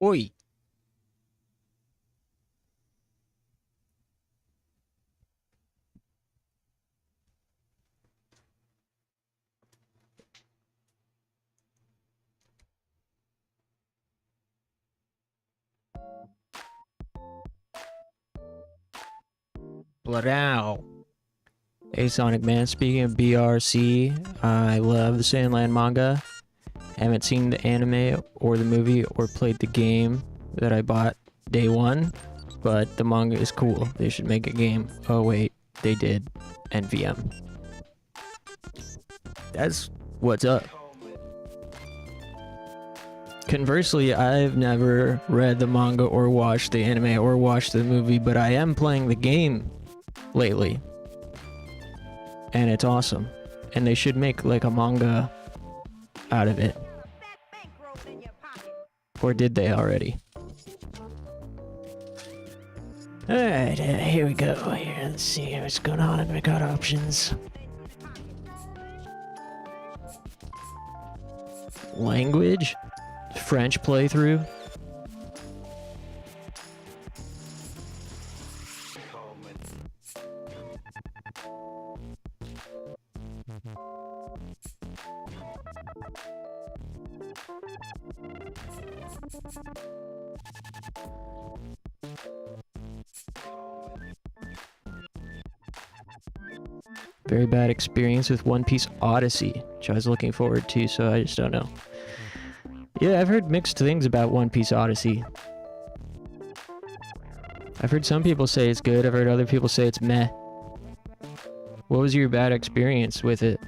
Oi. Blowow. Hey Sonic Man, speaking of BRC, I love the Sandland manga. Haven't seen the anime or the movie or played the game that I bought day one, but the manga is cool. They should make a game. Oh wait, they did. NVM. That's what's up. Conversely, I've never read the manga or watched the anime or watched the movie, but I am playing the game lately. And it's awesome. And they should make like a manga out of it. Or did they already? Alright, here we go. Here, let's see what's going on. We got options. Language? French playthrough? Very bad experience with One Piece Odyssey, which I was looking forward to, so I just don't know. Yeah, I've heard mixed things about One Piece Odyssey. I've heard some people say it's good, I've heard other people say it's meh. What was your bad experience with it?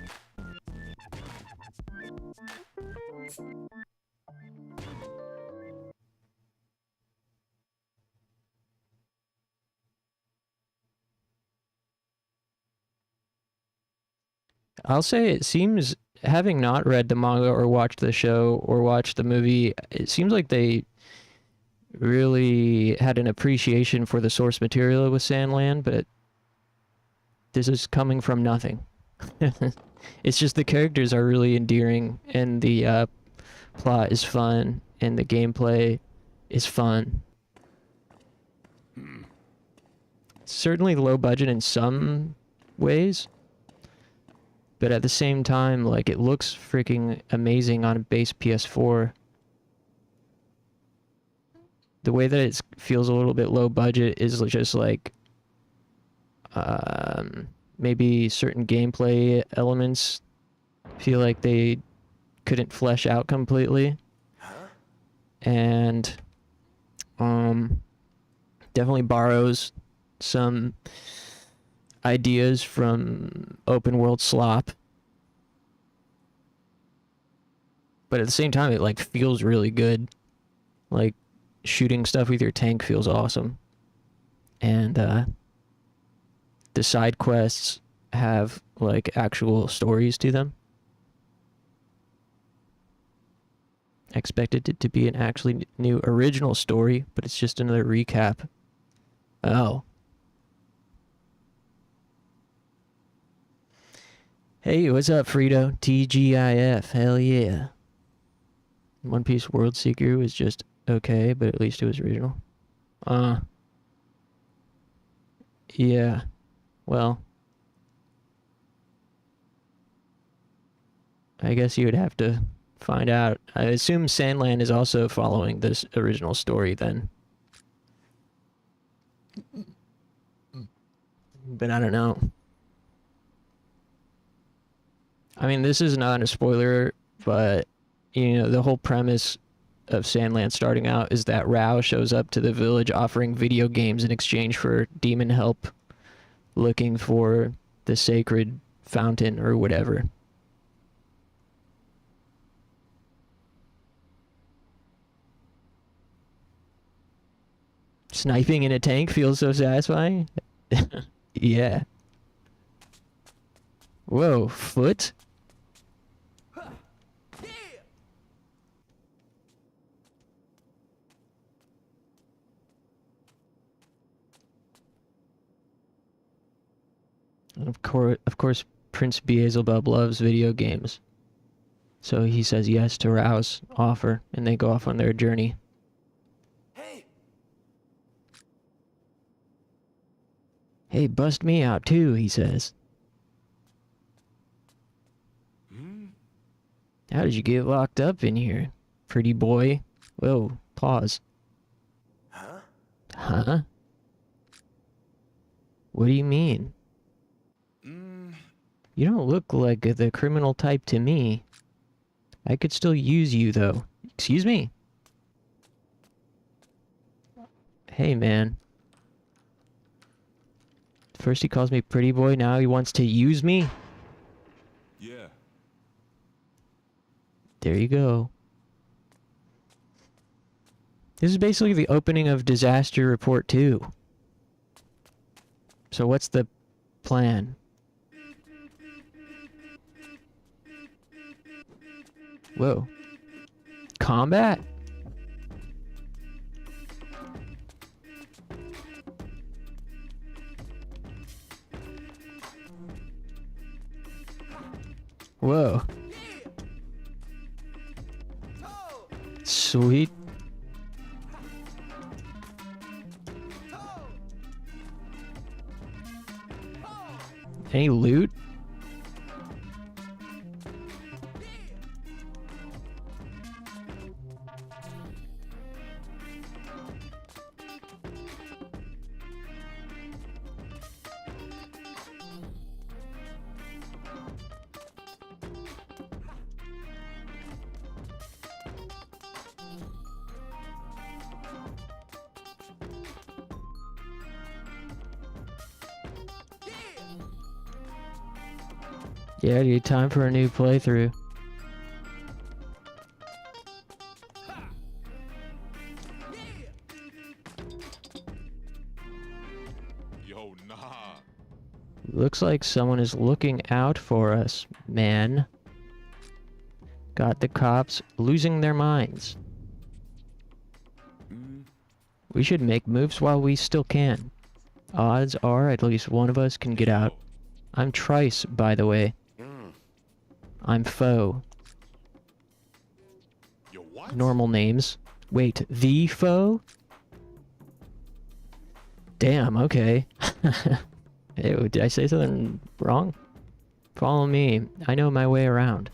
I'll say it seems, having not read the manga or watched the show or watched the movie, it seems like they really had an appreciation for the source material with Sandland, but this is coming from nothing. It's just the characters are really endearing, and the plot is fun, and the gameplay is fun. Certainly low budget in some ways, but at the same time, like, it looks freaking amazing on a base PS4. The way that it feels a little bit low budget is just like maybe certain gameplay elements feel like they couldn't flesh out completely. And definitely borrows some ideas from open world slop. But at the same time, it like feels really good. Like, shooting stuff with your tank feels awesome. And the side quests have like actual stories to them. I expected it to be an actually new original story, but it's just another recap. Oh. Hey, what's up, Frito? TGIF, hell yeah. One Piece World Seeker was just okay, but at least it was original. Yeah. Well, I guess you would have to find out. I assume Sandland is also following this original story then. But I don't know. I mean, this is not a spoiler, but, you know, the whole premise of Sandland starting out is that Rao shows up to the village offering video games in exchange for demon help, looking for the sacred fountain or whatever. Sniping in a tank feels so satisfying. Yeah. Whoa, foot? Of course, Prince Beelzebub loves video games. So he says yes to Rao's offer, and they go off on their journey. Hey, bust me out too, he says. How did you get locked up in here, pretty boy? Whoa, pause. Huh? Huh? What do you mean? You don't look like the criminal type to me. I could still use you, though. Excuse me? Hey, man. First he calls me pretty boy, now he wants to use me? Yeah. There you go. This is basically the opening of Disaster Report 2. So what's the plan? Whoa. Combat? Whoa. Sweet. Any loot? Yeah, dude, time for a new playthrough. Yo, nah. Looks like someone is looking out for us, man. Got the cops losing their minds. We should make moves while we still can. Odds are at least one of us can get out. I'm Trice, by the way. I'm Foe. Yo, what? Normal names. Wait, the Foe? Damn, okay. Ew, did I say something wrong? Follow me. I know my way around.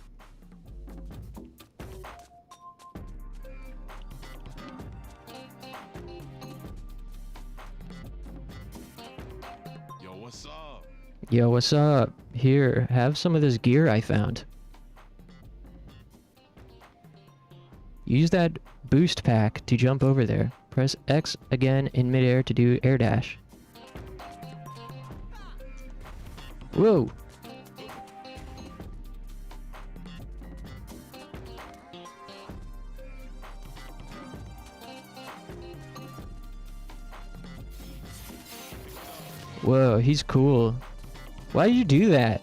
Yo, what's up? Yo, what's up? Here, have some of this gear I found. Use that boost pack to jump over there. Press X again in midair to do air dash. Whoa! Whoa, he's cool. Why did you do that?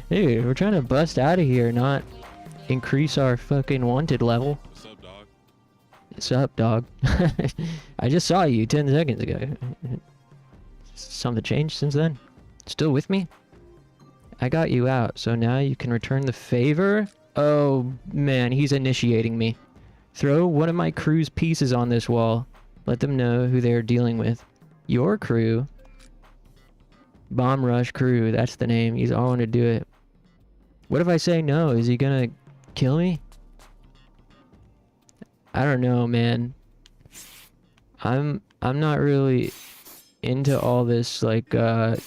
Dude, we're trying to bust out of here, not increase our fucking wanted level. What's up, dog? What's up, dog? I just saw you 10 seconds ago. Something changed since then? Still with me? I got you out, so now you can return the favor? Oh, man, he's initiating me. Throw one of my crew's pieces on this wall. Let them know who they're dealing with. Your crew? Bomb Rush crew, that's the name. He's all want to do it. What if I say no? Is he gonna kill me? I don't know, man. I'm not really into all this like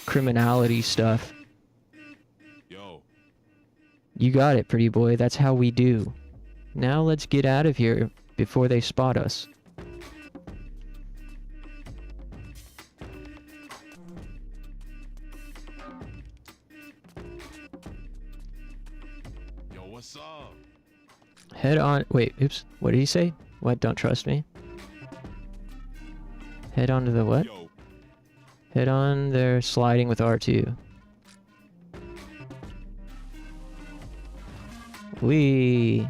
criminality stuff. Yo. You got it, pretty boy. That's how we do. Now let's get out of here before they spot us. Yo, what's up? Head on. Wait, oops. What did he say? What? Don't trust me? Head on to the what? Yo. Head on there, sliding with R2. Wee.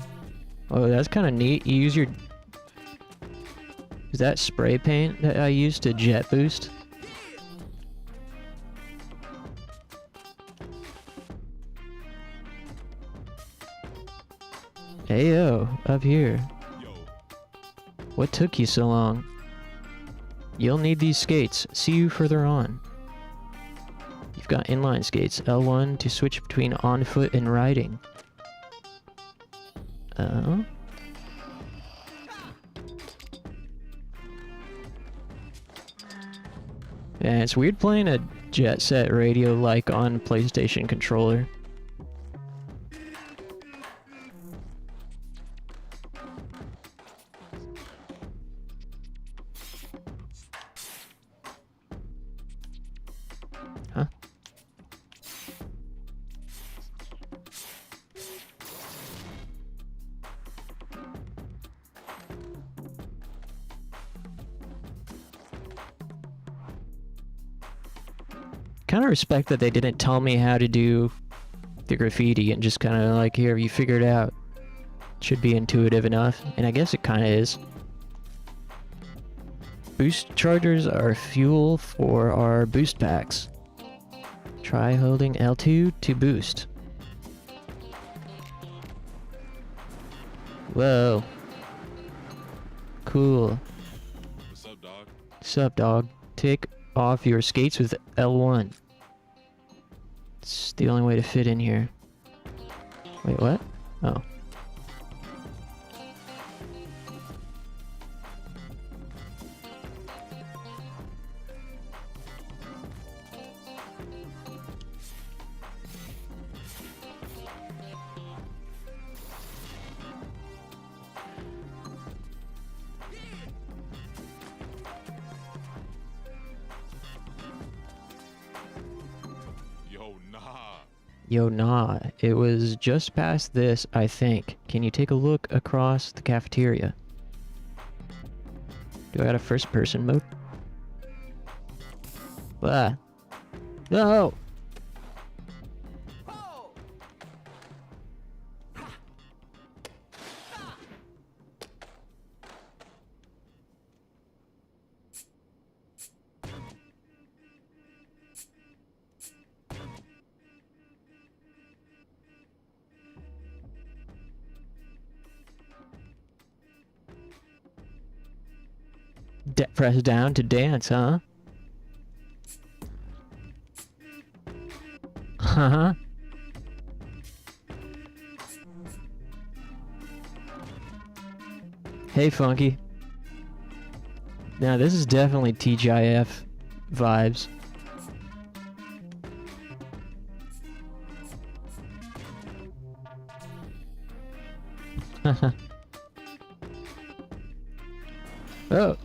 Oh, that's kind of neat. You use your... Is that spray paint that I used to jet boost? Heyo, up here. Yo. What took you so long? You'll need these skates. See you further on. You've got inline skates. L1 to switch between on foot and riding. Oh. Yeah, it's weird playing a Jet Set Radio like on PlayStation controller. Huh? Kind of respect that they didn't tell me how to do the graffiti and just kind of like, here, you figure it out. Should be intuitive enough, and I guess it kind of is. Boost chargers are fuel for our boost packs. Try holding L2 to boost. Whoa. Cool. What's up, dog? Sup, dog? Take off your skates with L1. It's the only way to fit in here. Wait, what? Oh. Yo, nah. Yo, nah. It was just past this, I think. Can you take a look across the cafeteria? Do I got a first person mode? Ah. No! Press down to dance, huh? Huh? Hey, Funky. Now, this is definitely TGIF vibes. Oh.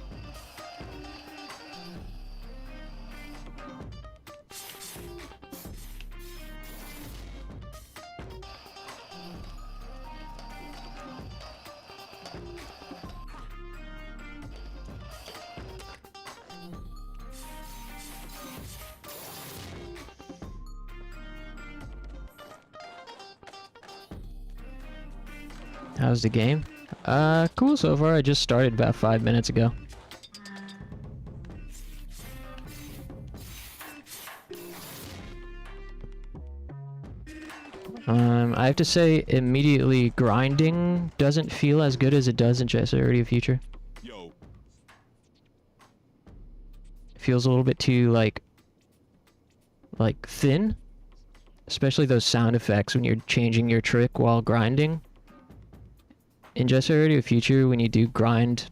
How's the game? Cool so far. I just started about 5 minutes ago. I have to say, immediately grinding doesn't feel as good as it does in Jet Set Radio Future. Yo. It feels a little bit too, like thin. Especially those sound effects when you're changing your trick while grinding. In Jet Set Radio Future, when you do grind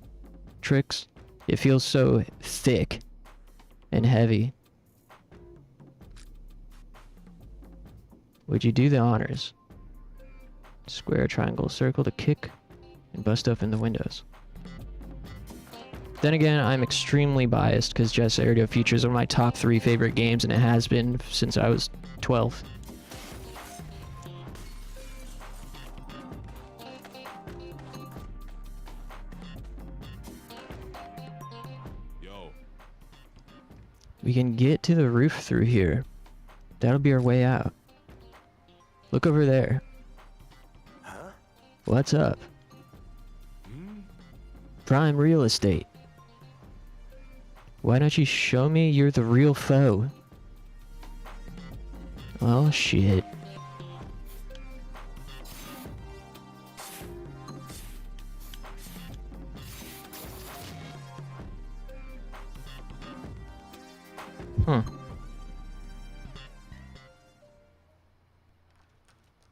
tricks, it feels so thick and heavy. Would you do the honors? Square, triangle, circle to kick and bust open the windows. Then again, I'm extremely biased because Jet Set Radio Future is one of my top 3 favorite games, and it has been since I was 12. Yo. We can get to the roof through here. That'll be our way out. Look over there. Huh? What's up? Prime real estate. Why don't you show me you're the real foe? Oh shit. Huh.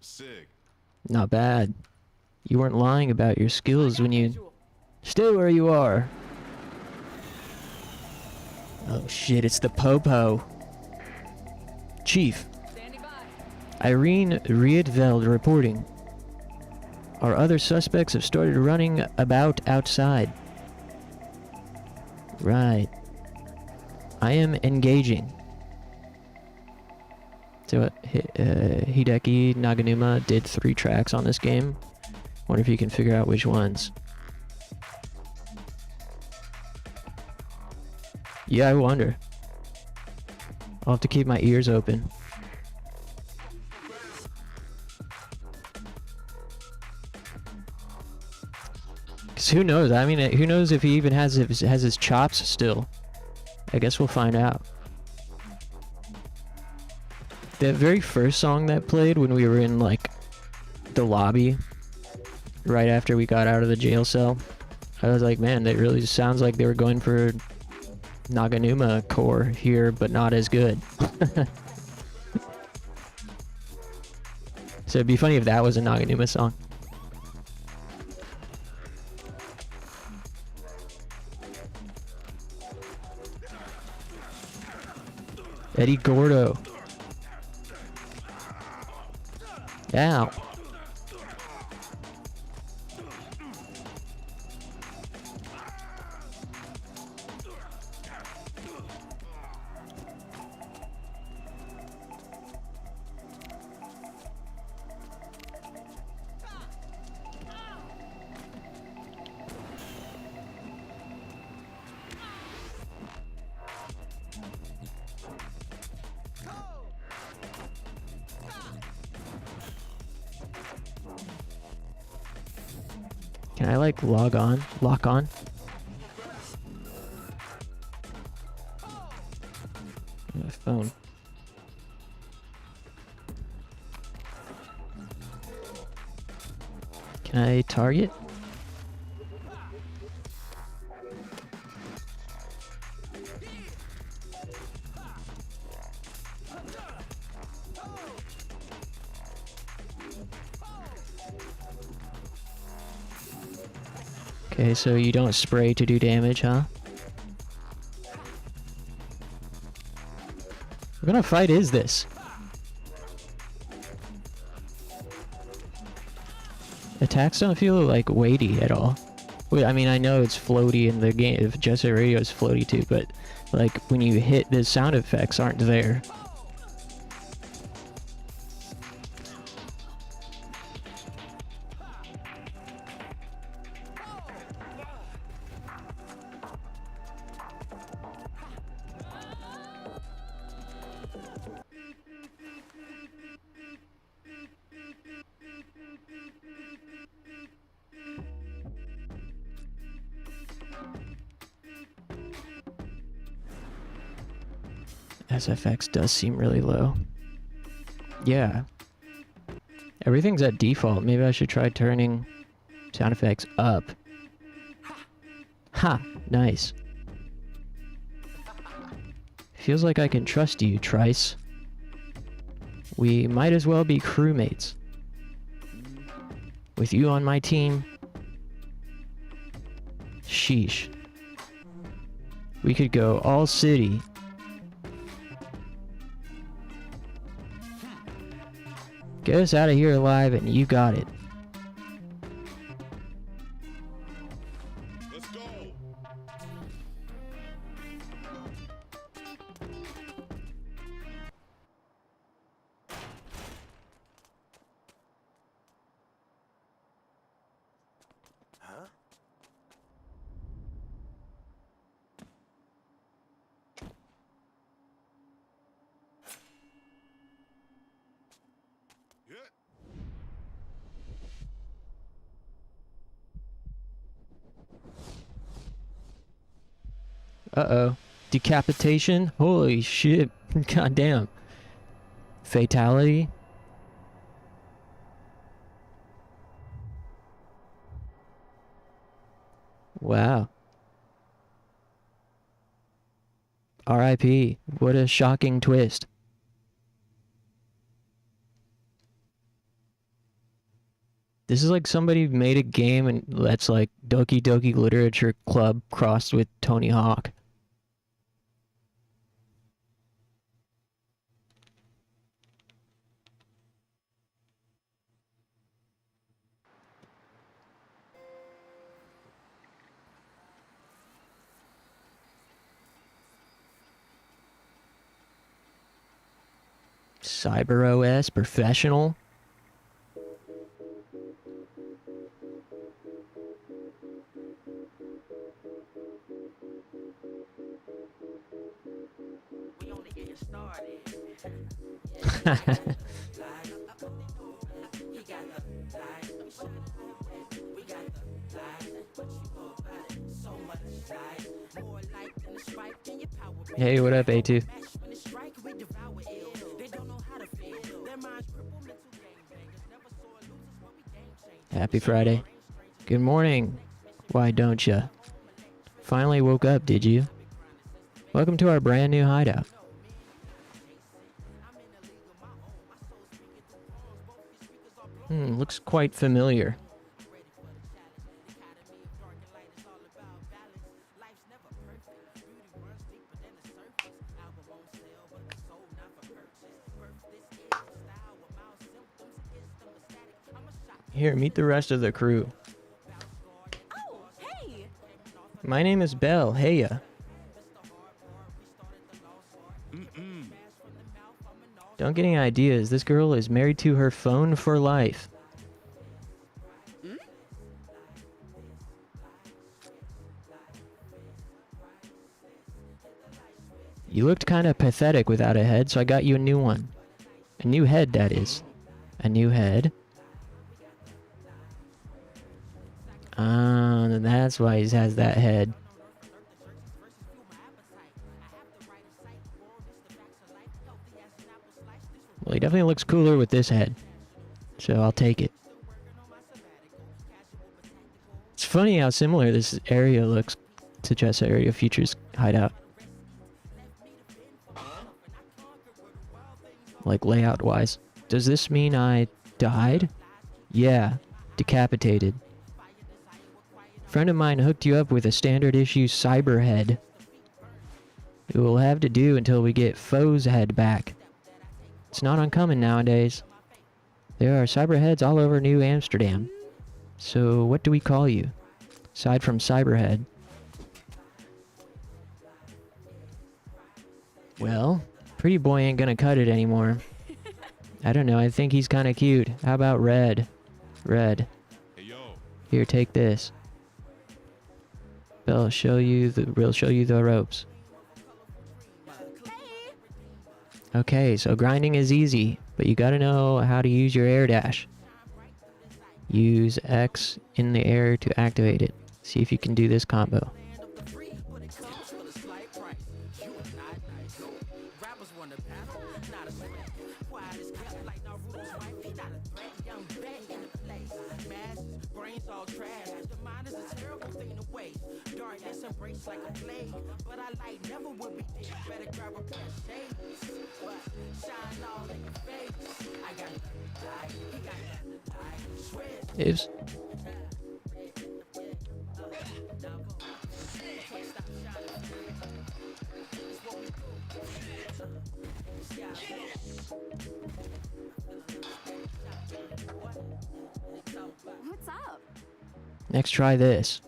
Sick. Not bad. You weren't lying about your skills when you... Stay where you are. Oh shit, it's the Popo. Chief. Irene Rietveld reporting. Our other suspects have started running about outside. Right. I am engaging. So, Hideki Naganuma did 3 tracks on this game. Wonder if you can figure out which ones. Yeah, I wonder. I'll have to keep my ears open. Cause who knows? I mean, who knows if he even has his chops still? I guess we'll find out. That very first song that played when we were in like the lobby, right after we got out of the jail cell, I was like, man, that really sounds like they were going for Naganuma core here, but not as good. So it'd be funny if that was a Naganuma song. Eddie Gordo. Ow. Can I like lock on? My phone. Can I target? Okay, so you don't spray to do damage, huh? What kind of fight is this? Attacks don't feel like weighty at all. Wait, I mean, I know it's floaty in the game. If Jet Set Radio is floaty too, but like when you hit, the sound effects aren't there. SFX does seem really low. Yeah. Everything's at default. Maybe I should try turning sound effects up. Ha! Nice. Feels like I can trust you, Trice. We might as well be crewmates. With you on my team. Sheesh. We could go all city. Get us out of here alive and you got it. Let's go. Huh? Yeah. Uh-oh. Decapitation? Holy shit. God damn. Fatality? Wow. R.I.P. What a shocking twist. This is like somebody made a game and that's like Doki Doki Literature Club crossed with Tony Hawk. Cyber OS Professional. Hey, what up, A2? Happy Friday. Good morning. Why don't ya? Finally woke up, did you? Welcome to our brand new hideout. Looks quite familiar. Here, meet the rest of the crew. Oh, hey! My name is Belle. Heya. Don't get any ideas. This girl is married to her phone for life. You looked kind of pathetic without a head, so I got you a new one. A new head, that is. A new head. Ah, that's why he has that head. Well, he definitely looks cooler with this head. So I'll take it. It's funny how similar this area looks to Chess Area Future's hideout. Like layout-wise. Does this mean I died? Yeah, decapitated. Friend of mine hooked you up with a standard issue cyber head. It will have to do until we get Foe's head back. It's not uncommon nowadays. There are cyber heads all over New Amsterdam. So what do we call you? Aside from Cyberhead. Well, Pretty Boy ain't gonna cut it anymore. I don't know, I think he's kinda cute. How about Red? Red. Hey, yo. Here, take this. We'll show you the ropes. Okay, so grinding is easy, but you gotta know how to use your air dash. Use X in the air to activate it. See if you can do this combo. Is What's up? next, try this.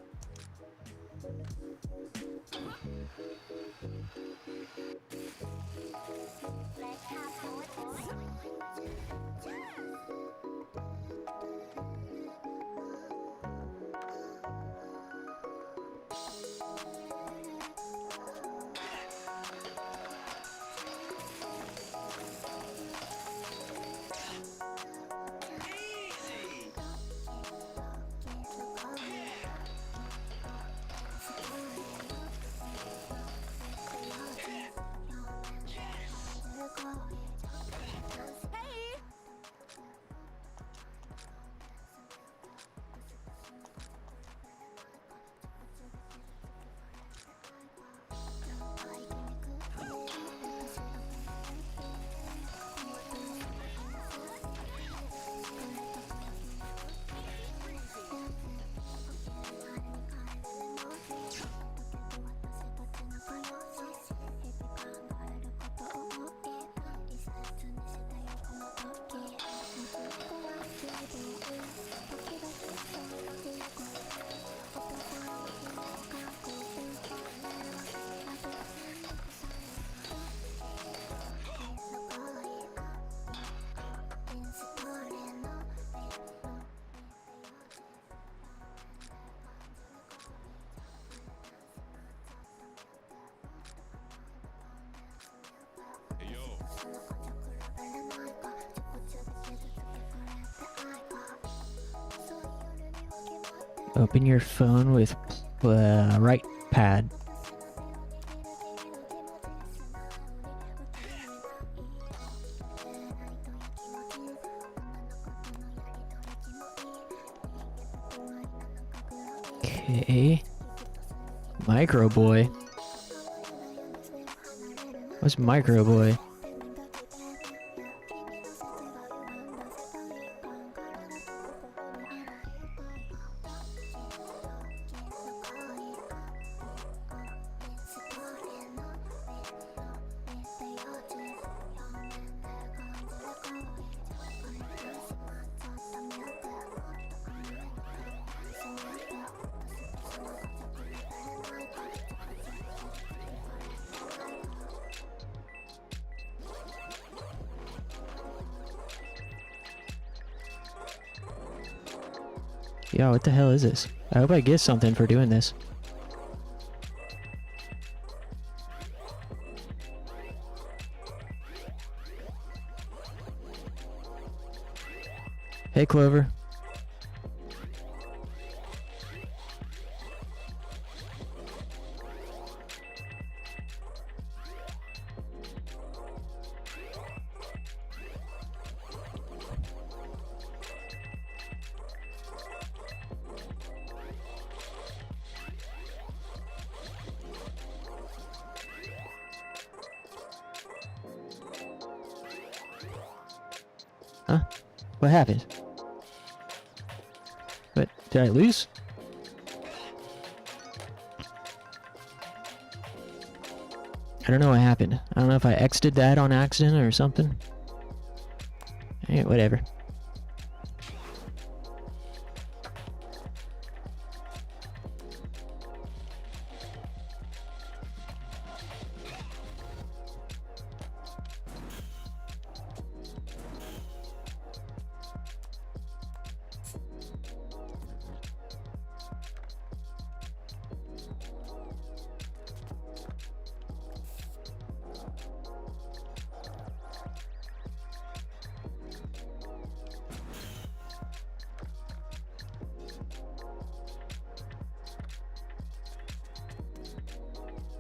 Hey, yo. Open your phone with right pad. Okay. Micro Boy. What's Micro Boy? Yo, what the hell is this? I hope I get something for doing this. Hey, Clover. Huh? What happened? What? Did I lose? I don't know what happened. I don't know if I exited that on accident or something. Hey, whatever.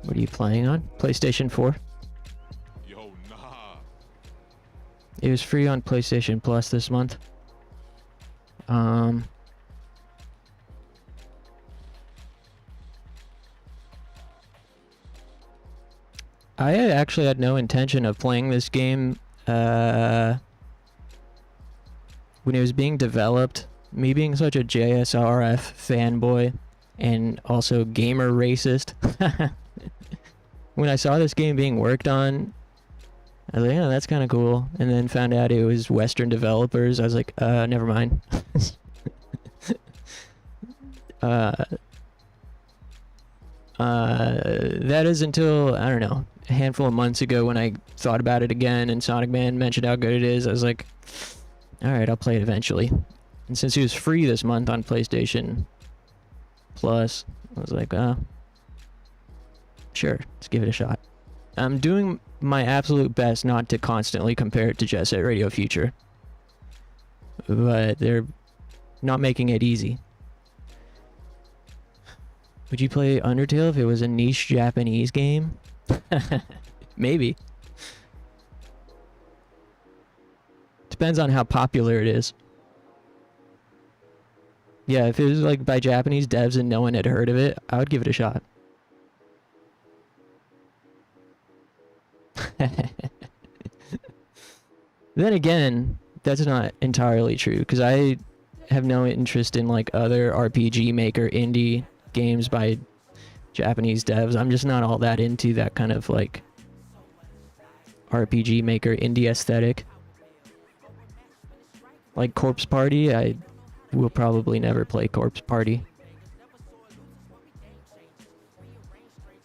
What are you playing on? PlayStation 4? Yo, nah. It was free on PlayStation Plus this month. I actually had no intention of playing this game when it was being developed. Me being such a JSRF fanboy and also gamer racist. When I saw this game being worked on, I was like, yeah, that's kind of cool. And then found out it was Western developers. I was like, never mind. That is until, I don't know, a handful of months ago when I thought about it again and Sonic Man mentioned how good it is. I was like, alright, I'll play it eventually. And since it was free this month on PlayStation Plus, I was like, sure, let's give it a shot. I'm doing my absolute best not to constantly compare it to Jet Set Radio Future. But they're not making it easy. Would you play Undertale if it was a niche Japanese game? Maybe. Depends on how popular it is. Yeah, if it was like by Japanese devs and no one had heard of it, I would give it a shot. Then again, that's not entirely true, because I have no interest in like other RPG Maker indie games by Japanese devs. I'm just not all that into that kind of like RPG Maker indie aesthetic. Like Corpse Party, I will probably never play Corpse Party.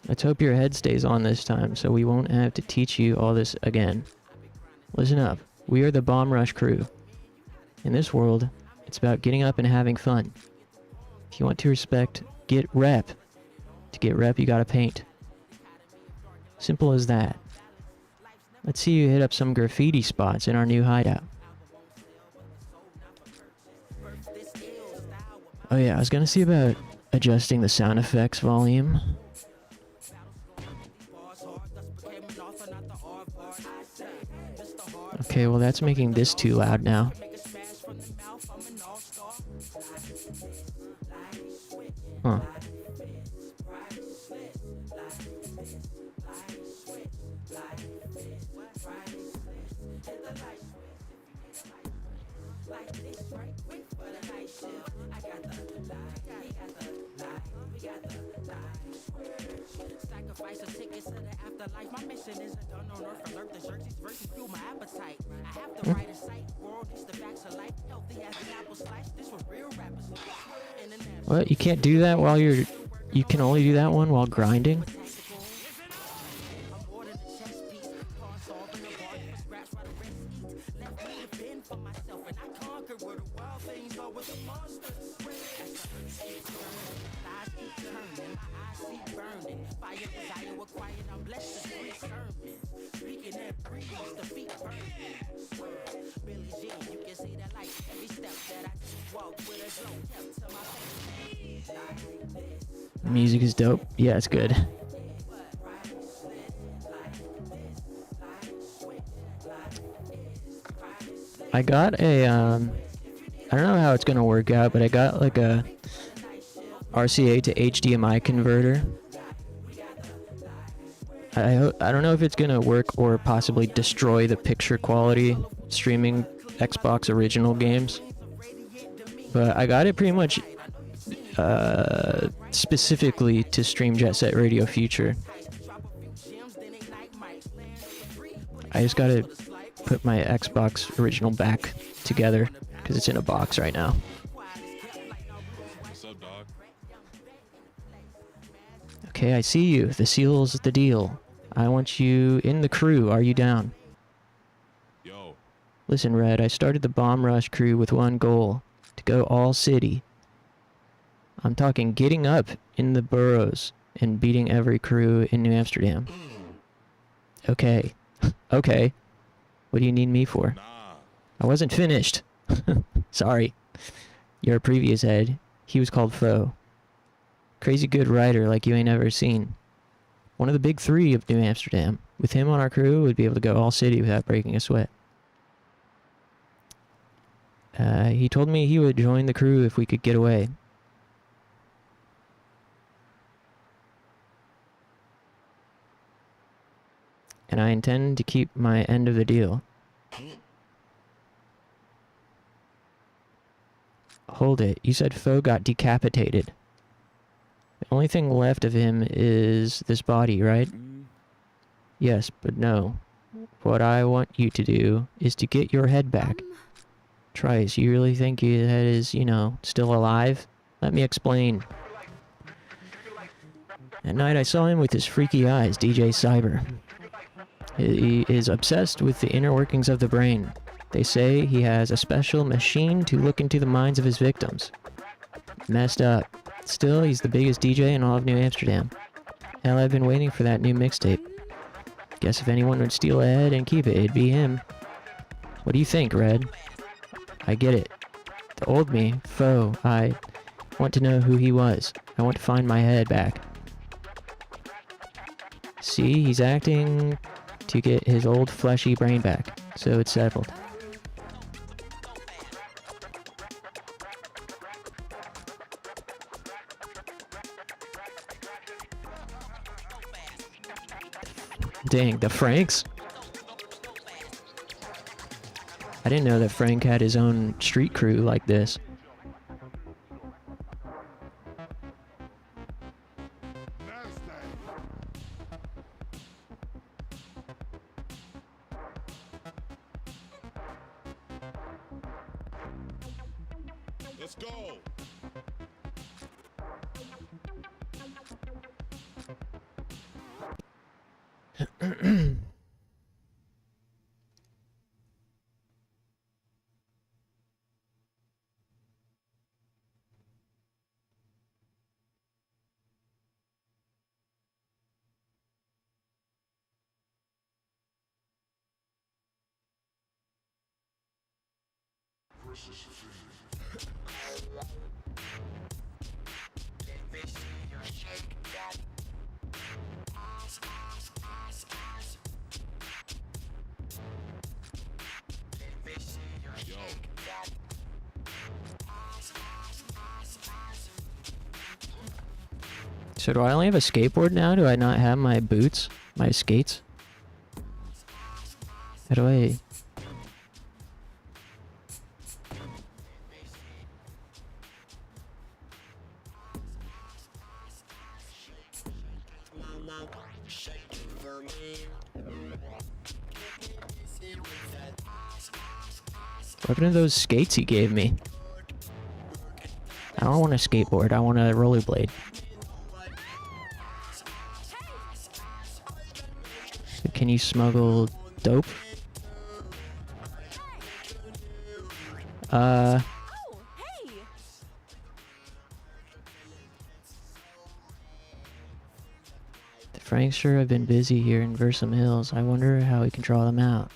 Let's hope your head stays on this time so we won't have to teach you all this again. Listen up. We are the Bomb Rush crew. In this world, it's about getting up and having fun. If you want to respect, get rep. To get rep, you gotta paint. Simple as that. Let's see you hit up some graffiti spots in our new hideout. Oh yeah, I was gonna see about adjusting the sound effects volume. Okay, well that's making this too loud now. Huh. What? You can't do that while you're... You can only do that one while grinding? The music is dope. Yeah, it's good. I got a, I don't know how it's gonna work out, but I got like a RCA to HDMI converter. I don't know if it's gonna work or possibly destroy the picture quality streaming Xbox original games. But I got it pretty much specifically to stream Jet Set Radio Future. I just gotta put my Xbox original back together because it's in a box right now. What's up, dog? Okay, I see you. The seal's the deal. I want you in the crew. Are you down? Yo, Listen, Red, I started the Bomb Rush crew with one goal. To go all city. I'm talking getting up in the boroughs and beating every crew in New Amsterdam. Okay. Okay. What do you need me for? nah. I wasn't finished. Sorry. Your previous head, he was called Foe. Crazy good writer like you ain't ever seen. One of the big three of New Amsterdam. With him on our crew, we'd be able to go all city without breaking a sweat. He told me he would join the crew if we could get away. And I intend to keep my end of the deal. Hold it. You said Foe got decapitated. The only thing left of him is this body, right? Yes, but no. What I want you to do is to get your head back. Trice, you really think your head is, you know, still alive? Let me explain. At night I saw him with his freaky eyes, DJ Cyber. He is obsessed with the inner workings of the brain. They say he has a special machine to look into the minds of his victims. Messed up. Still, he's the biggest DJ in all of New Amsterdam. Hell, I've been waiting for that new mixtape. Guess if anyone would steal a head and keep it, it'd be him. What do you think, Red? I get it. The old me, Foe, I want to know who he was. I want to find my head back. See, he's acting to get his old fleshy brain back, so it's settled. Dang, the Franks? I didn't know that Frank had his own street crew like this. Let's go. Yo. So do I only have a skateboard now? Do I not have my boots? My skates? How do I... What happened to those skates he gave me? I don't want a skateboard, I want a rollerblade. So can you smuggle dope? Oh, hey. The Frank's sure have been busy here in Versum Hills. I wonder how we can draw them out.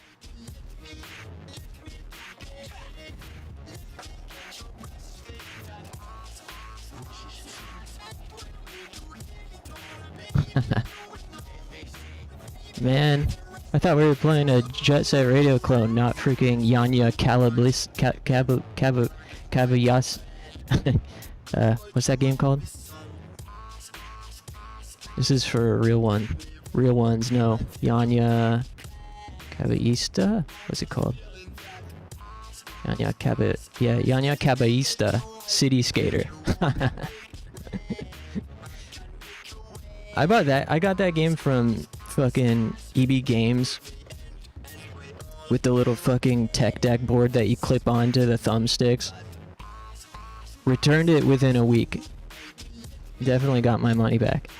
Man, I thought we were playing a Jet Set Radio clone, not freaking Yanya Calablis... Cabayas... what's that game called? This is for a real one. Real ones, no. Yanya... Cabaista? What's it called? Yanya Cabaista. City Skater. I bought that. I got that game from fucking EB Games with the little fucking tech deck board that you clip onto the thumbsticks. Returned it within a week. Definitely got my money back.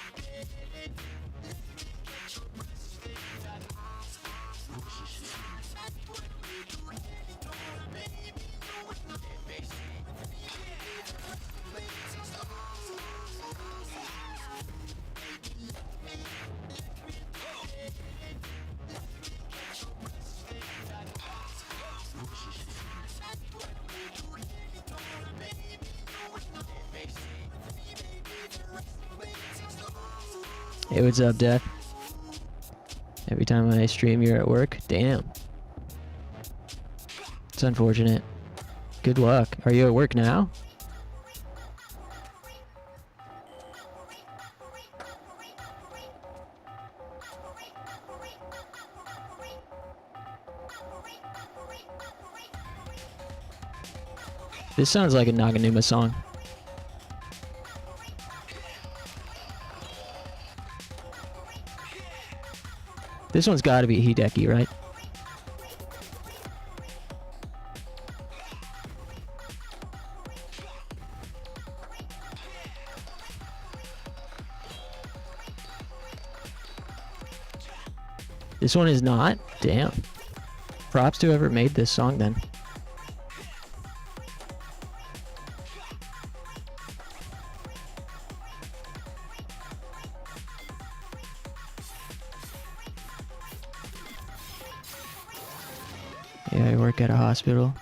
Hey, what's up, Death? Every time I stream, you're at work? Damn. It's unfortunate. Good luck. Are you at work now? This sounds like a Naganuma song. This one's gotta be Hideki, right? This one is not? Damn. Props to whoever made this song then. Yeah, I work at a hospital.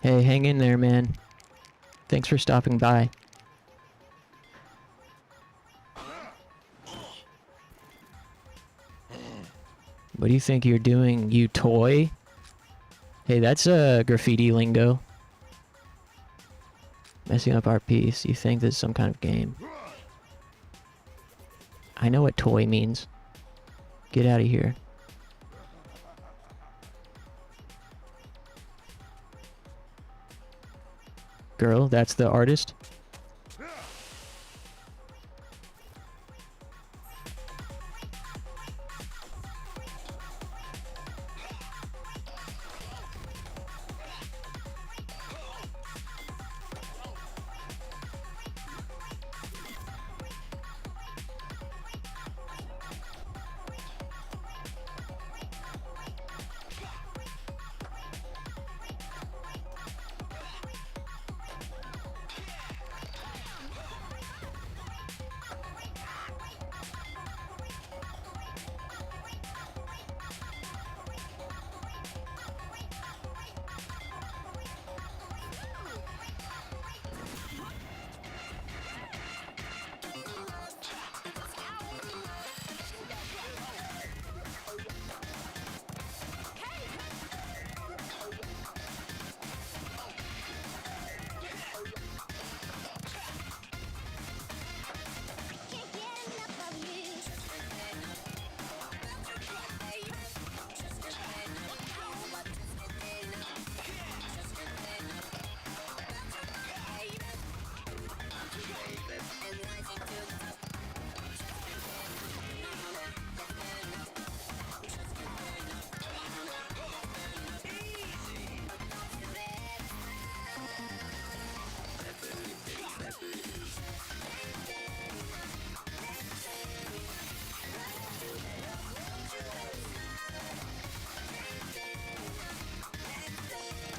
Hey, hang in there, man. Thanks for stopping by. What do you think you're doing, you toy? Hey, that's graffiti lingo. Messing up our peace. You think this is some kind of game. I know what toy means. Get out of here. Girl, that's the artist.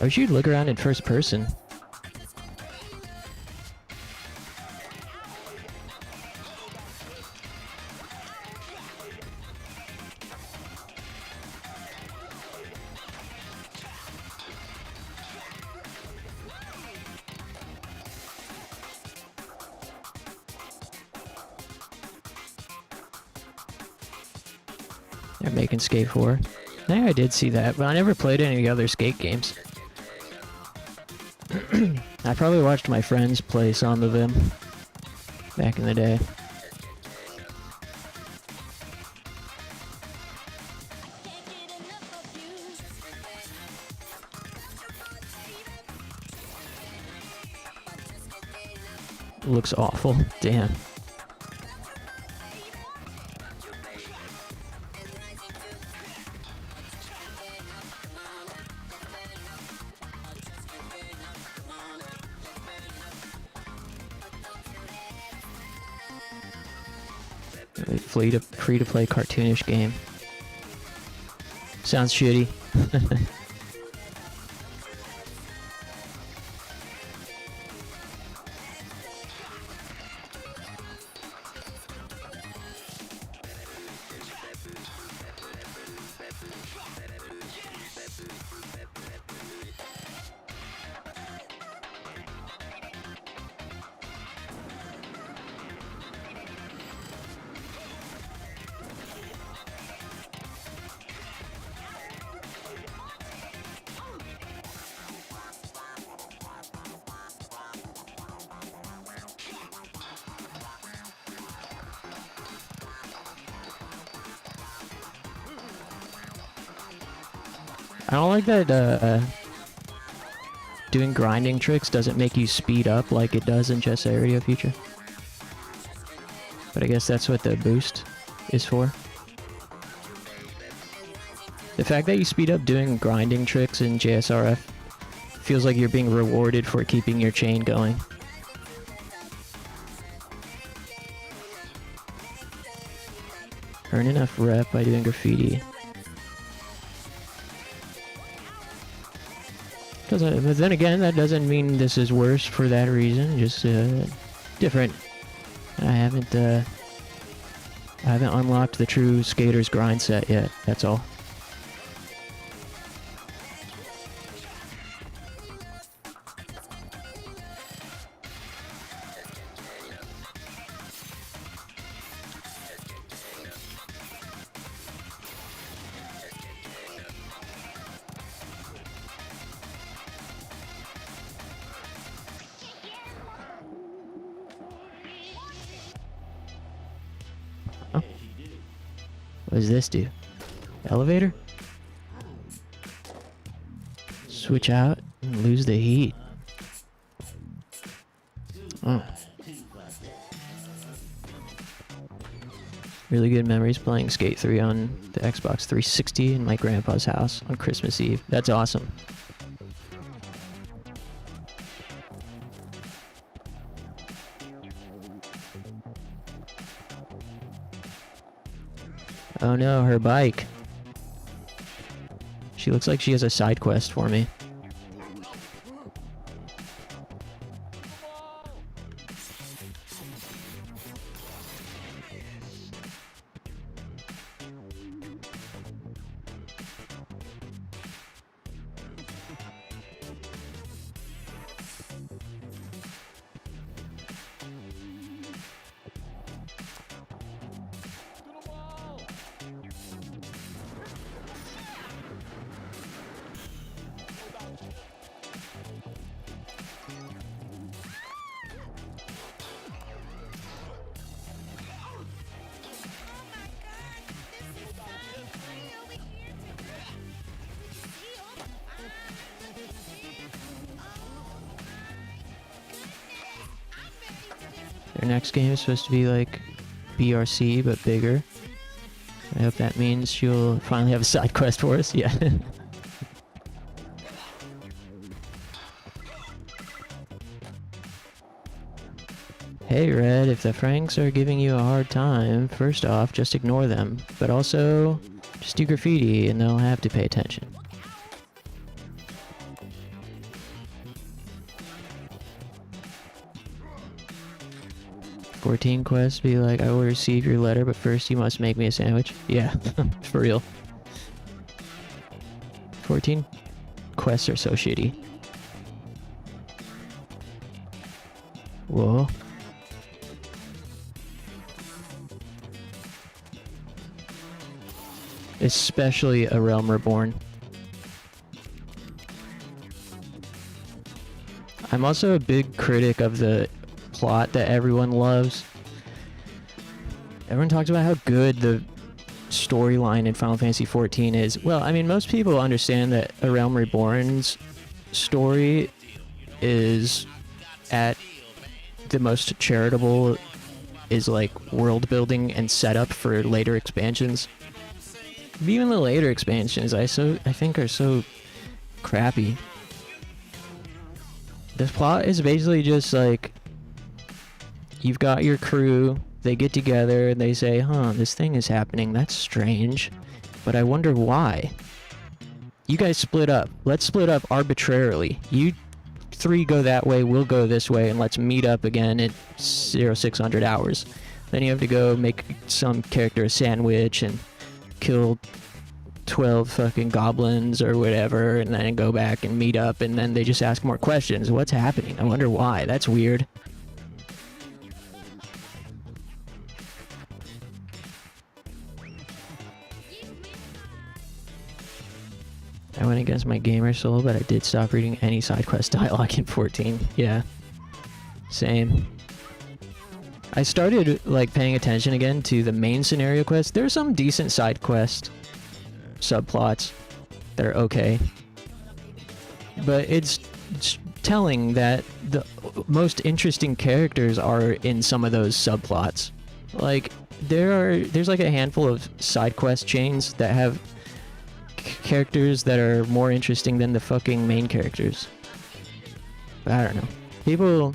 I wish you'd look around in first person. They're making Skate 4. I think I did see that, but I never played any of the other Skate games. I probably watched my friends play some of them back in the day. Looks awful. Damn. Free to play cartoonish game. Sounds shitty. I don't like that doing grinding tricks doesn't make you speed up like it does in Chess Area Future. But I guess that's what the boost is for. The fact that you speed up doing grinding tricks in JSRF feels like you're being rewarded for keeping your chain going. Earn enough rep by doing graffiti. But then again, that doesn't mean this is worse for that reason. Just different. I haven't unlocked the true skater's grind set yet. That's all. What does this do? Elevator? Switch out and lose the heat. Oh. Really good memories playing Skate 3 on the Xbox 360 in my grandpa's house on Christmas Eve. That's awesome. Oh no, her bike. She looks like she has a side quest for me. Their next game is supposed to be like BRC, but bigger. I hope that means she'll finally have a side quest for us. Yeah. Hey Red, if the Franks are giving you a hard time, first off, just ignore them. But also, just do graffiti and they'll have to pay attention. 14 quests be like, I will receive your letter, but first you must make me a sandwich. Yeah, for real. 14 quests are so shitty. Whoa. Especially A Realm Reborn. I'm also a big critic of the plot that everyone loves. Everyone talks about how good the storyline in Final Fantasy XIV is. Well, I mean, most people understand that A Realm Reborn's story is at the most charitable, is like world building and setup for later expansions. But even the later expansions, I think are so crappy. This plot is basically just like, you've got your crew, they get together and they say, huh, this thing is happening, that's strange, but I wonder why. You guys split up. Let's split up arbitrarily. You three go that way, we'll go this way, and let's meet up again at 0600 hours. Then you have to go make some character a sandwich and kill 12 fucking goblins or whatever, and then go back and meet up, and then they just ask more questions. What's happening? I wonder why. That's weird. I went against my gamer soul, but I did stop reading any side quest dialogue in 14. Yeah. Same. I started, like, paying attention again to the main scenario quest. There's some decent side quest subplots that are okay. But it's telling that the most interesting characters are in some of those subplots. Like, there's like a handful of side quest chains that have characters that are more interesting than the fucking main characters. But I don't know.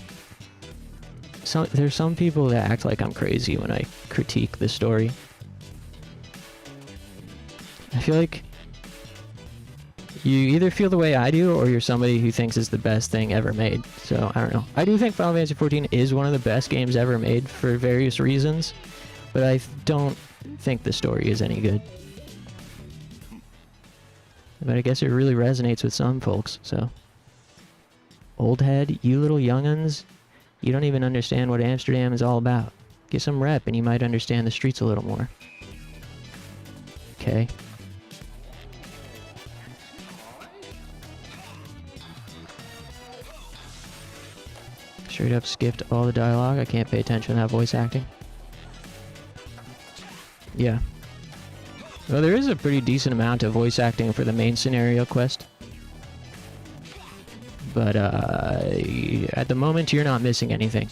There's some people that act like I'm crazy when I critique the story. I feel like you either feel the way I do, or you're somebody who thinks it's the best thing ever made. So, I don't know. I do think Final Fantasy XIV is one of the best games ever made for various reasons, but I don't think the story is any good. But I guess it really resonates with some folks, so. Old head, you little young'uns, you don't even understand what Amsterdam is all about. Get some rep and you might understand the streets a little more. Okay. Straight up skipped all the dialogue. I can't pay attention to that voice acting. Yeah. Well, there is a pretty decent amount of voice acting for the main scenario quest. But, at the moment, you're not missing anything.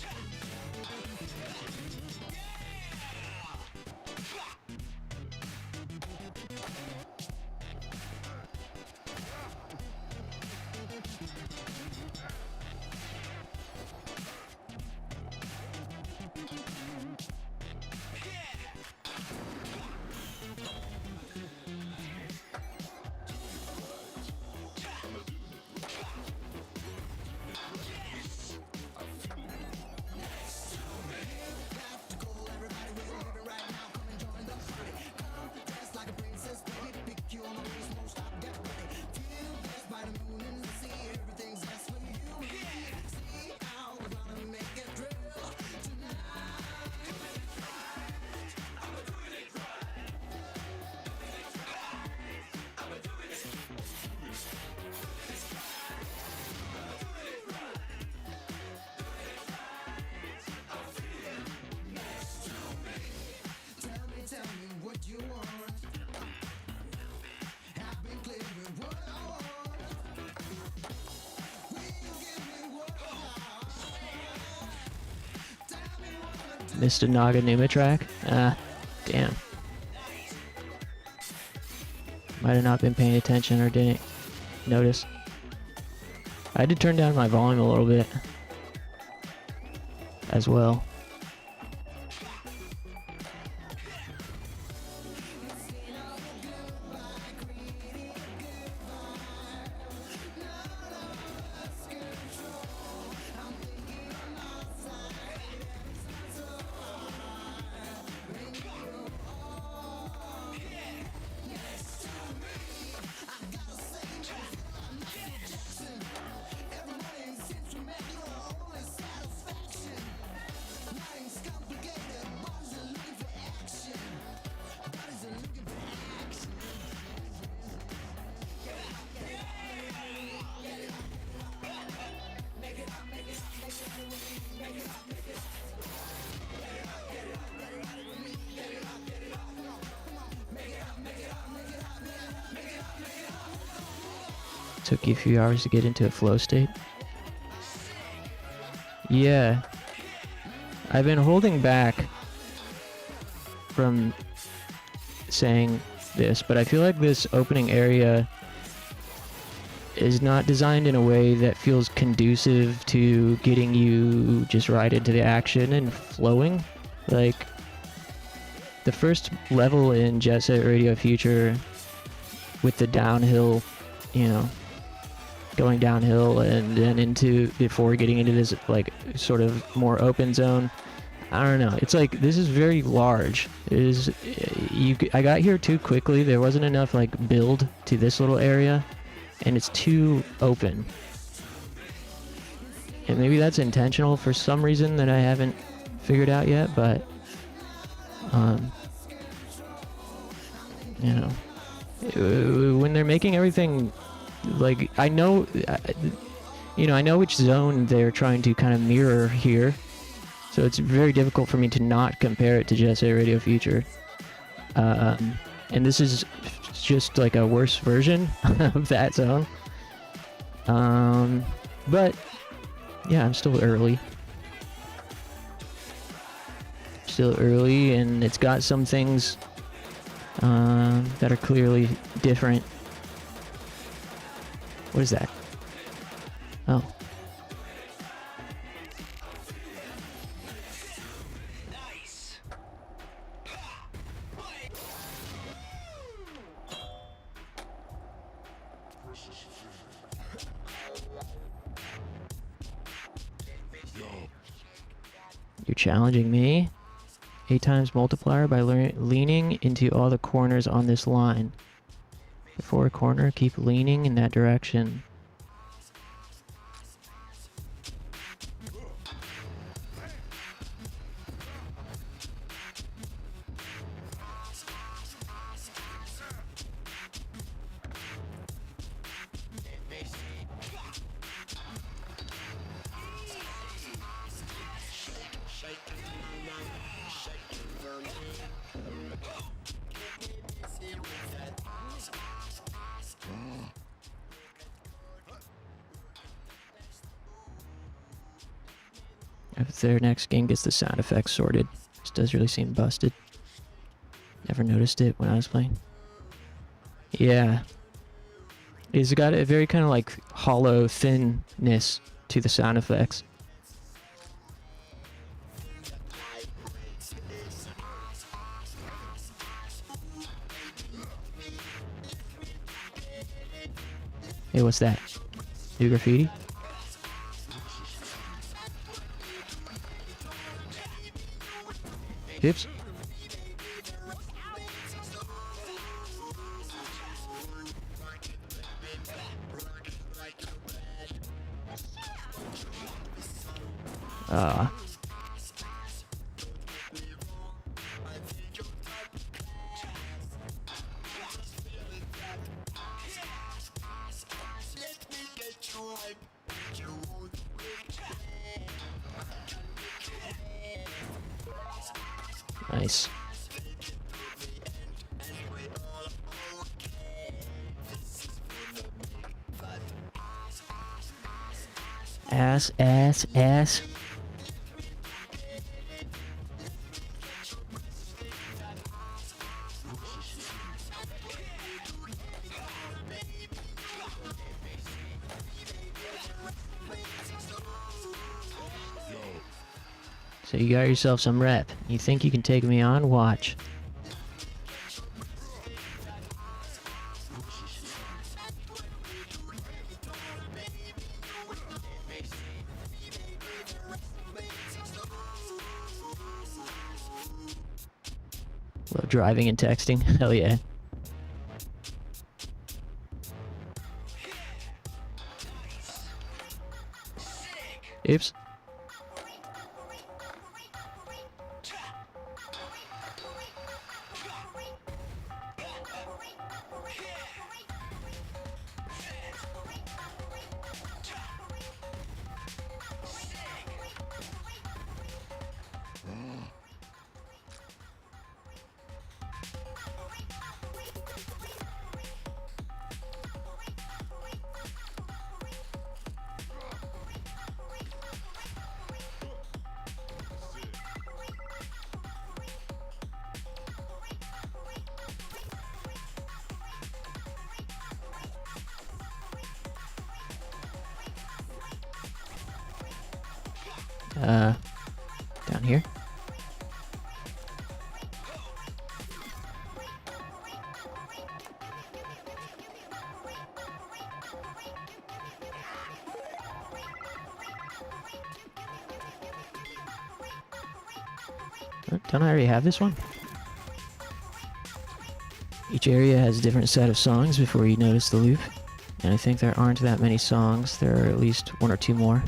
Missed a Naganuma track? Ah, damn. Might have not been paying attention or didn't notice. I did turn down my volume a little bit as well. Took you a few hours to get into a flow state. Yeah. I've been holding back from saying this, but I feel like this opening area is not designed in a way that feels conducive to getting you just right into the action and flowing. Like, the first level in Jet Set Radio Future with the downhill, you know, going downhill and then into, before getting into this, like, sort of more open zone. I don't know. It's like, this is very large. It is, I got here too quickly. There wasn't enough, like, build to this little area. And it's too open. And maybe that's intentional for some reason that I haven't figured out yet, but you know, when they're making everything, like, I know, you know, I know which zone they're trying to kind of mirror here, so it's very difficult for me to not compare it to Jet Set Radio Future. And this is just like a worse version of that zone. But yeah, I'm still early. Still early, and it's got some things that are clearly different. What is that? Oh. You're challenging me. 8 times multiplier by leaning into all the corners on this line. Before a corner, keep leaning in that direction. If their next game gets the sound effects sorted, this does really seem busted. Never noticed it when I was playing. Yeah. It's got a very kind of like hollow thinness to the sound effects. Hey, what's that? New graffiti? Oops. Nice. Ass, ass, ass. So you got yourself some rep. You think you can take me on? Watch. Love driving and texting. Hell yeah. Oops. Down here. Don't I already have this one? Each area has a different set of songs before you notice the loop. And I think there aren't that many songs. There are at least one or two more.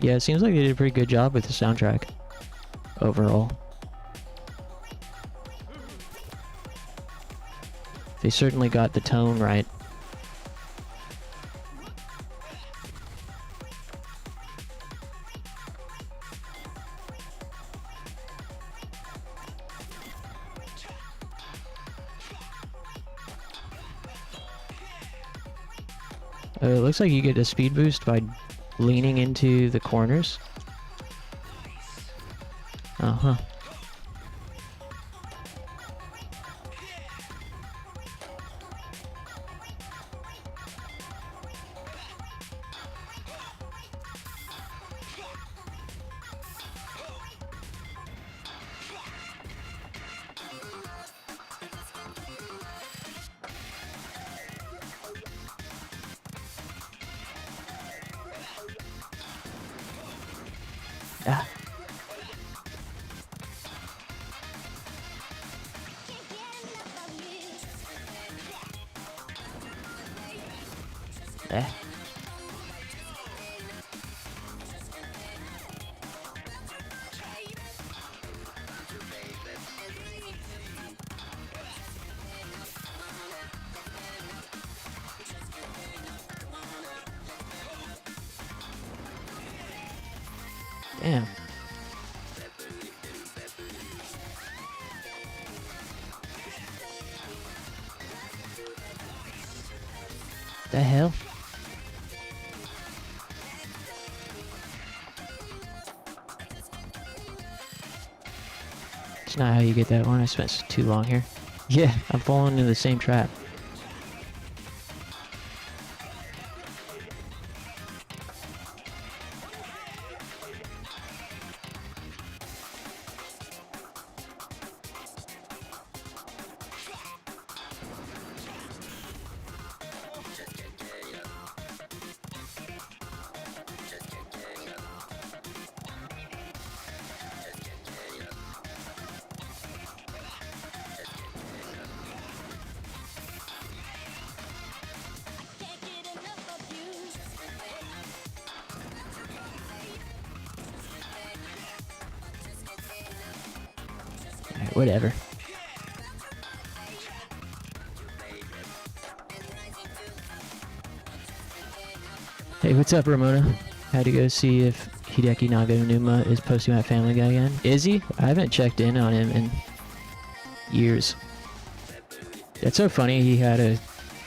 Yeah, it seems like they did a pretty good job with the soundtrack overall. They certainly got the tone right. It looks like you get a speed boost by leaning into the corners. Uh-huh. Ah. Eh. Damn. The hell? It's not how you get that one. I spent too long here. Yeah, I'm falling into the same trap. Alright, whatever. Hey, what's up, Ramona? Had to go see if Hideki Naganuma is posting about Family Guy again. Is he? I haven't checked in on him in years. That's so funny. He had a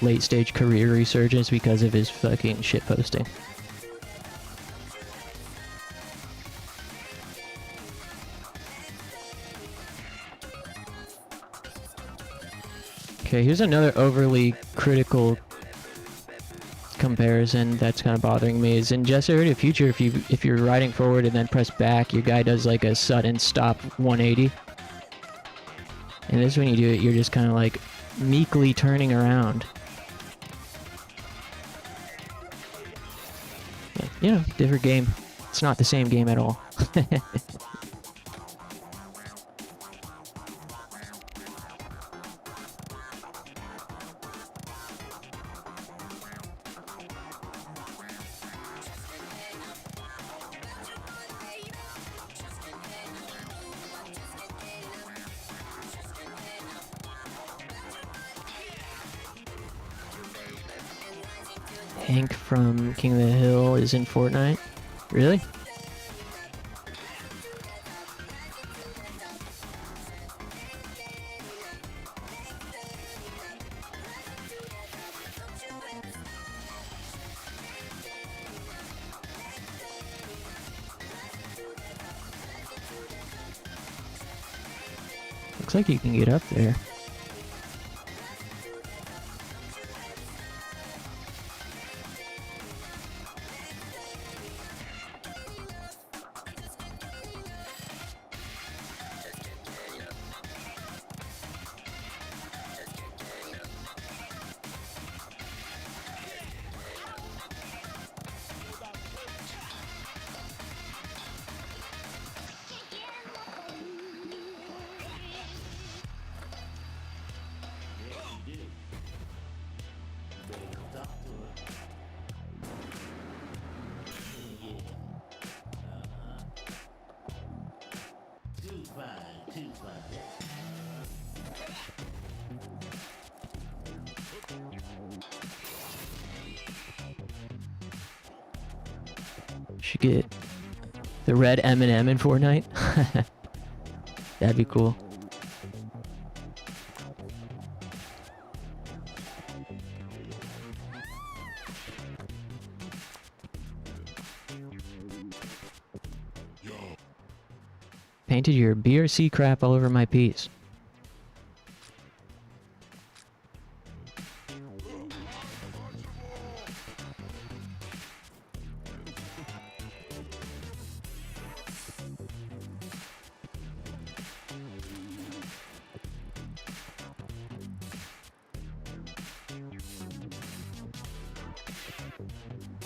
late-stage career resurgence because of his fucking shit posting. Okay, here's another overly critical comparison that's kind of bothering me. Is in Jet Set Radio Future, if you're riding forward and then press back, your guy does like a sudden stop 180. And this, when you do it, you're just kind of like meekly turning around. Yeah, you know, different game. It's not the same game at all. Hank from King of the Hill is in Fortnite. Really? Looks like you can get up there. Should get the red M&M in Fortnite. That'd be cool. Painted your BRC crap all over my piece.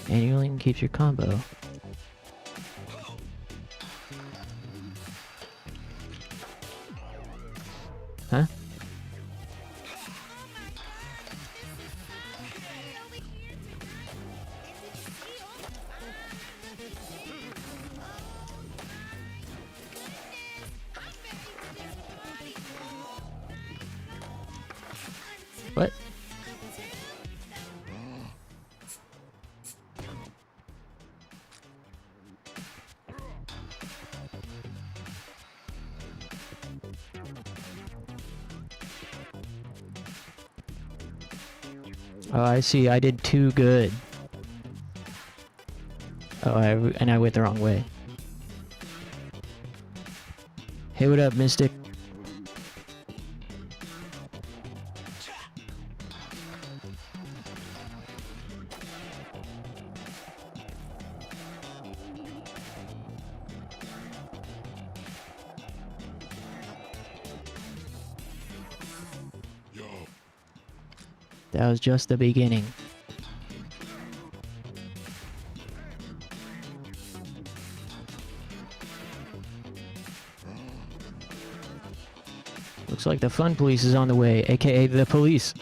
Annually keeps your combo. Huh? What? Oh, I see. I did too good. Oh, and I went the wrong way. Hey, what up, Mystic? That was just the beginning. Looks like the fun police is on the way, aka the police.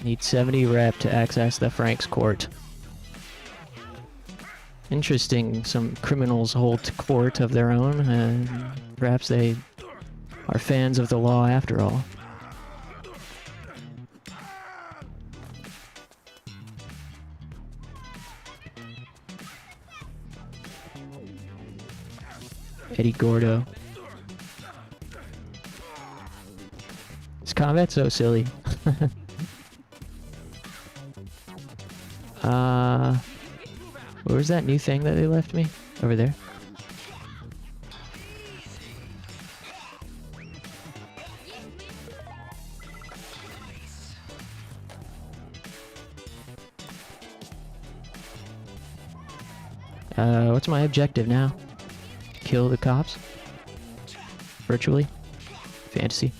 Need 70 rep to access the Frank's court. Interesting, some criminals hold court of their own, and perhaps they are fans of the law after all. Eddie Gordo. This combat's so silly. Where's that new thing that they left me? Over there. What's my objective now? Kill the cops? Virtually? Fantasy?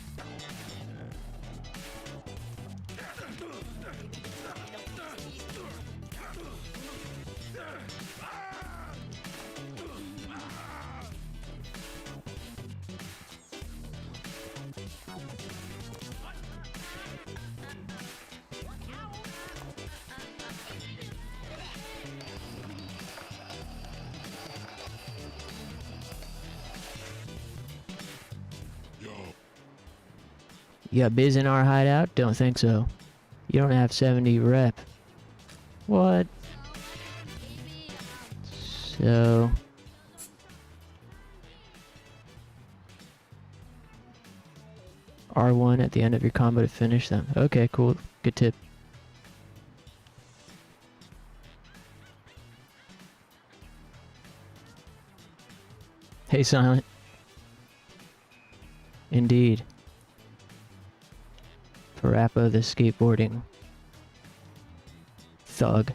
You got biz in our hideout? Don't think so. You don't have 70 rep. What? So... R1 at the end of your combo to finish them. Okay, cool. Good tip. Hey, Silent. Indeed. Parappa the skateboarding thug.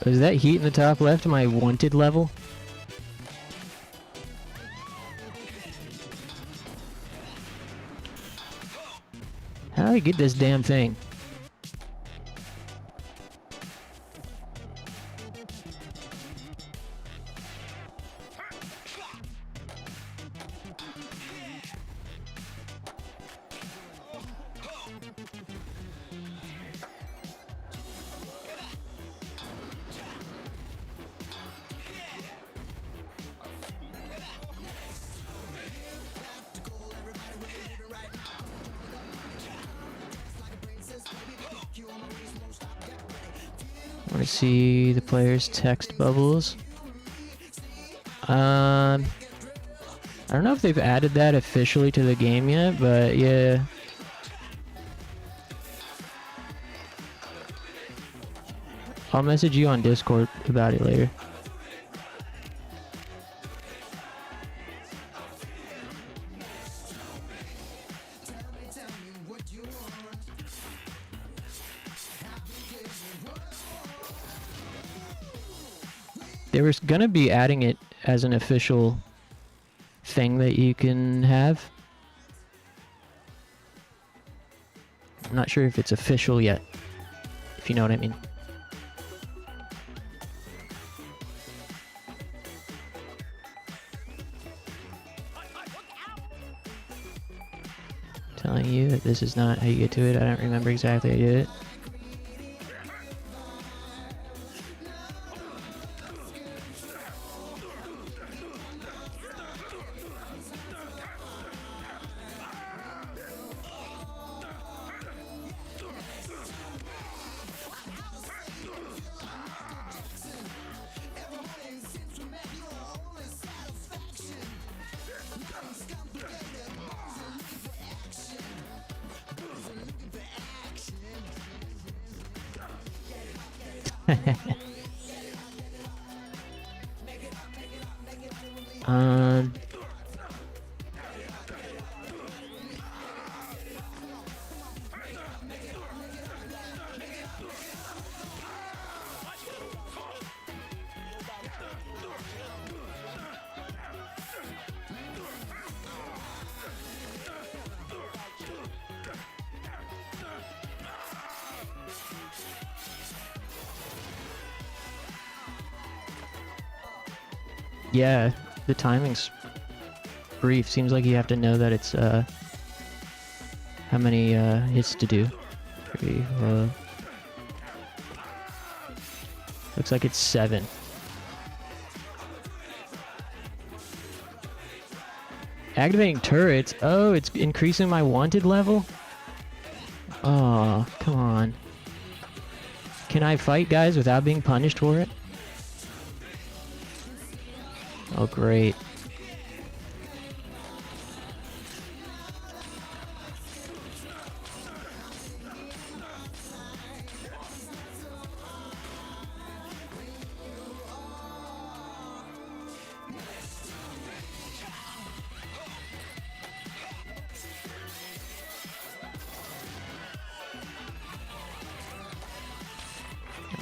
Is that heat in the top left my wanted level? How do I get this damn thing? I want to see the player's text bubbles. I don't know if they've added that officially to the game yet, but yeah. I'll message you on Discord about it later. They were gonna be adding it as an official thing that you can have. I'm not sure if it's official yet, if you know what I mean. Telling you that this is not how you get to it. I don't remember exactly how you did it. um, yeah, the timing's brief. Seems like you have to know that it's how many hits to do. Pretty, looks like it's 7. Activating turrets. Oh, it's increasing my wanted level? Oh, come on. Can I fight guys without being punished for it? Oh, great.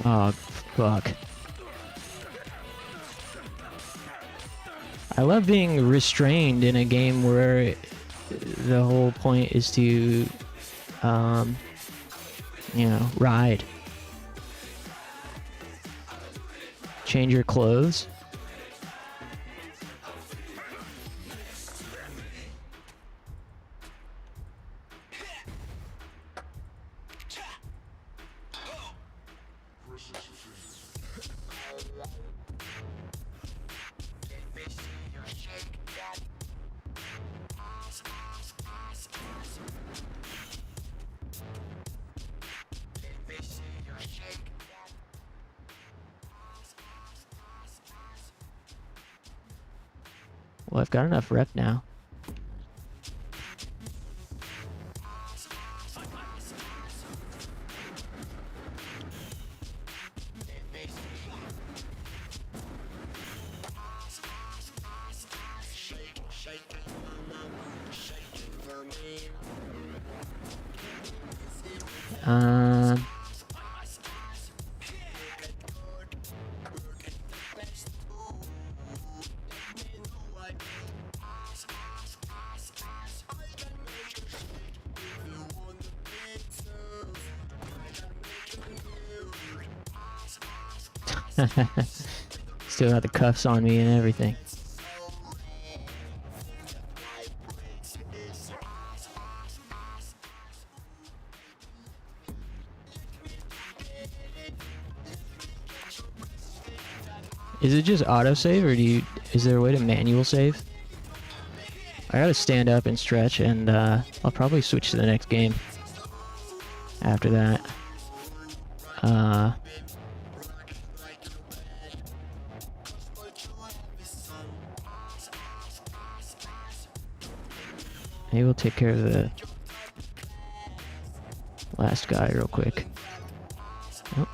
Oh, fuck. I love being restrained in a game where the whole point is to, you know, ride. Change your clothes. Well, I've got enough rep now. Um, Still got the cuffs on me and everything. Is it just autosave, or is there a way to manual save? I gotta stand up and stretch, and I'll probably switch to the next game after that. Maybe we'll take care of the last guy real quick. Oh.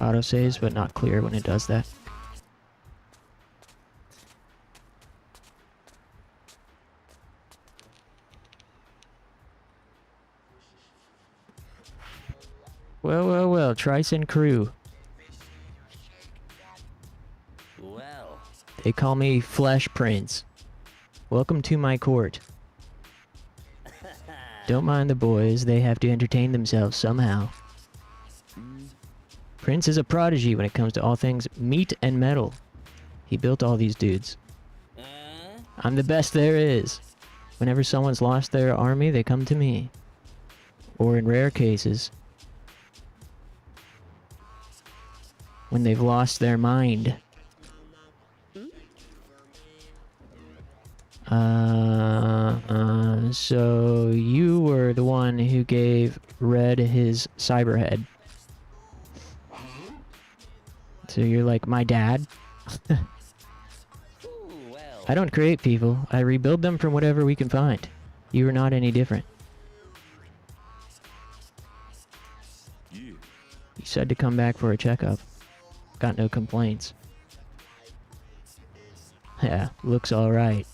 Autosaves, but not clear when it does that. Well, Tricen crew. Well, They call me Flesh Prince. Welcome to my court. Don't mind the boys, they have to entertain themselves somehow. Prince is a prodigy when it comes to all things meat and metal. He built all these dudes. I'm the best there is. Whenever someone's lost their army, they come to me. Or in rare cases, when they've lost their mind. So you were the one who gave Red his cyberhead. So you're like my dad? I don't create people. I rebuild them from whatever we can find. You are not any different. You said to come back for a checkup. Got no complaints. Yeah, looks alright.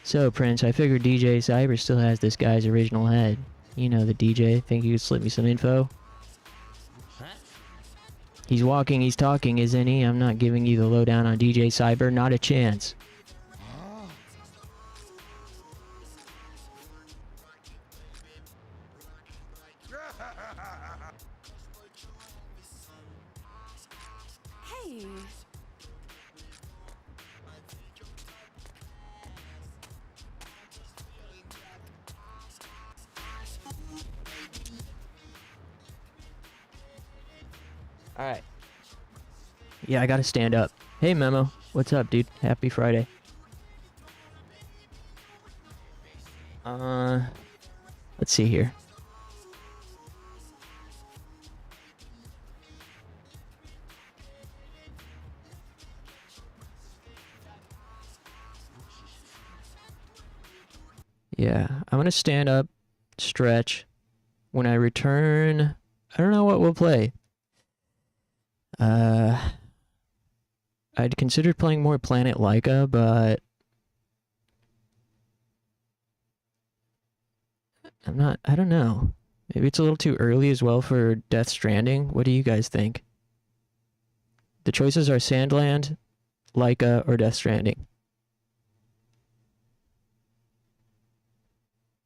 So, Prince, I figured DJ Cyber still has this guy's original head. You know, the DJ. Think you could slip me some info? He's walking, he's talking, isn't he? I'm not giving you the lowdown on DJ Cyber. Not a chance. Hey. Alright. Yeah, I gotta stand up. Hey, Memo. What's up, dude? Happy Friday. Let's see here. Yeah, I'm gonna stand up, stretch. When I return, I don't know what we'll play. I'd considered playing more Planet Laika, but I don't know. Maybe it's a little too early as well for Death Stranding. What do you guys think? The choices are Sandland, Laika, or Death Stranding.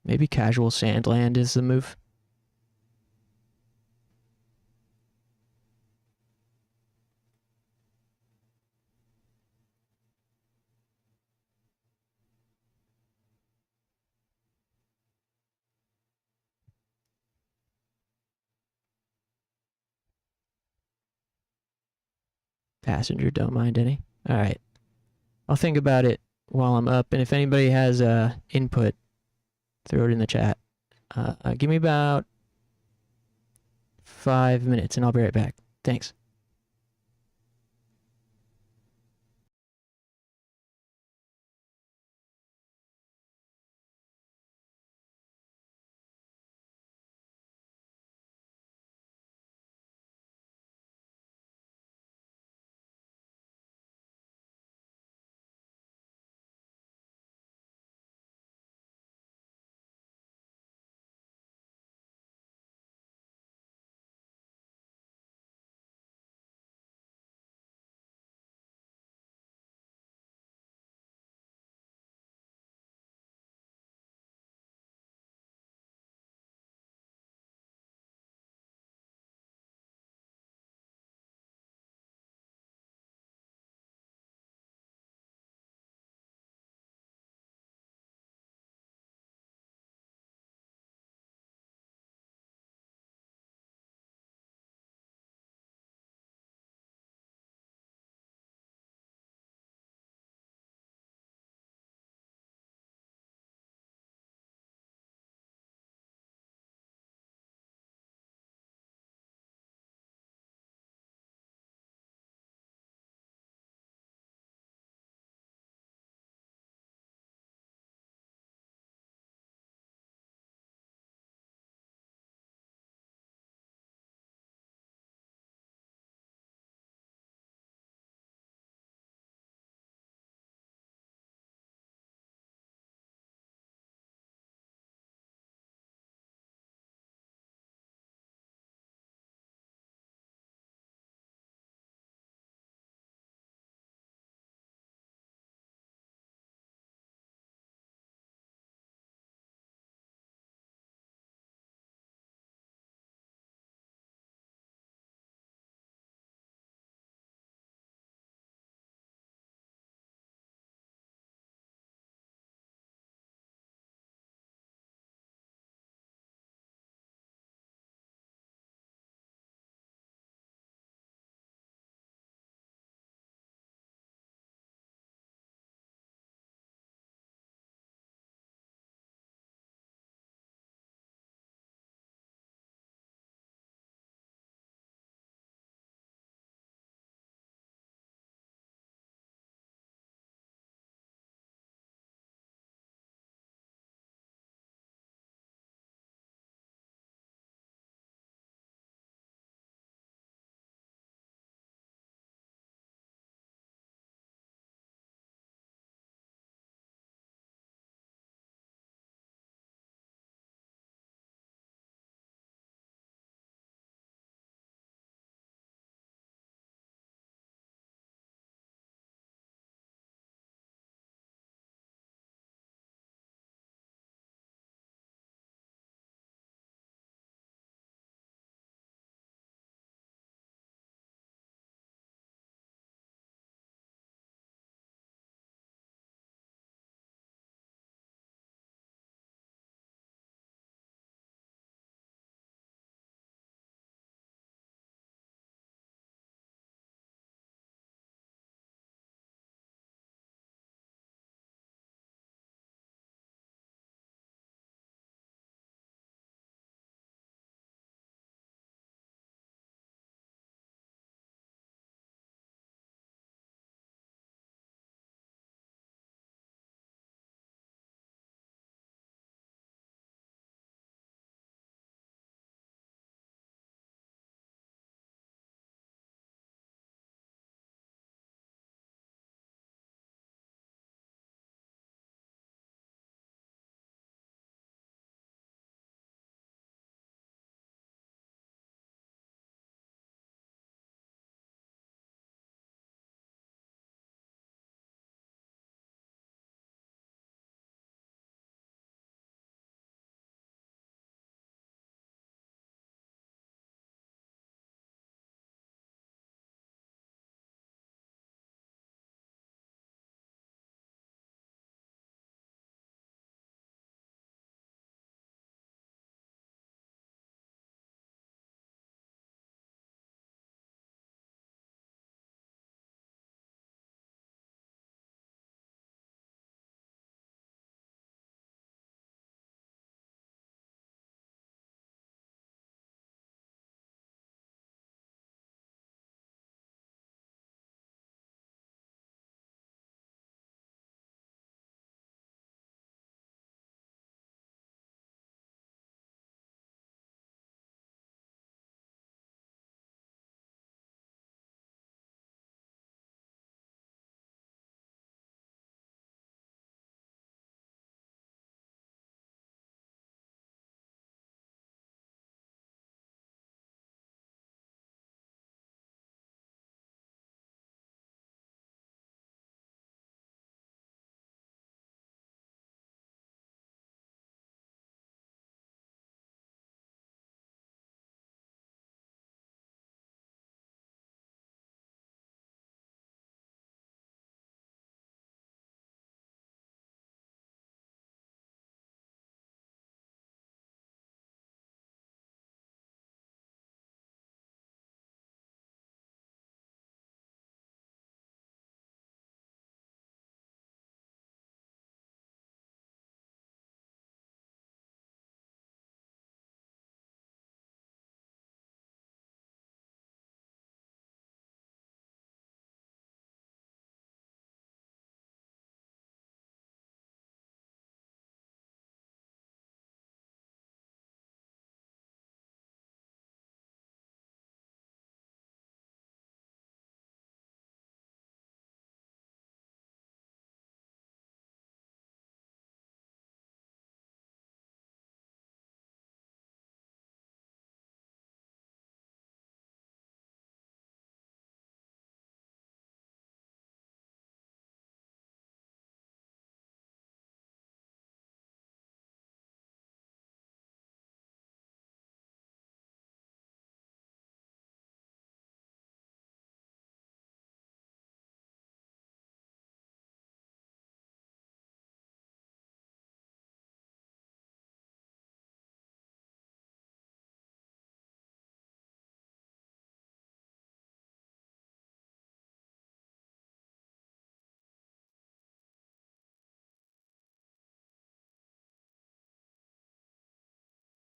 Maybe casual Sandland is the move. Passenger, don't mind any. Alright. I'll think about it while I'm up. And if anybody has input, throw it in the chat. Give me about 5 minutes and I'll be right back. Thanks.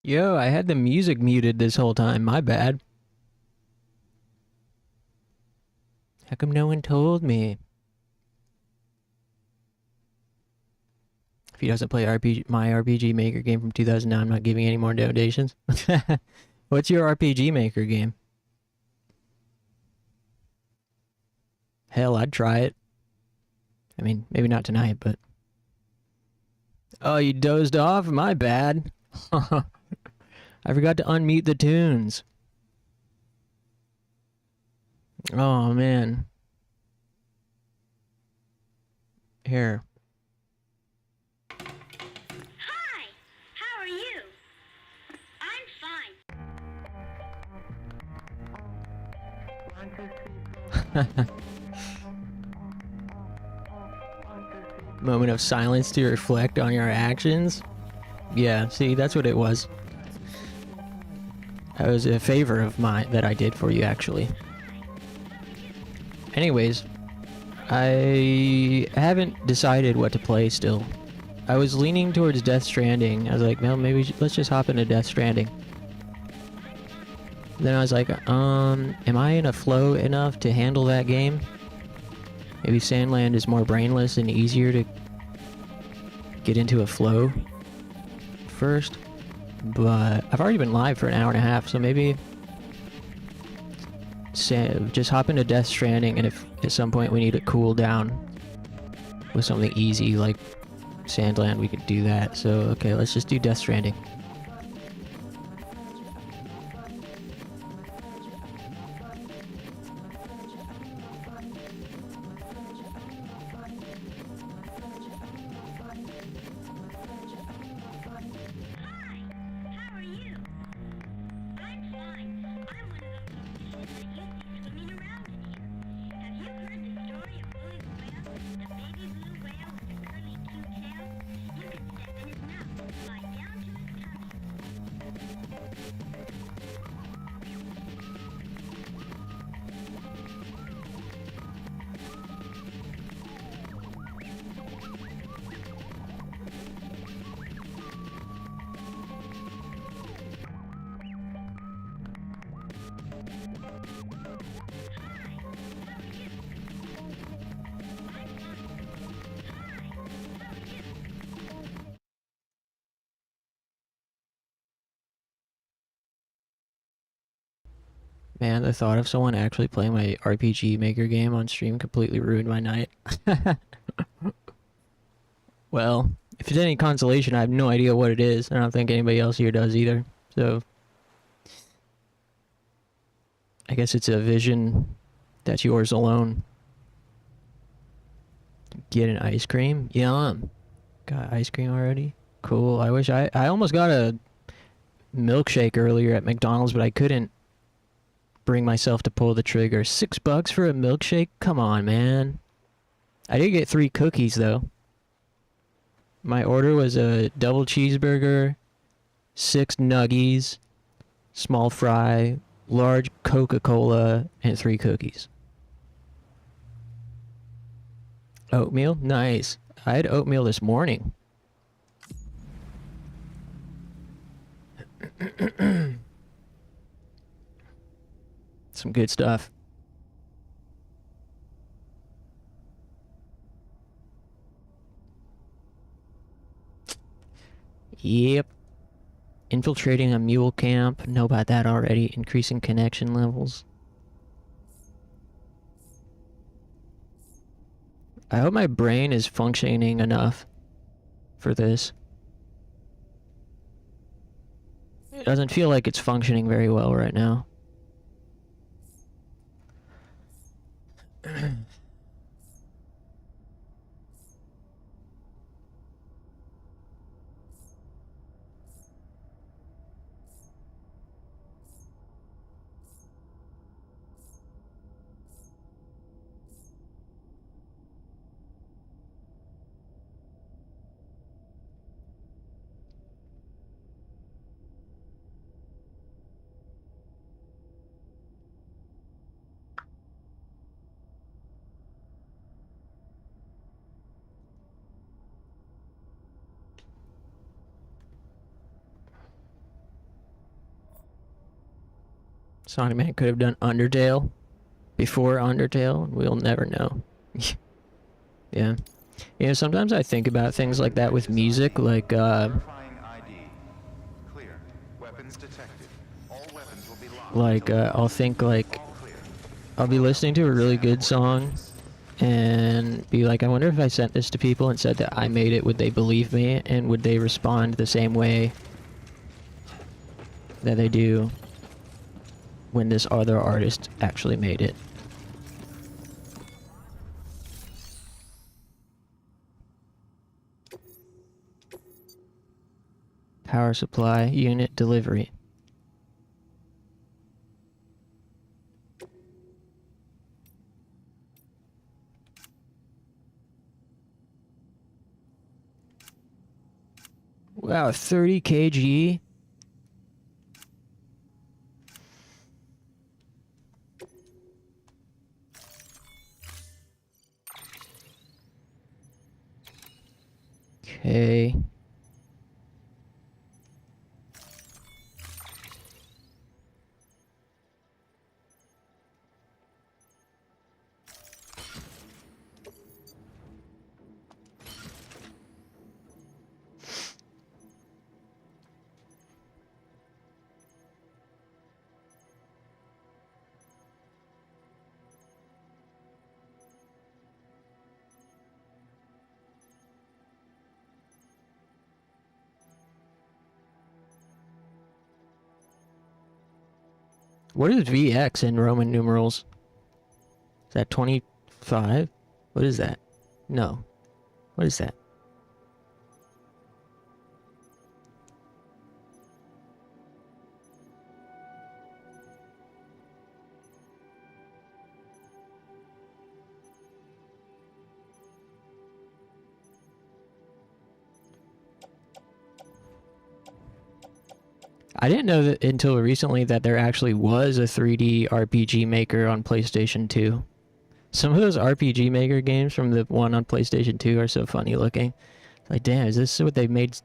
Yo, I had the music muted this whole time. My bad. How come no one told me? If he doesn't play my RPG Maker game from 2009, I'm not giving any more donations. What's your RPG Maker game? Hell, I'd try it. I mean, maybe not tonight, but... Oh, you dozed off? My bad. I forgot to unmute the tunes. Oh, man. Here. Hi, how are you? I'm fine. Moment of silence to reflect on your actions. Yeah, see, that's what it was. That was a favor of mine that I did for you, actually. Anyways, I haven't decided what to play still. I was leaning towards Death Stranding. I was like, no, maybe let's just hop into Death Stranding. Then I was like, am I in a flow enough to handle that game? Maybe Sandland is more brainless and easier to get into a flow first. But I've already been live for an hour and a half, so maybe just hop into Death Stranding, and if at some point we need to cool down with something easy like Sandland, we could do that. So, okay, let's just do Death Stranding. How are you? I'm fine. I'm one of those fishes that you see swimming around in here. Have you heard the story of Louis Whale, the baby blue whale with the curly cute tail? You can step in his mouth and slide down to his tummy. Man, the thought of someone actually playing my RPG Maker game on stream completely ruined my night. Well, if it's any consolation, I have no idea what it is. I don't think anybody else here does either. So, I guess it's a vision that's yours alone. Get an ice cream? Yum. Got ice cream already? Cool. I wish I almost got a milkshake earlier at McDonald's, but I couldn't bring myself to pull the trigger. $6 for a milkshake? Come on, man. I did get 3 cookies, though. My order was a double cheeseburger, 6 nuggies, small fry, large Coca-Cola, and 3 cookies. Oatmeal? Nice. I had oatmeal this morning. Some good stuff. Yep. Infiltrating a mule camp. Know about that already. Increasing connection levels. I hope my brain is functioning enough for this. It doesn't feel like it's functioning very well right now. Sonic Man could have done Undertale before Undertale. We'll never know. Yeah. You know, sometimes I think about things like that with music, like, Verifying ID. Clear. Weapons detected. All weapons will be locked. I'll think, like, All clear. I'll be listening to a really good song and be like, I wonder if I sent this to people and said that I made it, would they believe me? And would they respond the same way that they do when this other artist actually made it? Power supply unit delivery. Wow, 30 kg? Okay. What is VX in Roman numerals? Is that 25? What is that? No. What is that? I didn't know that until recently that there actually was a 3D RPG Maker on PlayStation 2. Some of those RPG Maker games from the one on PlayStation 2 are so funny looking. Like, damn, is this what they made?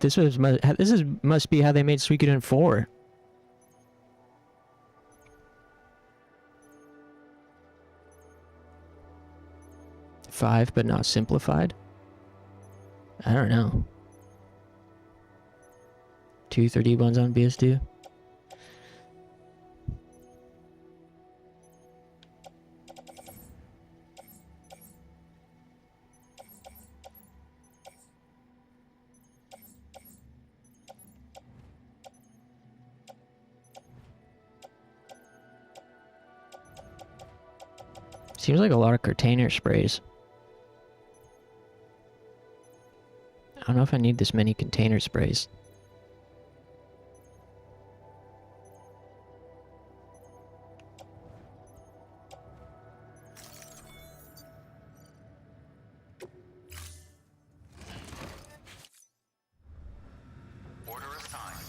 Must be how they made Suikoden 4. Five, but not simplified? I don't know. 2 3D ones on PS2. Seems like a lot of container sprays. I don't know if I need this many container sprays. Order assigned.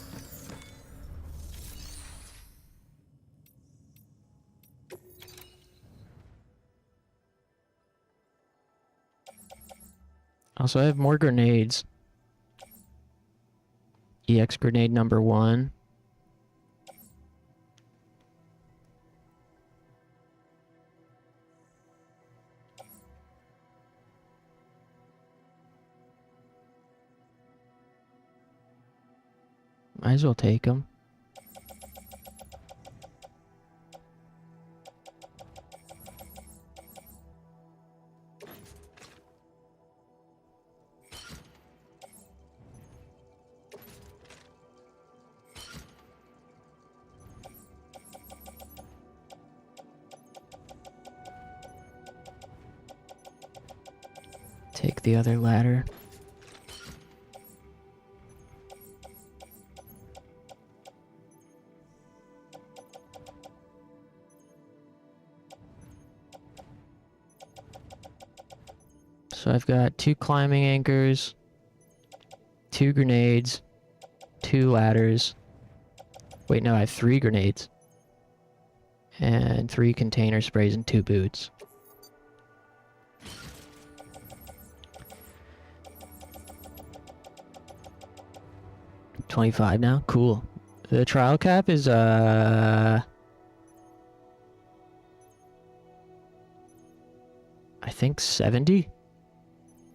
Also, I have more grenades. EX grenade number 1. Might as well take them. Take the other ladder. So I've got 2 climbing anchors, 2 grenades, 2 ladders. Wait, no, I have 3 grenades. And 3 container sprays and 2 boots. $25 now? Cool. The trial cap is, I think 70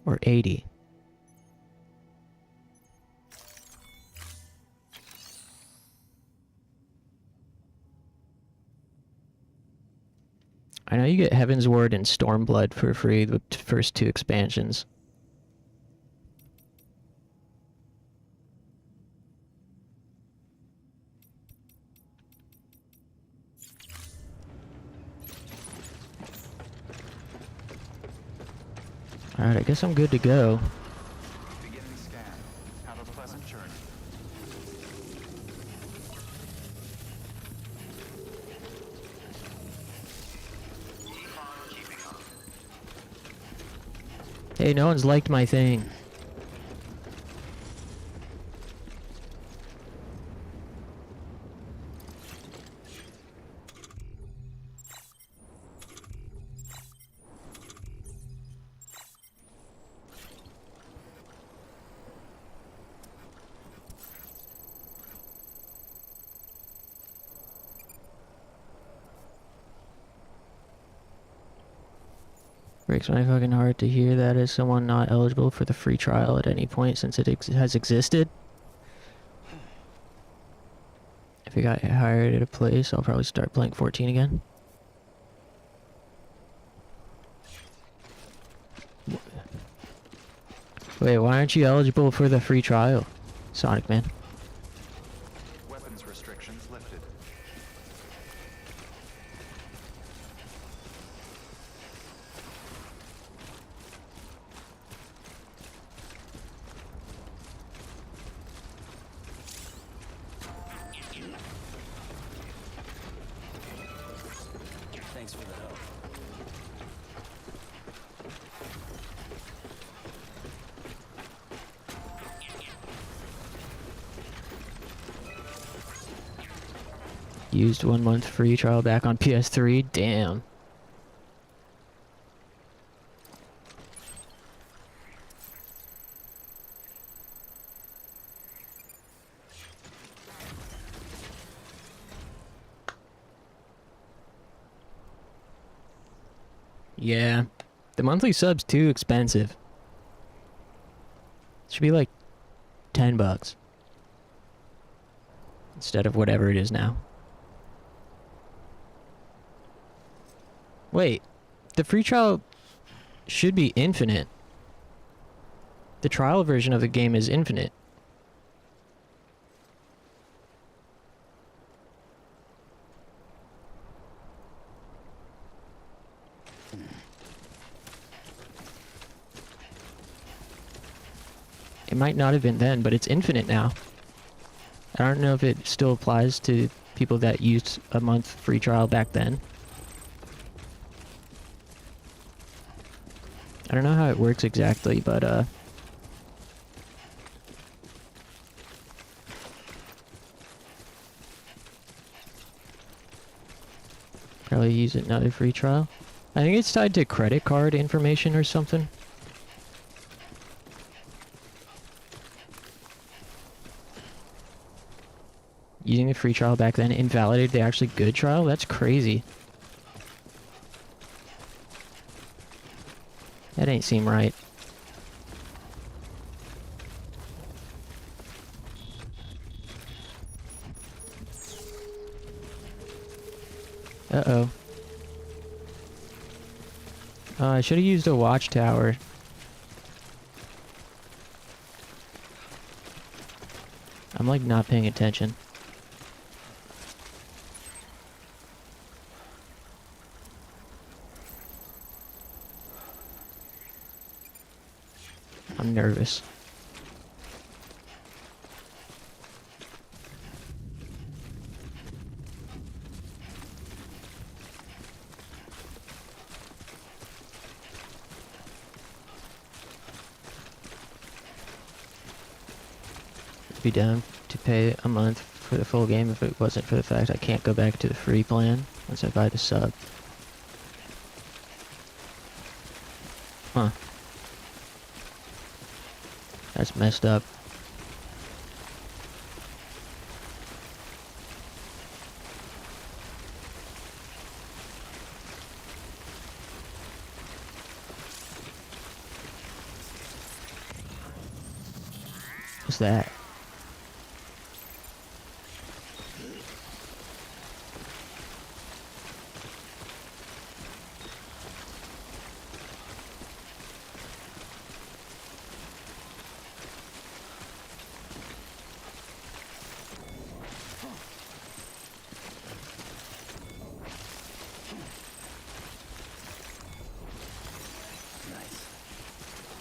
or 80. I know you get Heaven's Ward and Stormblood for free the first 2 expansions. Alright, I guess I'm good to go. Beginning scan. Have a pleasant journey. Hey, no one's liked my thing. Breaks my fucking heart to hear that as someone not eligible for the free trial at any point since it has existed. If I got hired at a place, I'll probably start playing 14 again. Wait, why aren't you eligible for the free trial, Sonic Man? Weapons restrictions lifted. Thanks for the help. Used 1 month free trial back on PS3. Damn. Yeah. The monthly sub's too expensive. It should be like $10 instead of whatever it is now. Wait, the free trial should be infinite. The trial version of the game is infinite. It might not have been then, but it's infinite now. I don't know if it still applies to people that used a month free trial back then. I don't know how it works exactly, but probably use another free trial. I think it's tied to credit card information or something. Using a free trial back then invalidated the actually good trial? That's crazy. That ain't seem right. Uh-oh. I should have used a watchtower. I'm like not paying attention. I'm nervous. I'd be down to pay a month for the full game if it wasn't for the fact I can't go back to the free plan once I buy the sub. Huh. That's messed up. What's that?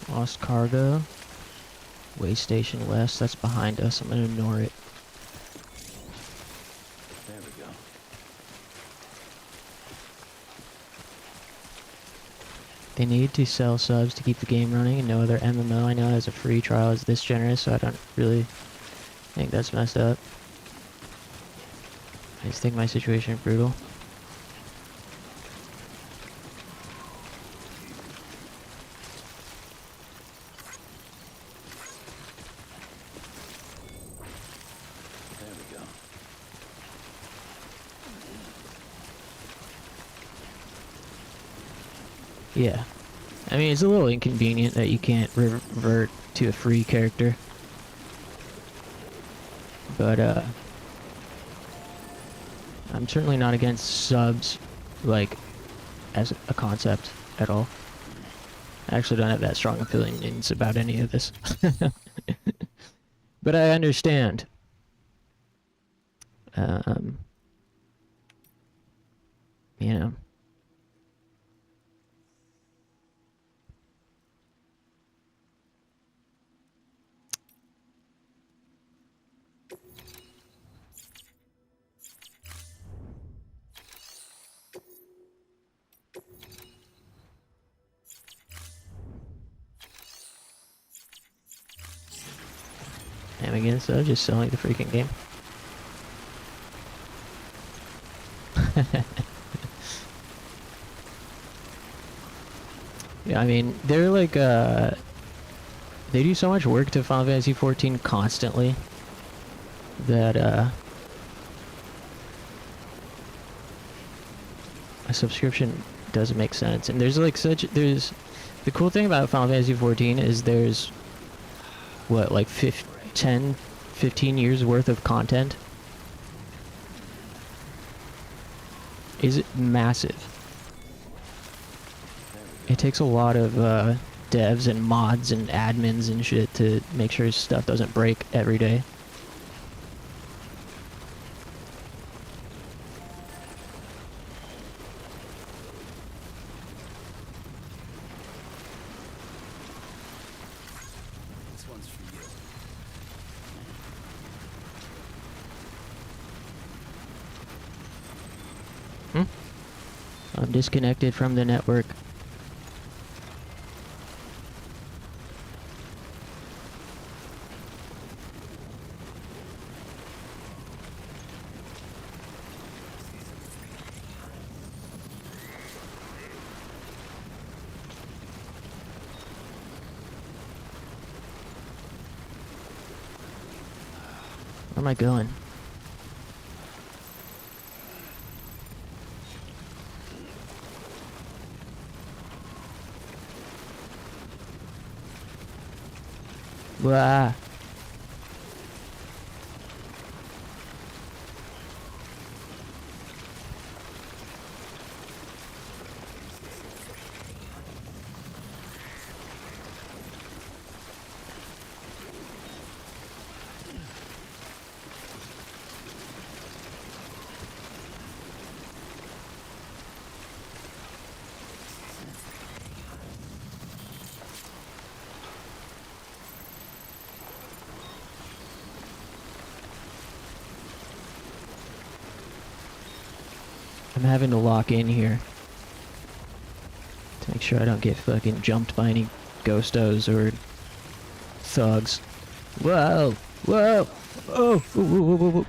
Lost cargo. Way station west. That's behind us. I'm gonna ignore it. There we go. They need to sell subs to keep the game running, and no other MMO I know has a free trial is this generous, so I don't really think that's messed up. I just think my situation is brutal. There we go. Yeah. I mean, it's a little inconvenient that you can't revert to a free character. But, I'm certainly not against subs, like, as a concept at all. I actually don't have that strong opinions about any of this. But I understand. You know. And again, so just selling the freaking game. Yeah, I mean, they're like, they do so much work to Final Fantasy XIV constantly that, a subscription doesn't make sense. And there's like the cool thing about Final Fantasy XIV is there's, what, like 10, 15 years worth of content? Is it massive? It takes a lot of devs and mods and admins and shit to make sure stuff doesn't break every day. This one's for you. I'm disconnected from the network. Where am I going? Wah. I'm having to lock in here to make sure I don't get fucking jumped by any ghostos or thugs. Whoa! Whoa! Oh! Whoa, whoa, whoa, whoa, whoa.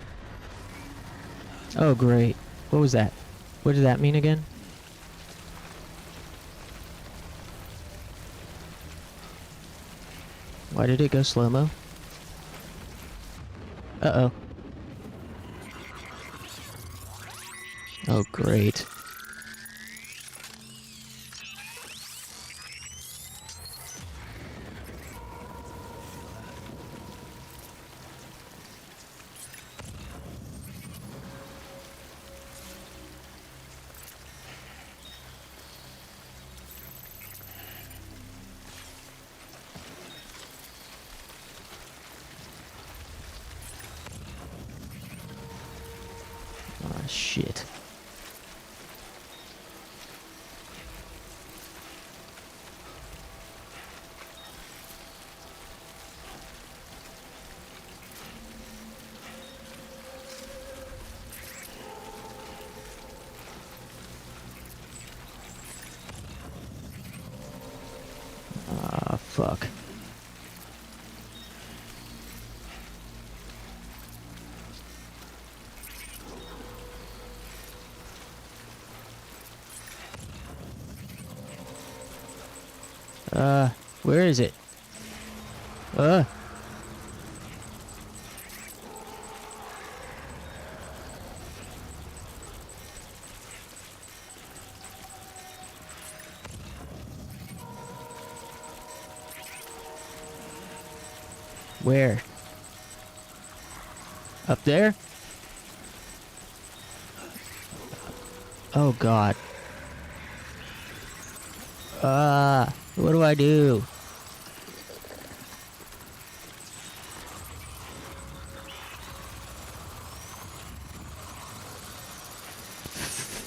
Oh, great. What was that? What did that mean again? Why did it go slow-mo? Uh-oh. Oh, great. Fuck. Where is it? Where? Up there? Oh god. What do I do?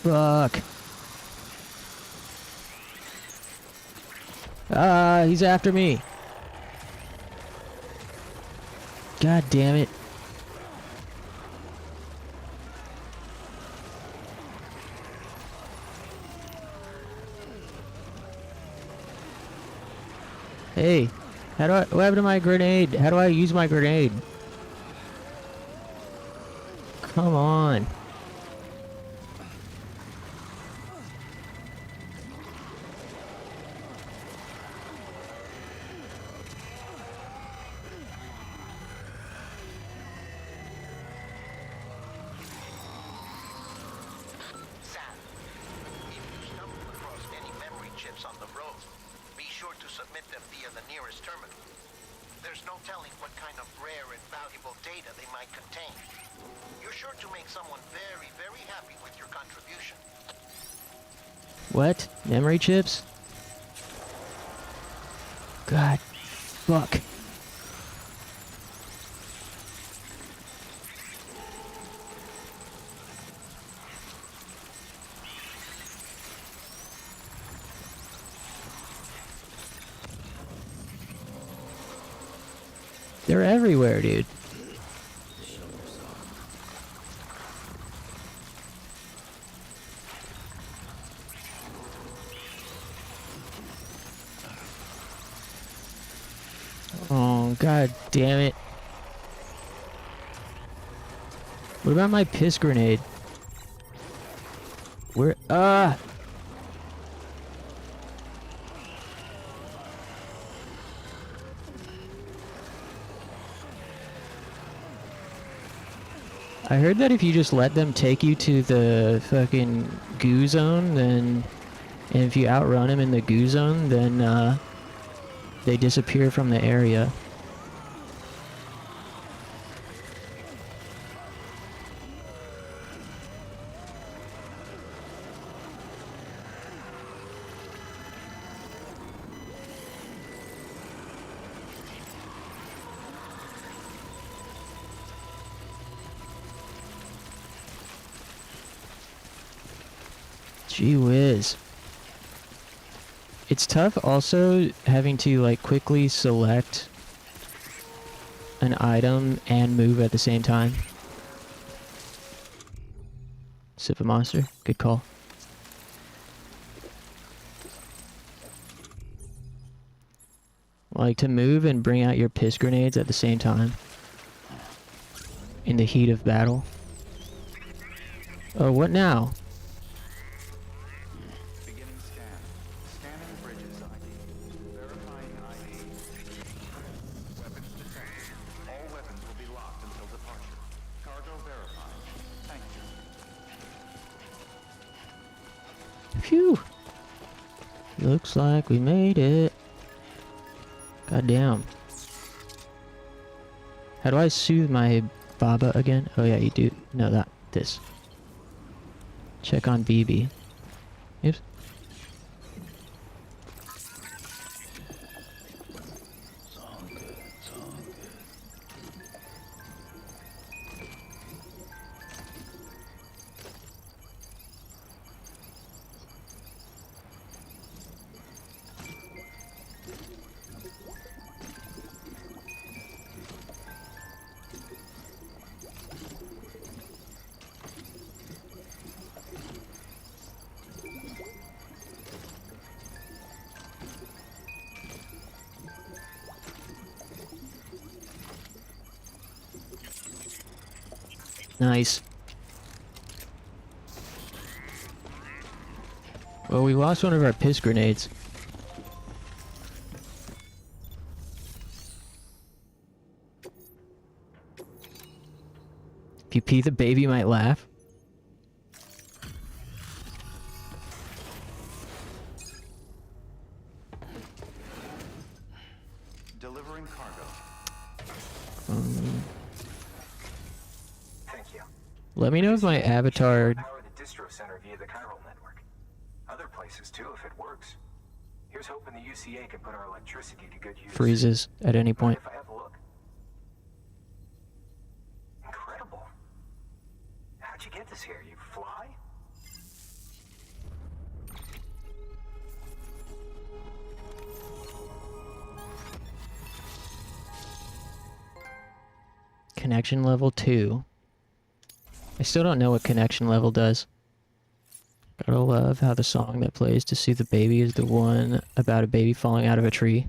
Fuck. He's after me. God damn it. Hey, what happened to my grenade? How do I use my grenade? Come on. Sam, if you stumble across any memory chips on the road, be sure to submit them via the nearest terminal. There's no telling what kind of rare and valuable data they might contain. You're sure to make someone very, very happy with your contribution. What? Memory chips? God. Fuck. They're everywhere, dude. Oh, god damn it. What about my piss grenade? Where? I heard that if you just let them take you to the fucking goo zone, then... And if you outrun them in the goo zone, then, they disappear from the area. Gee whiz. It's tough also having to like quickly select an item and move at the same time. Sip a monster. Good call. Like to move and bring out your piss grenades at the same time. In the heat of battle. Oh, what now? Beginning scan. Scanning bridges ID. Verifying ID. Weapons detected. All weapons will be locked until departure. Cargo verified. Thank you. Phew. Looks like we made it. God damn. How do I soothe my Baba again? Oh yeah, you do. No, this. Check on BB. Oops. It's all good. It's all good. Nice. Well, we lost one of our piss grenades. If you pee, the baby might laugh. Delivering cargo. Thank you. Let me know if my avatar Power the distro center via the chiral network. Other places too, if it works. Here's hoping the UCA can put our electricity to good use. freezes at any Mind point. if I have a look? Incredible. How'd you get this here? You fly? Connection level 2. I still don't know what connection level does. Gotta love how the song that plays to see the baby is the one about a baby falling out of a tree.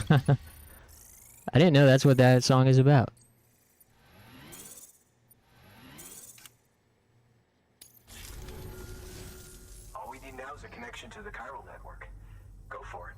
I didn't know that's what that song is about. All we need now is a connection to the chiral network. Go for it.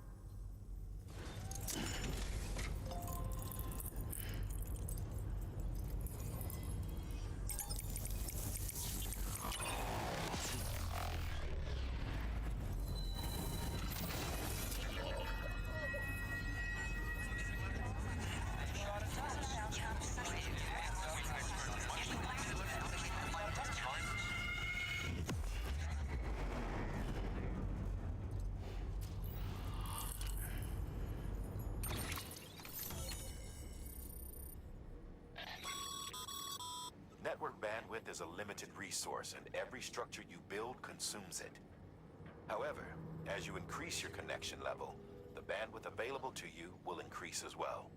Network bandwidth is a limited resource, and every structure you build consumes it. However, as you increase your connection level, the bandwidth available to you will increase as well.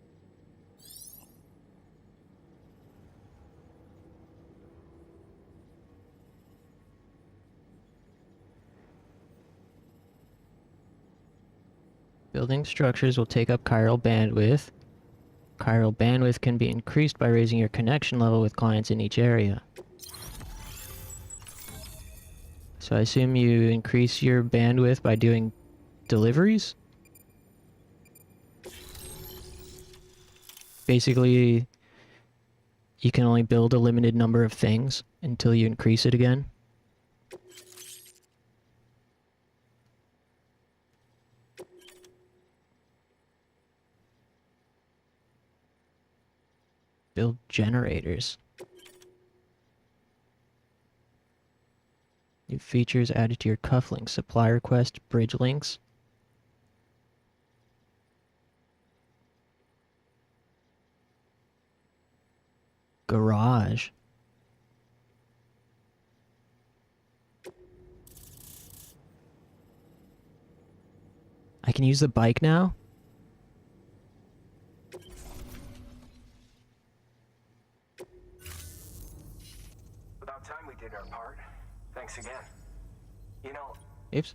Building structures will take up chiral bandwidth. Chiral bandwidth can be increased by raising your connection level with clients in each area. So I assume you increase your bandwidth by doing deliveries? Basically, you can only build a limited number of things until you increase it again. Build generators. New features added to your cufflinks. Supply request, bridge links. Garage. I can use the bike now? About time we did our part. Thanks again. You know, Oops.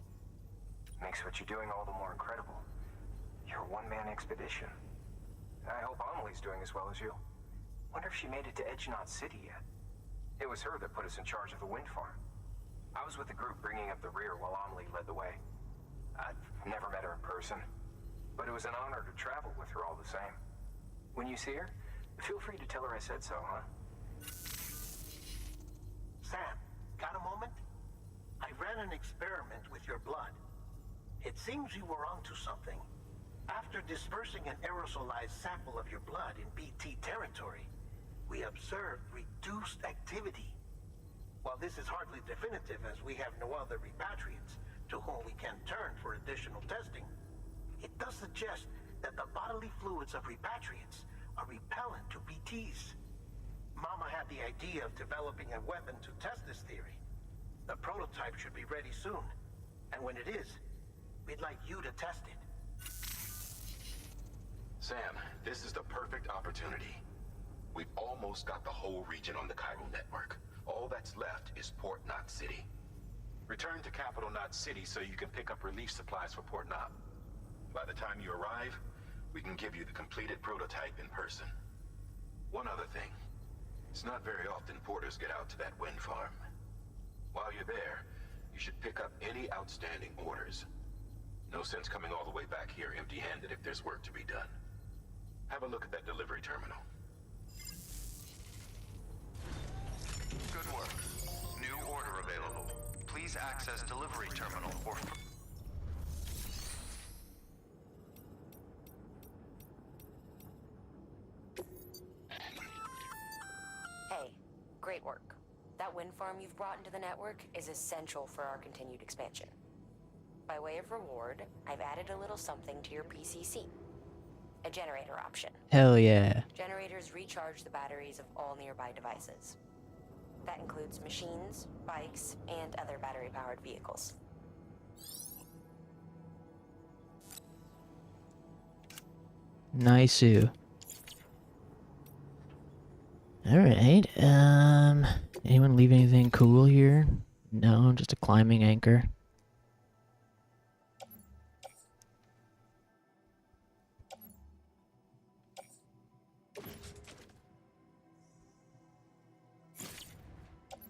makes what you're doing all the more incredible. You're a one-man expedition. I hope Amelie's doing as well as you. Wonder if she made it to Edgenot City yet. It was her that put us in charge of the wind farm. I was with the group bringing up the rear while Amelie led the way. I've never met her in person, but it was an honor to travel with her all the same. When you see her, feel free to tell her I said so, huh? Sam, got a moment? I ran an experiment with your blood. It seems you were onto something. After dispersing an aerosolized sample of your blood in BT territory, we observed reduced activity. While this is hardly definitive, as we have no other repatriants to whom we can turn for additional testing, it does suggest that the bodily fluids of repatriants are repellent to BTs. Mama had the idea of developing a weapon to test this theory. The prototype should be ready soon, and when it is, we'd like you to test it. Sam, this is the perfect opportunity. We've almost got the whole region on the chiral network. All that's left is Port Knot City. Return to Capital Knot City so you can pick up relief supplies for Port Knot. By the time you arrive, we can give you the completed prototype in person. One other thing. It's not very often porters get out to that wind farm. While you're there, you should pick up any outstanding orders. No sense coming all the way back here empty-handed if there's work to be done. Have a look at that delivery terminal. Good work. New order available. Please access delivery terminal or... Hey, great work. That wind farm you've brought into the network is essential for our continued expansion. By way of reward, I've added a little something to your PCC. A generator option. Hell yeah. Generators recharge the batteries of all nearby devices. That includes machines, bikes, and other battery-powered vehicles. Nice. Alright, anyone leave anything cool here? No, just a climbing anchor.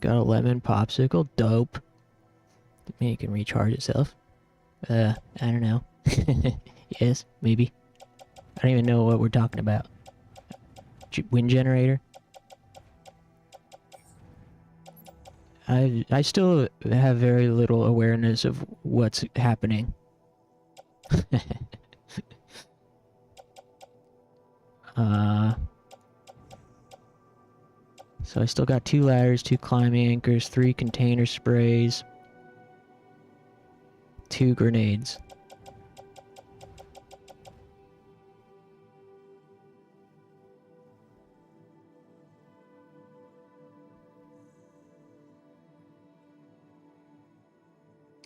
Got a lemon popsicle, dope. I mean, it can recharge itself. I don't know. Yes, maybe. I don't even know what we're talking about. Wind generator? I still have very little awareness of what's happening. So I still got 2 ladders, 2 climbing anchors, 3 container sprays, 2 grenades.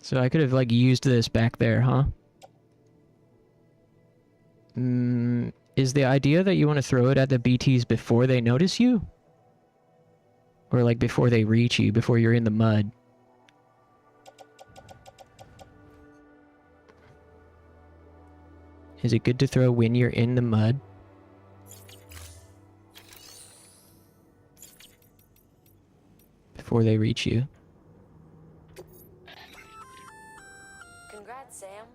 So I could have, like, used this back there, huh? Is the idea that you want to throw it at the BTs before they notice you? Or, like, before they reach you, before you're in the mud? Is it good to throw when you're in the mud? Before they reach you? Congrats, Sam.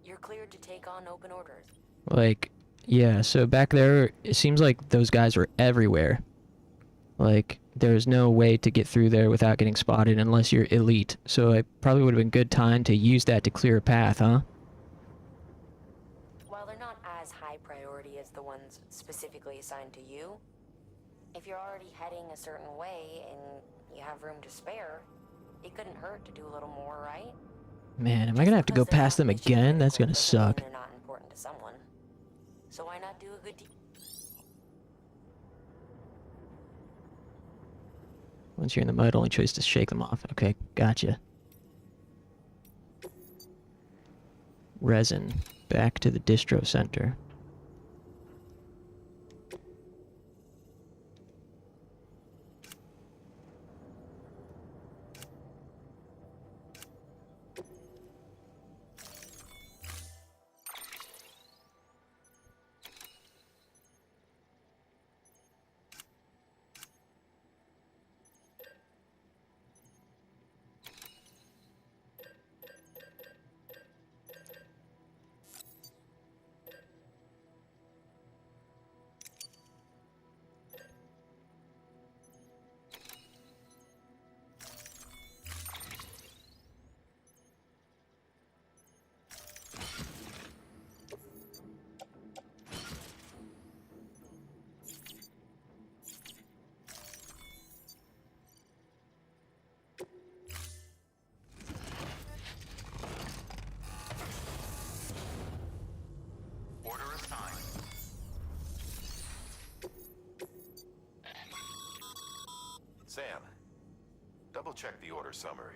You're cleared to take on open orders. Like, yeah, so back there, it seems like those guys were everywhere. Like, there's no way to get through there without getting spotted unless you're elite. So it probably would have been good time to use that to clear a path, huh? While they're not as high priority as the ones specifically assigned to you, if you're already heading a certain way and you have room to spare, it couldn't hurt to do a little more, right? Man, am I gonna have to go past them again? That's gonna suck. They're not important to someone. So why not do a good deed? Once you're in the mud, only choice to shake them off. Okay, gotcha. Resin. Back to the distro center. Order assigned. Sam, double-check the order summary.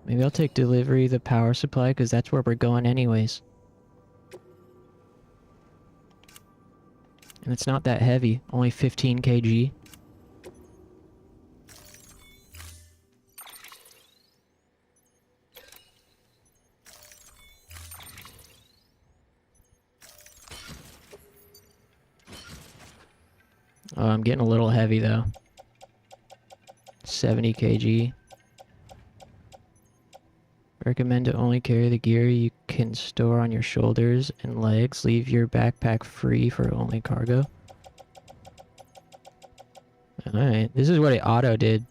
Maybe I'll take delivery of the power supply, because that's where we're going anyways. And it's not that heavy, only 15 kg. Oh, I'm getting a little heavy though. 70 kg. Recommend to only carry the gear you can store on your shoulders and legs. Leave your backpack free for only cargo. Alright, this is what it auto did.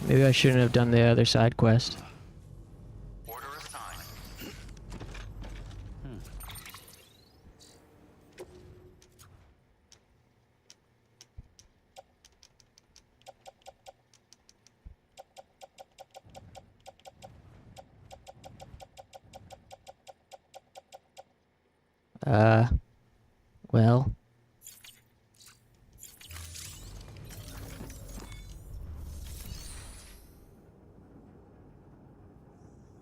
Maybe I shouldn't have done the other side quest. Order assigned. Well.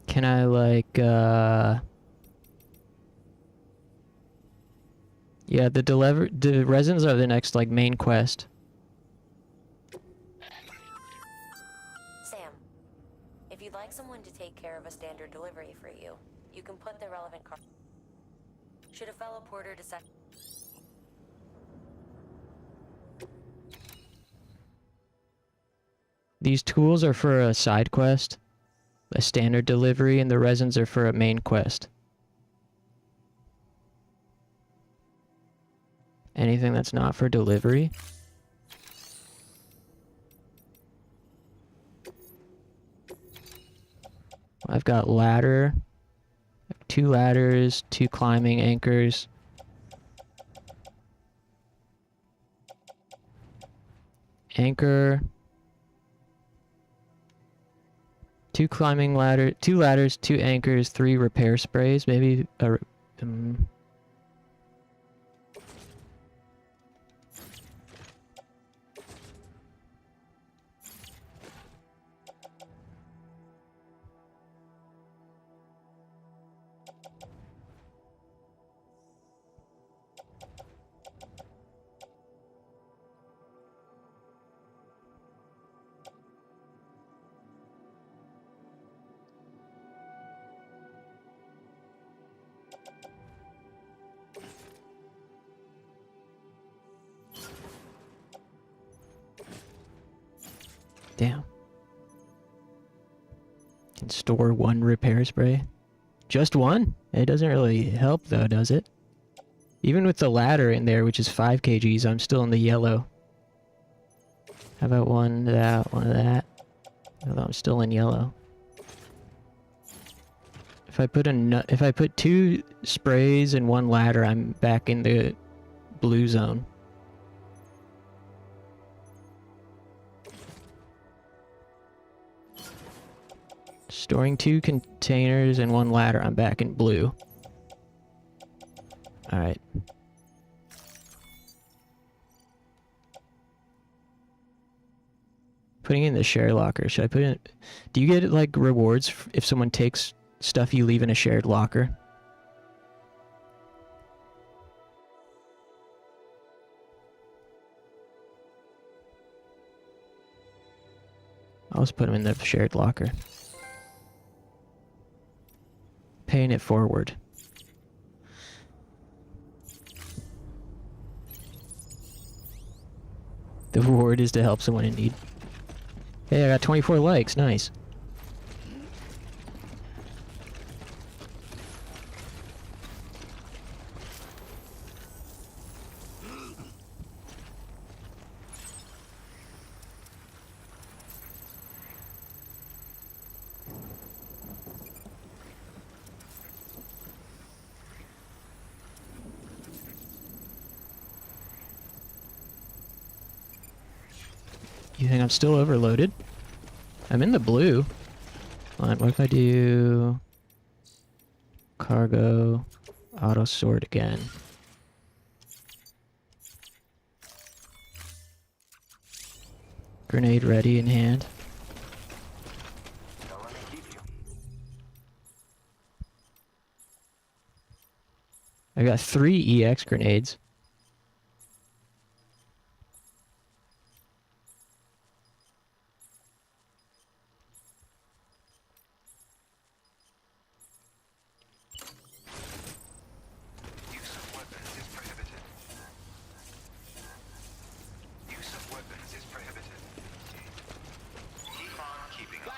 Can I, like, yeah, the resins are the next, like, main quest. Sam, if you'd like someone to take care of a standard delivery for you, you can put the relevant card. Should a fellow porter decide... These tools are for a side quest, a standard delivery, and the resins are for a main quest. Anything that's not for delivery? I've got ladder, 2 ladders, 2 climbing anchors. Anchor. 2 climbing ladder, 2 ladders, 2 anchors, 3 repair sprays. Maybe a... Damn. Can store 1 repair spray. Just 1? It doesn't really help though, does it? Even with the ladder in there, which is 5 kgs, I'm still in the yellow. How about 1 of that, 1 of that? Although I'm still in yellow. If I put 2 sprays and 1 ladder, I'm back in the blue zone. Storing 2 containers and 1 ladder, I'm back in blue. Alright. Putting in the share locker. Should I put in... Do you get, like, rewards if someone takes stuff you leave in a shared locker? I'll just put them in the shared locker. Paying it forward. The reward is to help someone in need. Hey, I got 24 likes. Nice. You think I'm still overloaded? I'm in the blue. Hold on, what if I do cargo auto sort again? Grenade ready in hand. Don't let me keep you. I got 3 EX grenades. Use of weapons is prohibited. Use of weapons is prohibited. Keep on keeping up.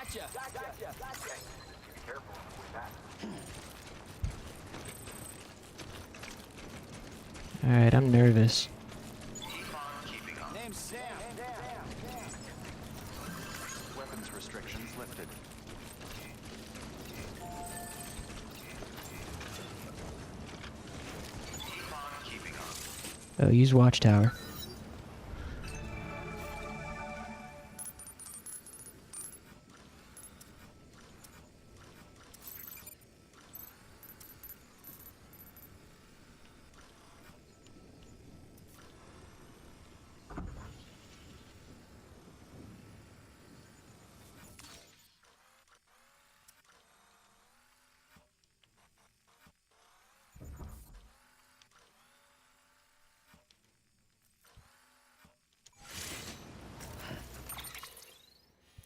Be careful on the way back. Alright, I'm nervous. Keep on keeping up. Name's Sam. Weapons restrictions lifted. Keep on keeping up. Oh, use watchtower.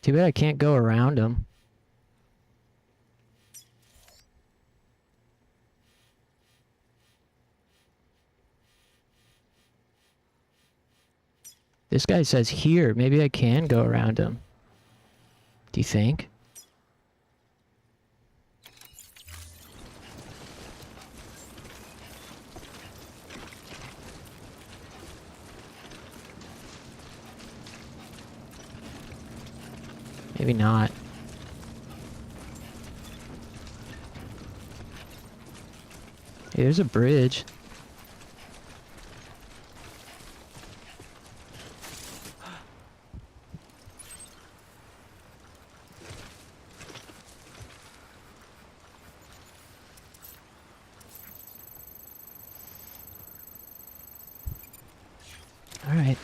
Too bad I can't go around them. This guy says here. Maybe I can go around him. Do you think? Maybe not. Hey, there's a bridge. Alright.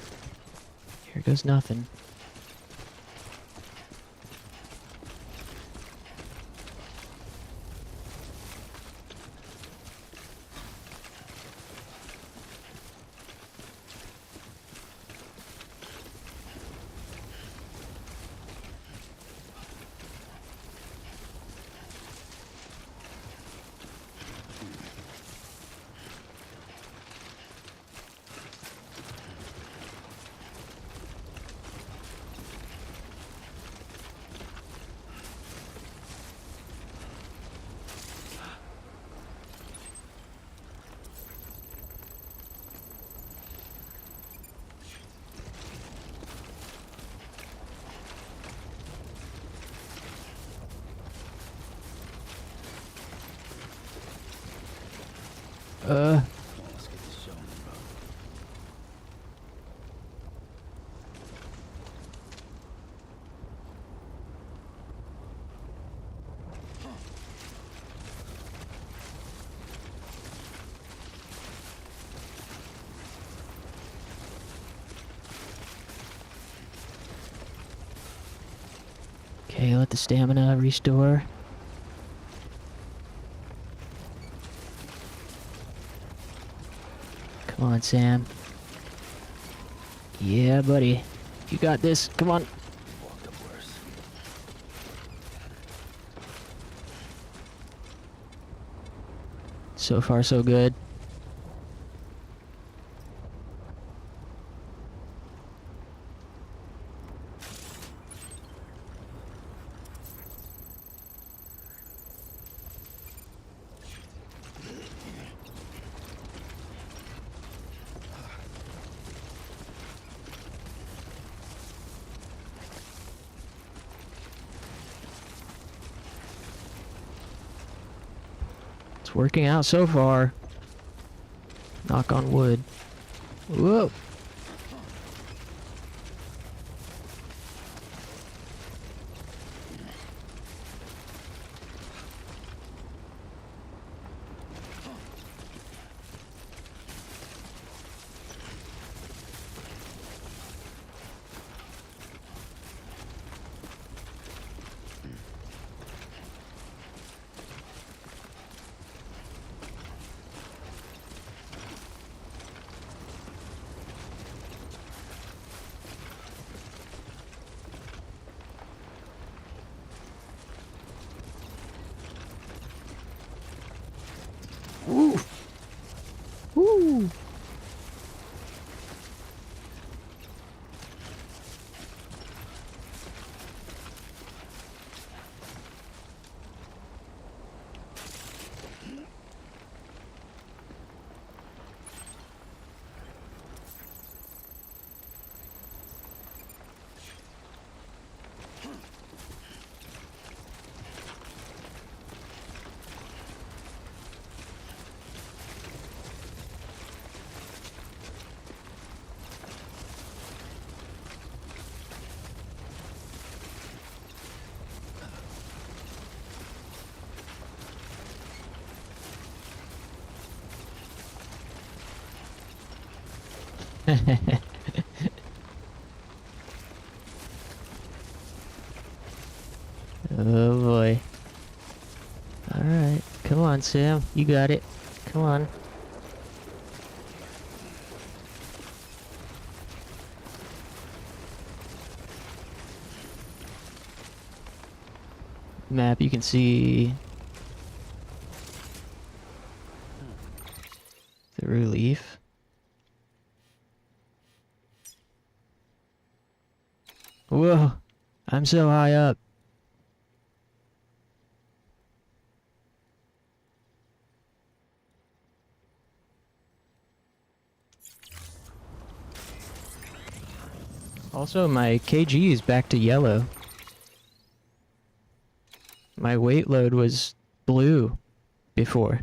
Here goes nothing. Let's get this show on the road. Okay, let the stamina restore. Come on, Sam. Yeah, buddy. You got this. Come on. Walked up worse. So far, so good. It's working out so far. Knock on wood. Whoa! Ooh. Ooh. Oh boy. Alright, come on, Sam. You got it. Come on. Map, you can see the relief. Whoa, I'm so high up. Also, my KG is back to yellow. My weight load was blue before.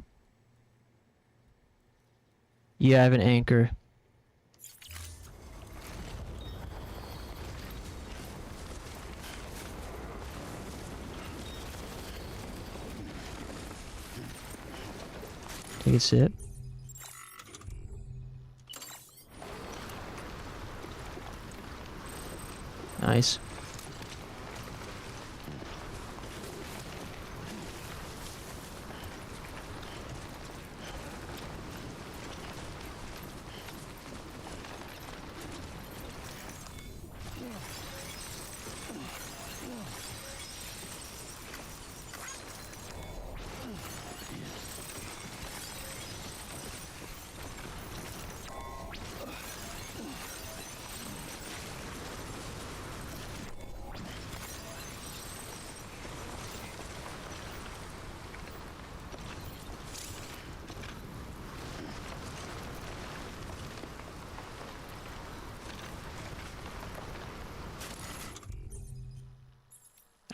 Yeah, I have an anchor. Take a sip. Nice.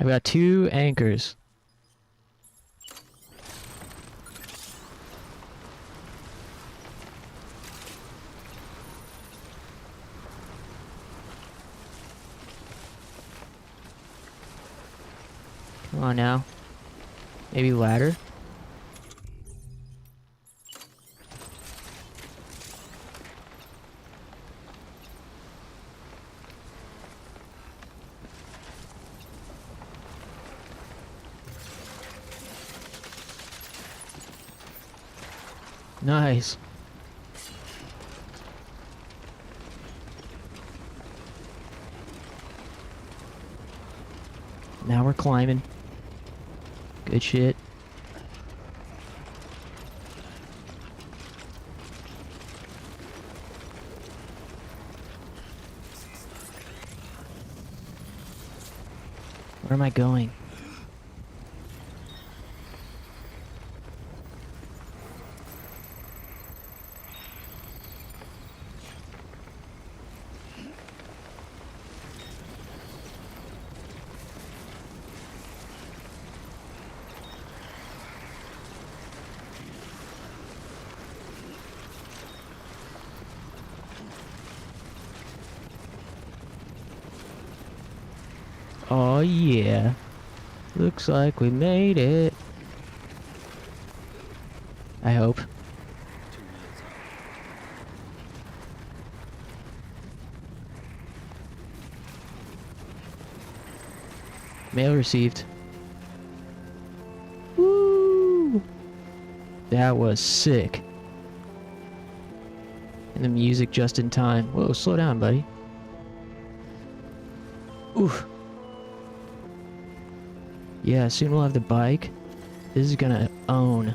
I've got 2 anchors. Come on now. Maybe ladder? Nice. Now we're climbing. Good shit. Where am I going? Oh yeah. Looks like we made it. I hope. 2 minutes out. Mail received. Woo! That was sick. And the music just in time. Whoa, slow down, buddy. Oof. Yeah, soon we'll have the bike. This is gonna own.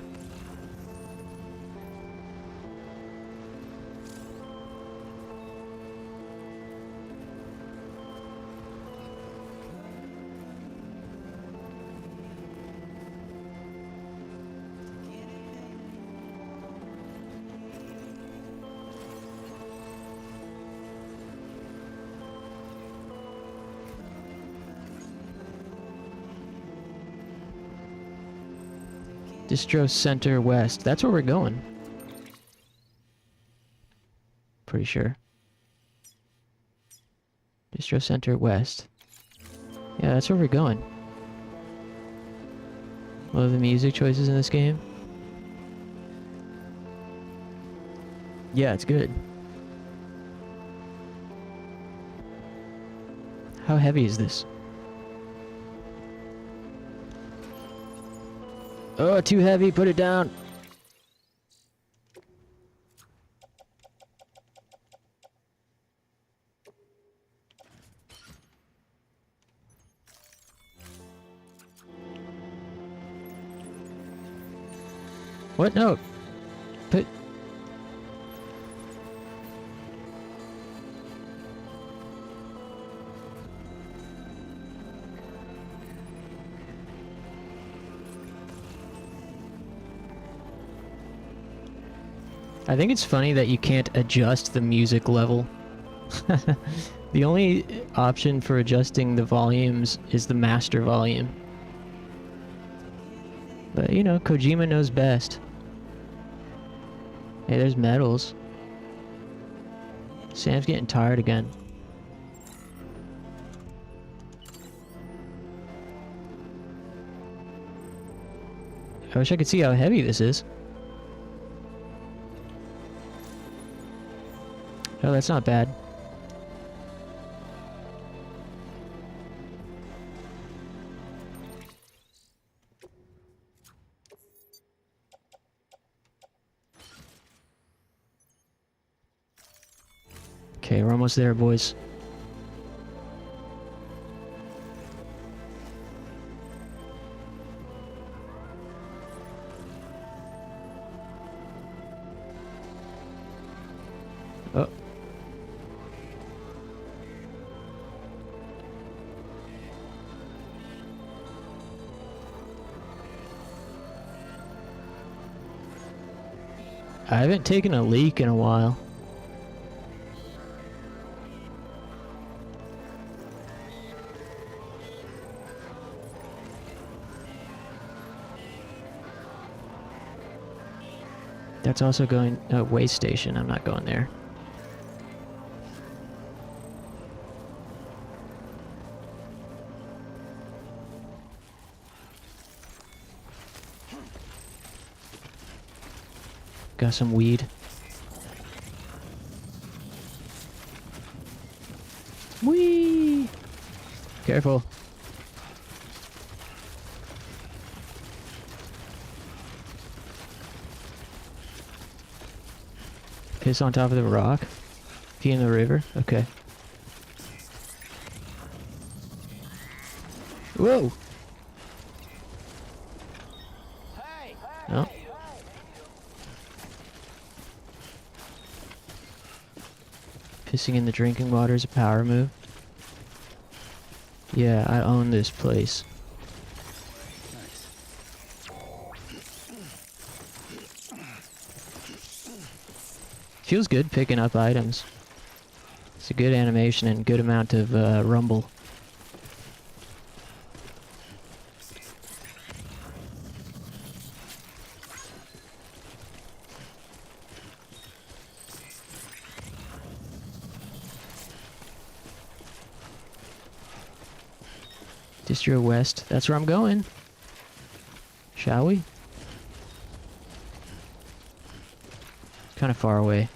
Distro Center West. That's where we're going. Pretty sure. Distro Center West. Yeah, that's where we're going. Love the music choices in this game. Yeah, it's good. How heavy is this? Oh, too heavy. Put it down. What? No. Put... I think it's funny that you can't adjust the music level. The only option for adjusting the volumes is the master volume. But, you know, Kojima knows best. Hey, there's medals. Sam's getting tired again. I wish I could see how heavy this is. Oh, that's not bad. Okay, we're almost there, boys. Oh. I haven't taken a leak in a while. That's also going way station. I'm not going there. Got some weed. Whee! Careful. Piss on top of the rock? Pee in the river? Okay. Whoa! No. Pissing in the drinking water is a power move. Yeah, I own this place. Feels good picking up items. It's a good animation and good amount of rumble. Distro West. That's where I'm going. Shall we? Kind of far away.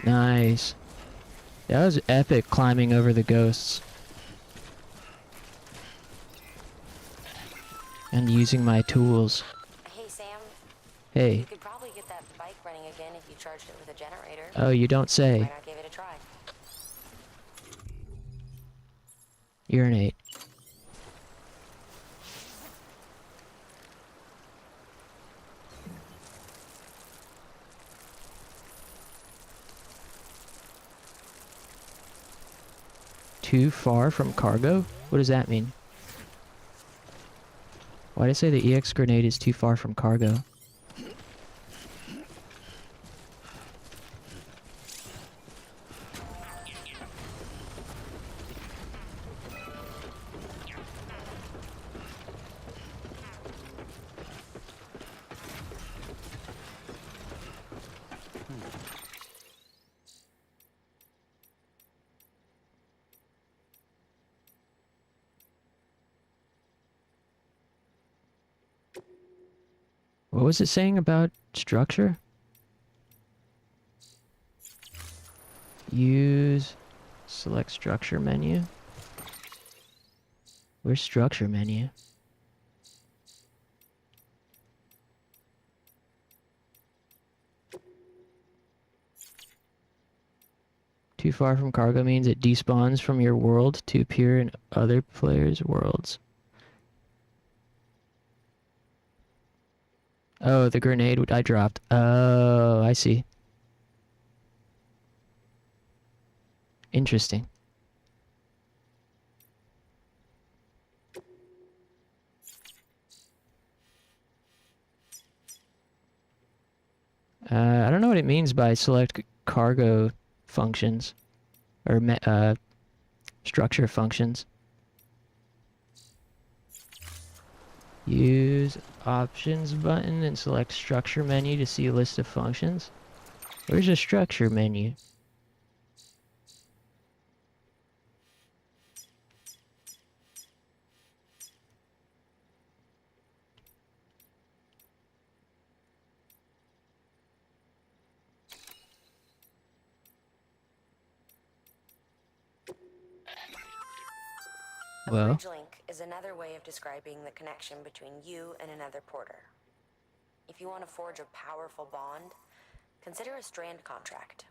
Nice. That was epic climbing over the ghosts. And using my tools. Hey, Sam. Hey. You could probably get that bike running again if you charged it with a generator. Oh, you don't say. Why not give it a try? Urinate. Too far from cargo? What does that mean? Why did I say the EX grenade is too far from cargo? What was it saying about structure? Use, select structure menu. Where's structure menu? Too far from cargo means it despawns from your world to appear in other players' worlds. Oh, the grenade I dropped. Oh, I see. Interesting. I don't know what it means by select cargo functions or structure functions. Use options button and select structure menu to see a list of functions. Where's the structure menu? A Well, bridge link is another way of describing the connection between you and another porter. If you want to forge a powerful bond, consider a strand contract.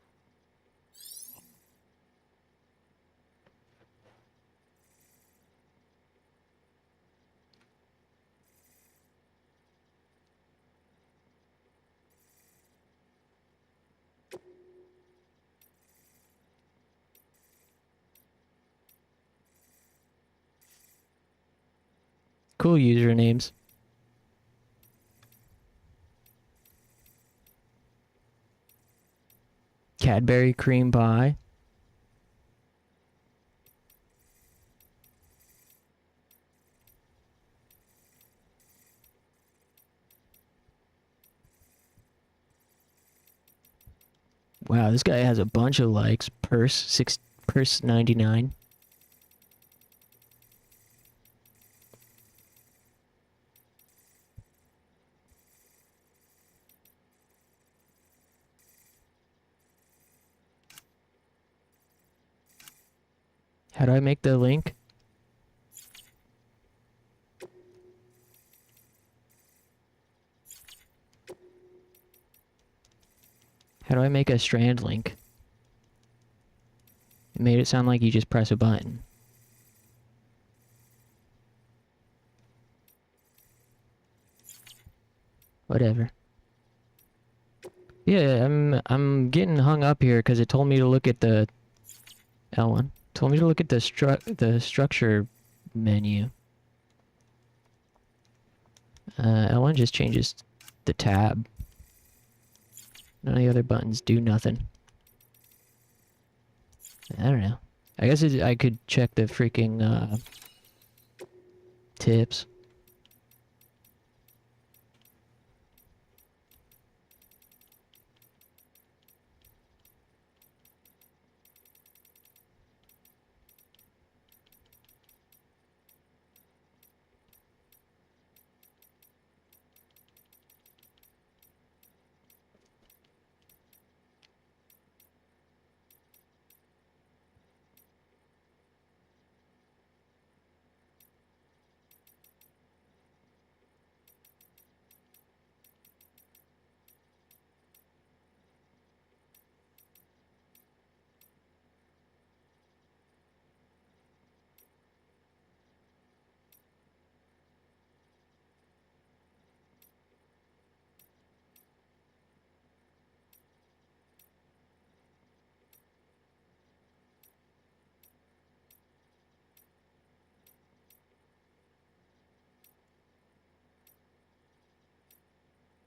cool usernames. Cadbury cream pie. Wow, this guy has a bunch of likes. Purse 99. How do I make the link? How do I make a strand link? It made it sound like you just press a button. Whatever. Yeah, I'm getting hung up here because it told me to look at the L1. Told me to look at the structure menu. L1 just changes the tab. None of the other buttons do nothing. I don't know. I guess I could check the freaking tips.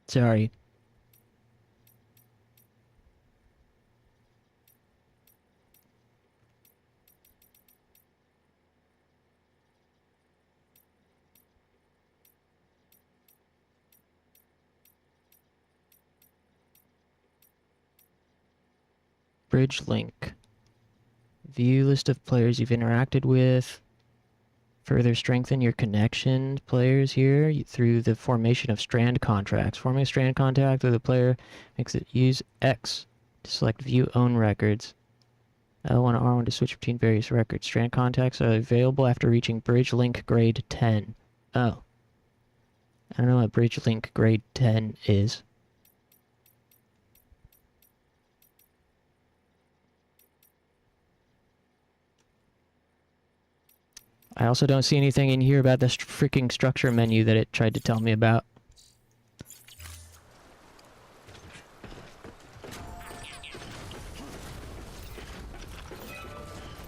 Sorry. Bridge link. View list of players you've interacted with. Further strengthen your connection players here through the formation of strand contracts. Forming a strand contract with a player makes it use X to select view own records. L1 R1 to switch between various records. Strand contacts are available after reaching bridge link grade 10. Oh. I don't know what bridge link grade 10 is. I also don't see anything in here about the freaking structure menu that it tried to tell me about.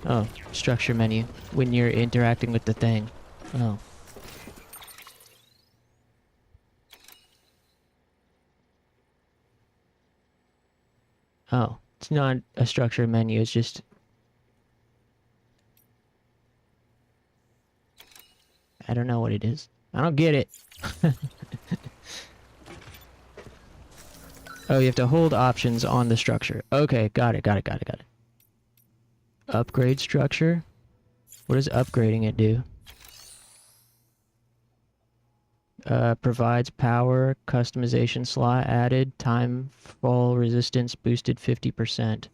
Oh, structure menu. When you're interacting with the thing. Oh. Oh, it's not a structure menu, it's just... I don't know what it is. I don't get it. Oh, you have to hold options on the structure. Okay, got it. Upgrade structure? What does upgrading it do? Provides power, customization slot added, time fall resistance boosted 50%.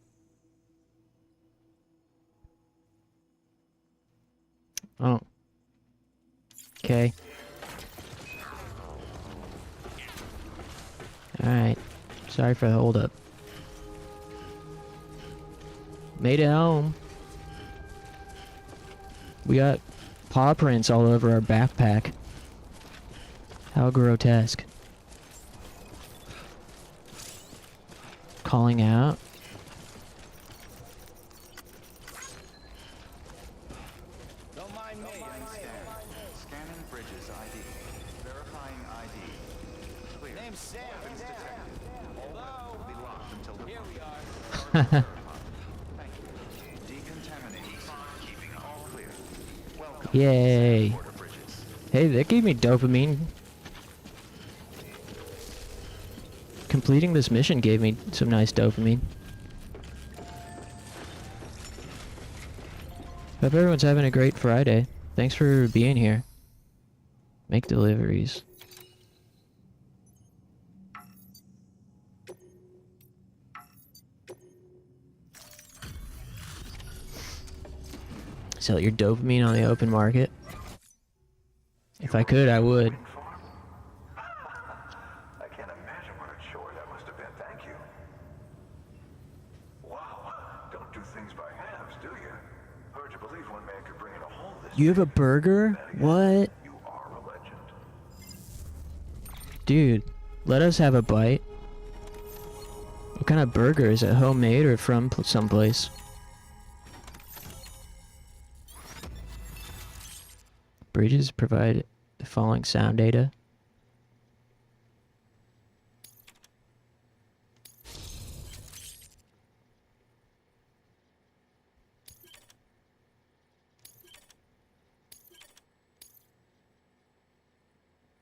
Oh. Okay. Alright. Sorry for the holdup. Made it home. We got paw prints all over our backpack. How grotesque. Calling out. Don't mind me. Scanning bridges ID. Verifying ID. Clear. Name's Sam. Weapons detected. All weapons will be locked until Here departure. we are. Cargo verified. Thank you. Decontaminating. Keeping all clear. Welcome. Yay. Border bridges. Hey, that gave me dopamine. Completing this mission gave me some nice dopamine. Hope everyone's having a great Friday. Thanks for being here. Make deliveries. Sell your dopamine on the open market. If I could, I would. I can't imagine what a chore that must have been. Thank you. Wow. Don't do things by halves, do you? Hard to believe one man could bring in a whole this. You have a burger? What? You are a legend. Dude, let us have a bite. What kind of burger? Is it homemade or from someplace? Bridges provide the following sound data.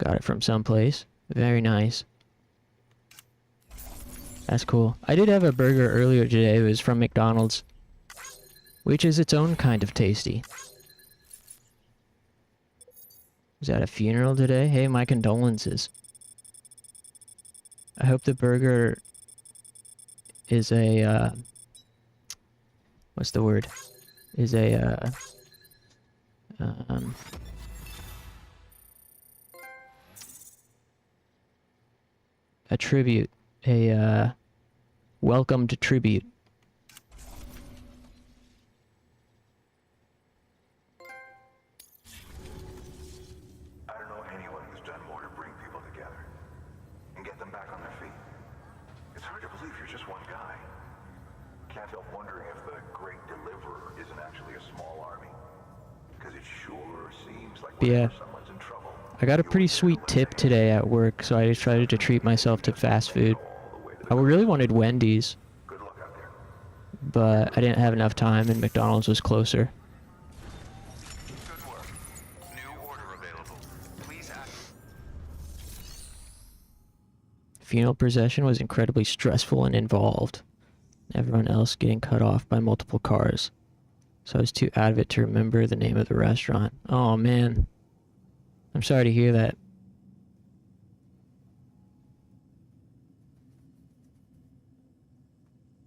Got it from someplace. Very nice. That's cool. I did have a burger earlier today. It was from McDonald's, which is its own kind of tasty. Was at a funeral today? Hey, my condolences. I hope the burger is a, what's the word? Is a, a tribute. A, welcomed tribute. I don't know anyone who's done more to bring people together and get them back on their feet. It's hard to believe you're just one guy. Can't help wondering if the Great Deliverer isn't actually a small army. Because it sure seems like whenever someone's in trouble. I got a pretty sweet tip today at work, so I decided to treat myself to fast food. I really wanted Wendy's, Good luck out there. but I didn't have enough time and McDonald's was closer. Good work. New order available. Please act. Funeral procession was incredibly stressful and involved. Everyone else getting cut off by multiple cars. So I was too out of it to remember the name of the restaurant. Oh man. I'm sorry to hear that.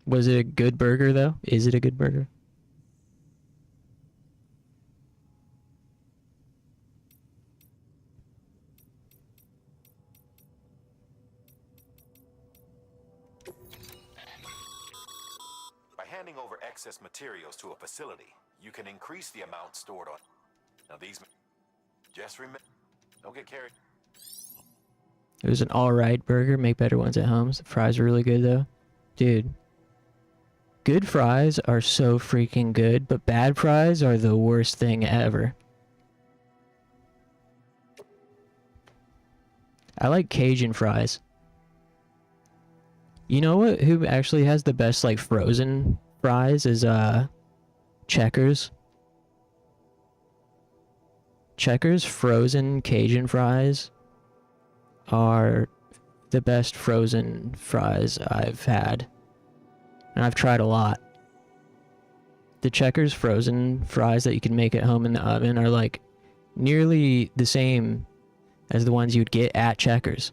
Was it a good burger though? Is it a good burger? By handing over excess materials to a facility, you can increase the amount stored on. Now these... Just remember... Don't get carried... It was an alright burger. Make better ones at home. The fries are really good though. Dude. Good fries are so freaking good, but bad fries are the worst thing ever. I like Cajun fries. You know what? Who actually has the best like frozen fries is Checkers. Checkers frozen Cajun fries are the best frozen fries I've had. And I've tried a lot. The Checkers frozen fries that you can make at home in the oven are like nearly the same as the ones you'd get at Checkers.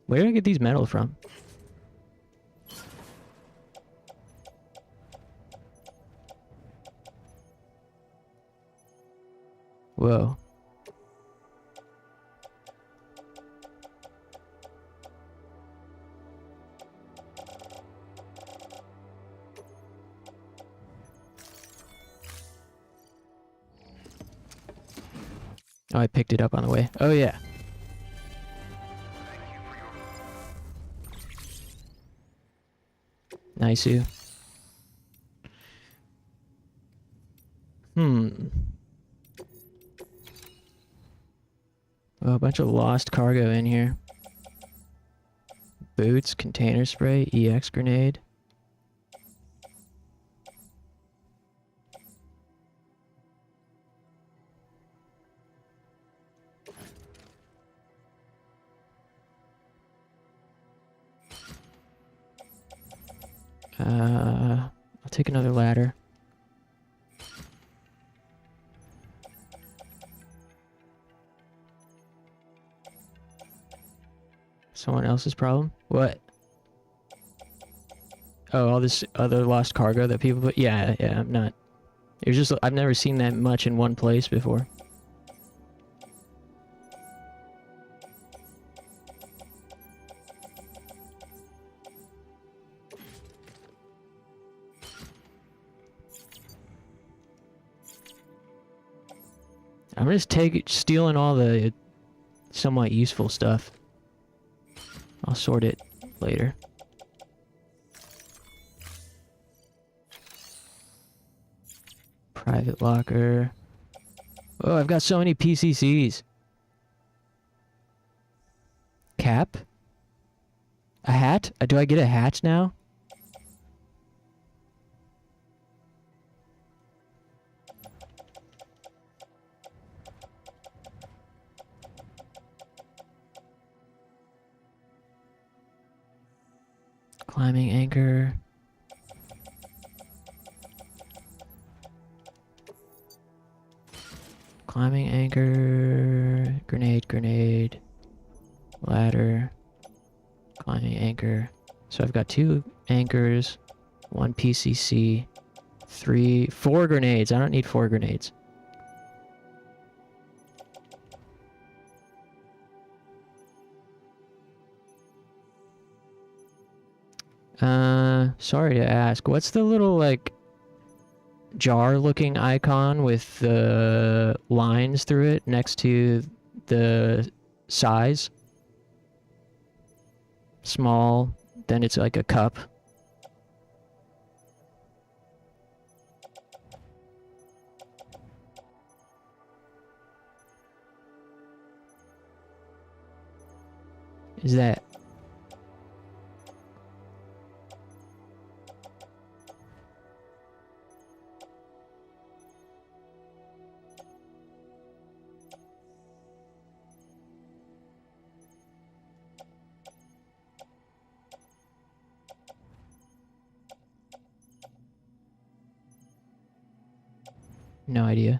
Where did I get these metal from? Whoa. Oh, I picked it up on the way. Oh, yeah. Nice. Oh, a bunch of lost cargo in here. Boots, container spray, EX grenade. I'll take another ladder. Someone else's problem? What? Oh, all this other lost cargo that people put? Yeah, I'm not... It was just... I've never seen that much in one place before. I'm just stealing all the somewhat useful stuff. I'll sort it later. Private locker. Oh, I've got so many PCCs. Cap? A hat? Do I get a hat now? Climbing anchor. Climbing anchor. Grenade, grenade. Ladder. Climbing anchor. So I've got 2 anchors, 1 PCC, 4 grenades. I don't need 4 grenades. Sorry to ask, what's the little, like, jar-looking icon with the lines through it next to the size? Small, then it's like a cup. Is that... No idea.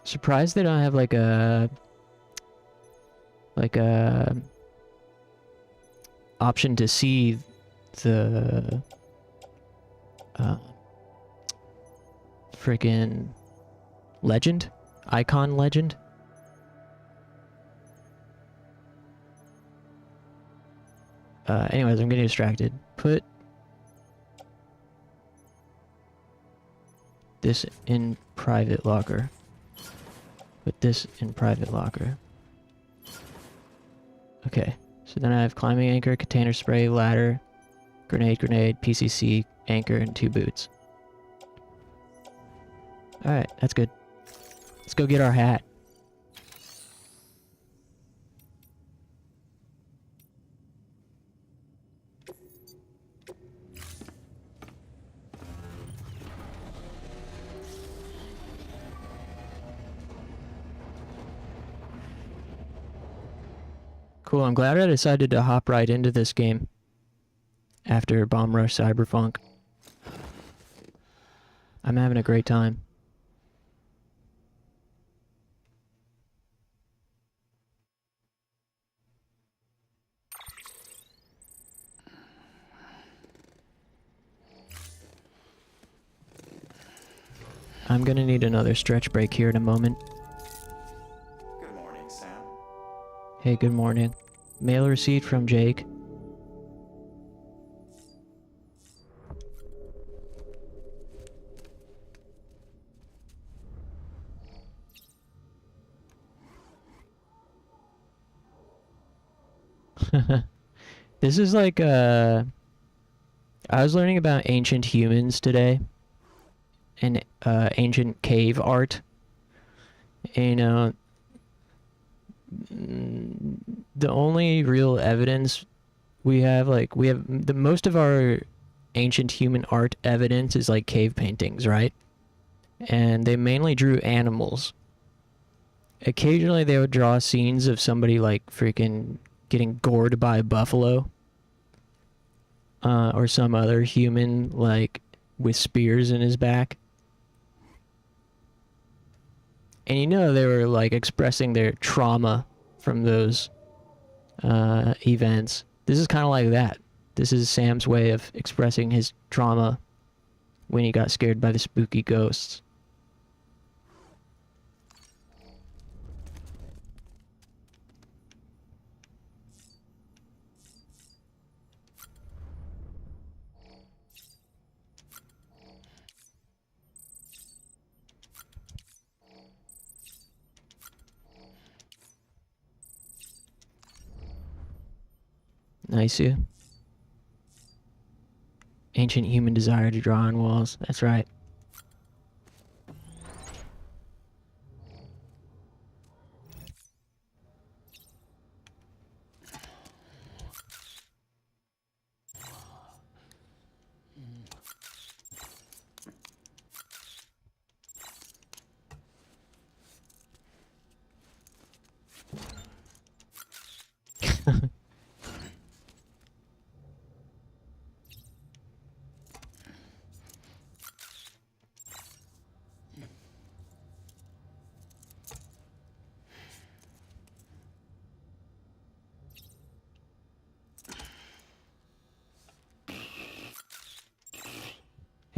Surprised they don't have like a option to see the freaking legend, icon legend. Anyways, I'm getting distracted. Put this in private locker. Put this in private locker. Okay, so then I have climbing anchor, container spray, ladder, grenade, PCC, anchor, and 2 boots. Alright, that's good. Let's go get our hat. Cool, I'm glad I decided to hop right into this game after Bomb Rush Cyberfunk. I'm having a great time. I'm gonna need another stretch break here in a moment. Good morning, Sam. Hey, good morning. Mail receipt from Jake. This is like, I was learning about ancient humans today. And, ancient cave art. And, you know, the only real evidence we have, like, the most of our ancient human art evidence is like cave paintings, right? And they mainly drew animals. Occasionally they would draw scenes of somebody like freaking getting gored by a buffalo, or some other human like with spears in his back. And you know they were like expressing their trauma from those events. This is kind of like that. This is Sam's way of expressing his trauma when he got scared by the spooky ghosts. Nice, you. Ancient human desire to draw on walls. That's right.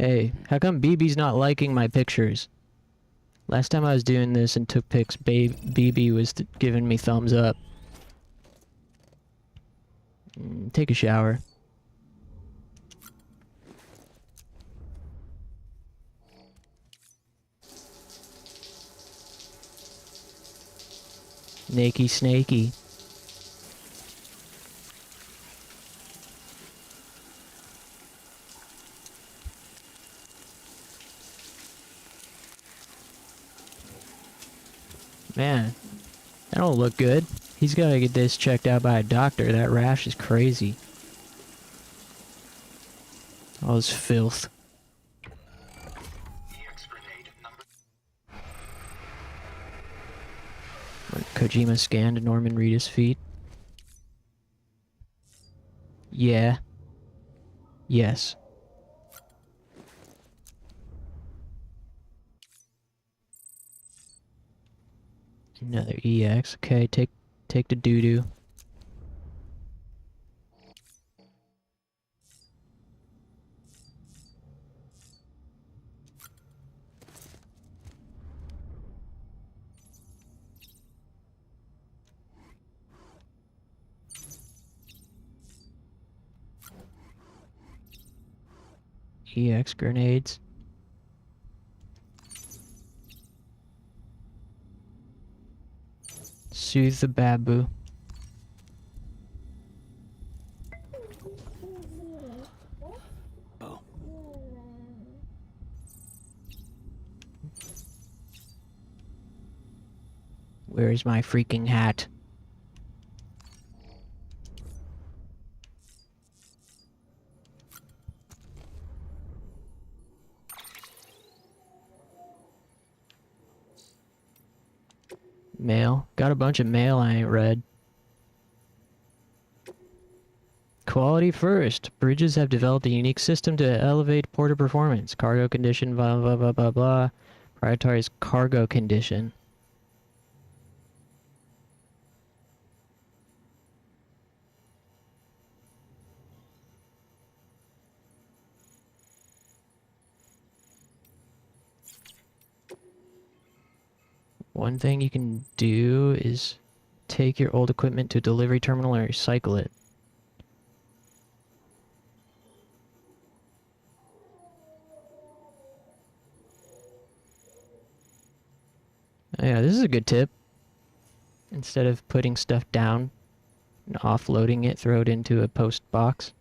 Hey, how come BB's not liking my pictures? Last time I was doing this and took pics, BB was giving me thumbs up. Take a shower. Nakey snakey. Man, that don't look good. He's gotta get this checked out by a doctor. That rash is crazy. All this filth. When Kojima scanned Norman Reedus' feet. Yeah. Yes. Another EX. Okay, take the doo-doo. EX grenades. Soothe the babu. Boom. Where's my freaking hat? Mail. Got a bunch of mail I ain't read. Quality first. Bridges have developed a unique system to elevate porter performance. Cargo condition, blah blah blah blah blah. Prioritize cargo condition. One thing you can do is take your old equipment to a delivery terminal and recycle it. Yeah, this is a good tip. Instead of putting stuff down and offloading it, throw it into a post box.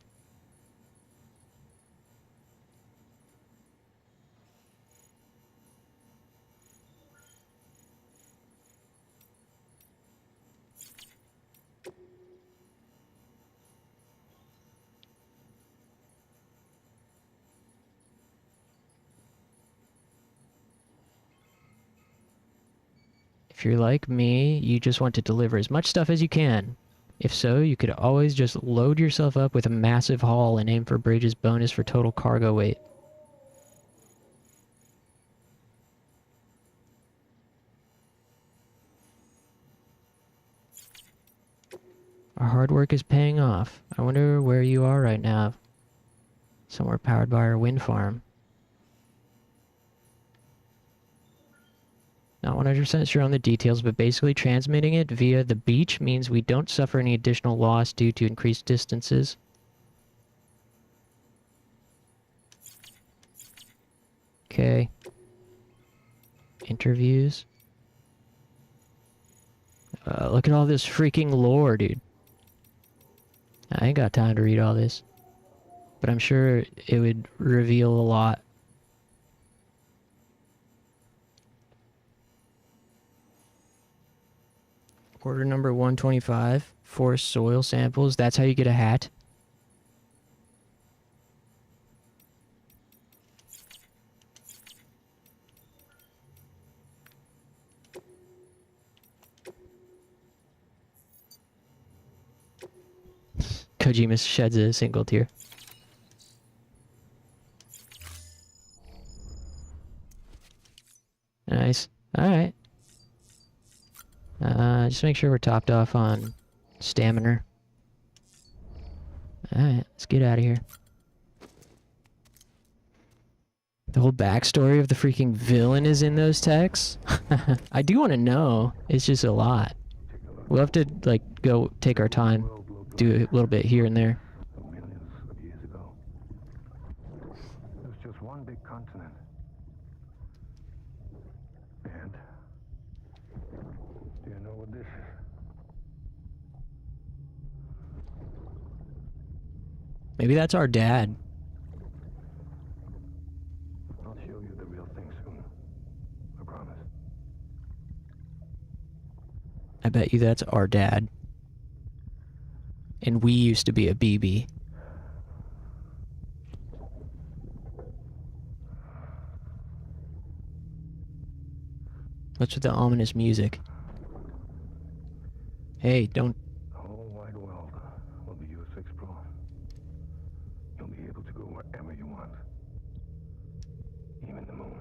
If you're like me, you just want to deliver as much stuff as you can. If so, you could always just load yourself up with a massive haul and aim for Bridges' bonus for total cargo weight. Our hard work is paying off. I wonder where you are right now. Somewhere powered by our wind farm. Not 100% sure on the details, but basically transmitting it via the beach means we don't suffer any additional loss due to increased distances. Okay. Interviews. Look at all this freaking lore, dude. I ain't got time to read all this. But I'm sure it would reveal a lot. Order number 125, forest soil samples. That's how you get a hat. Kojima sheds a single tear. Nice. Alright. Just make sure we're topped off on stamina. Alright, let's get out of here. The whole backstory of the freaking villain is in those texts. I do want to know. It's just a lot. We'll have to, like, go take our time. Do a little bit here and there. Millions of years ago. It was just one big continent. And do you know what this is? Maybe that's our dad. I'll show you the real thing soon. I promise. I bet you that's our dad. And we used to be a BB. What's with the ominous music? Hey, don't... The whole wide world will be yours to explore. You'll be able to go wherever you want. Even the moon.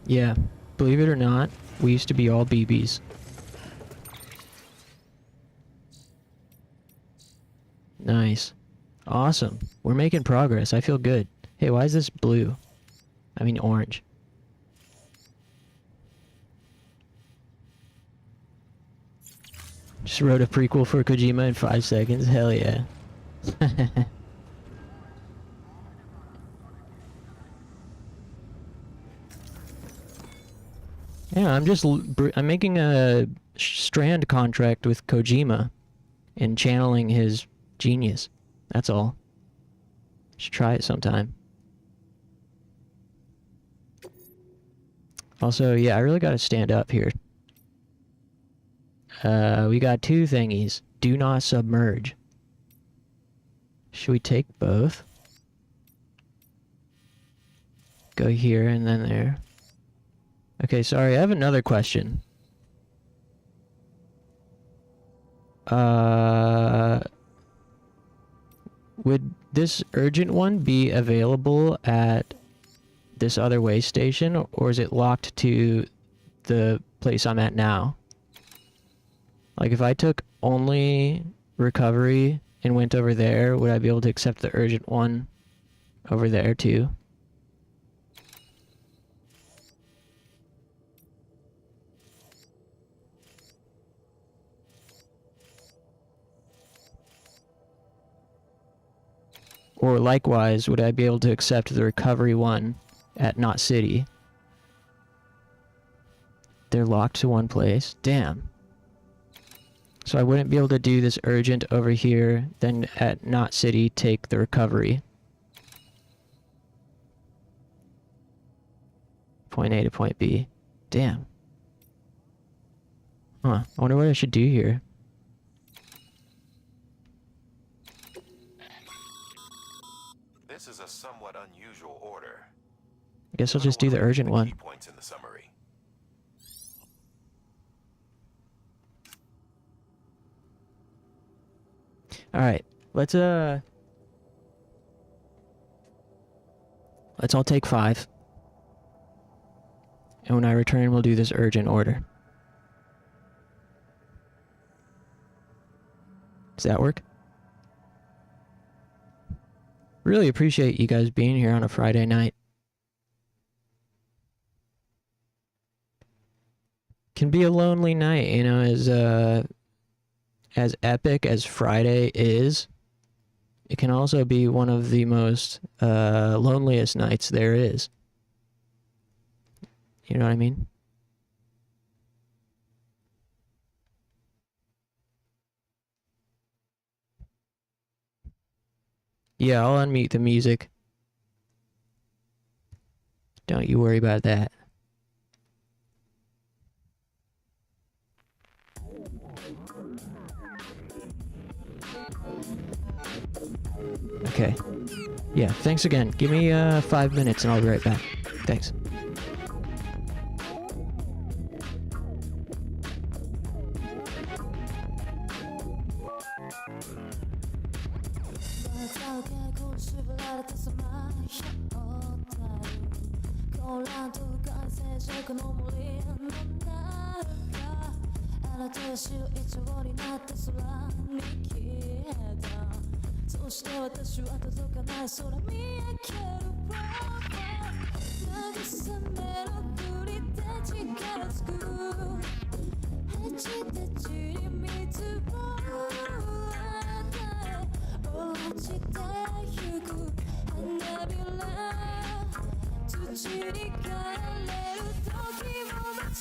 Yeah, believe it or not, we used to be all BBs. Nice. Awesome. We're making progress. I feel good. Hey, why is this blue? I mean orange. Just wrote a prequel for Kojima in 5 seconds. Hell yeah. Yeah, I'm making a strand contract with Kojima and channeling his genius. That's all. Should try it sometime. Also, yeah, I really gotta stand up here. We got 2 thingies. Do not submerge. Should we take both? Go here and then there. Okay, sorry, I have another question. Would this urgent one be available at this other way station, or is it locked to the place I'm at now? Like, if I took only recovery and went over there, would I be able to accept the urgent one over there too? Or likewise, would I be able to accept the recovery one at Knot City? They're locked to one place? Damn. So I wouldn't be able to do this urgent over here, then at Knot City take the recovery. Point A to point B. Damn. Huh. I wonder what I should do here. This is a somewhat unusual order. I guess I'll just do the urgent one. Key points in the summary. Alright, let's all take 5. And when I return, we'll do this urgent order. Does that work? Really appreciate you guys being here on a Friday night. Can be a lonely night, you know, as epic as Friday is. It can also be one of the most loneliest nights there is. You know what I mean? Yeah, I'll unmute the music. Don't you worry about that. Okay. Yeah, thanks again. Give me 5 minutes and I'll be right back. Thanks. ポーランドが静寂の森の中あなたは白い蝶になって空に消えたそして私は届かない空見上げる慰めのふりで力つくヘチでちり水を与え落ちてゆく花びら土に帰れる時を待つ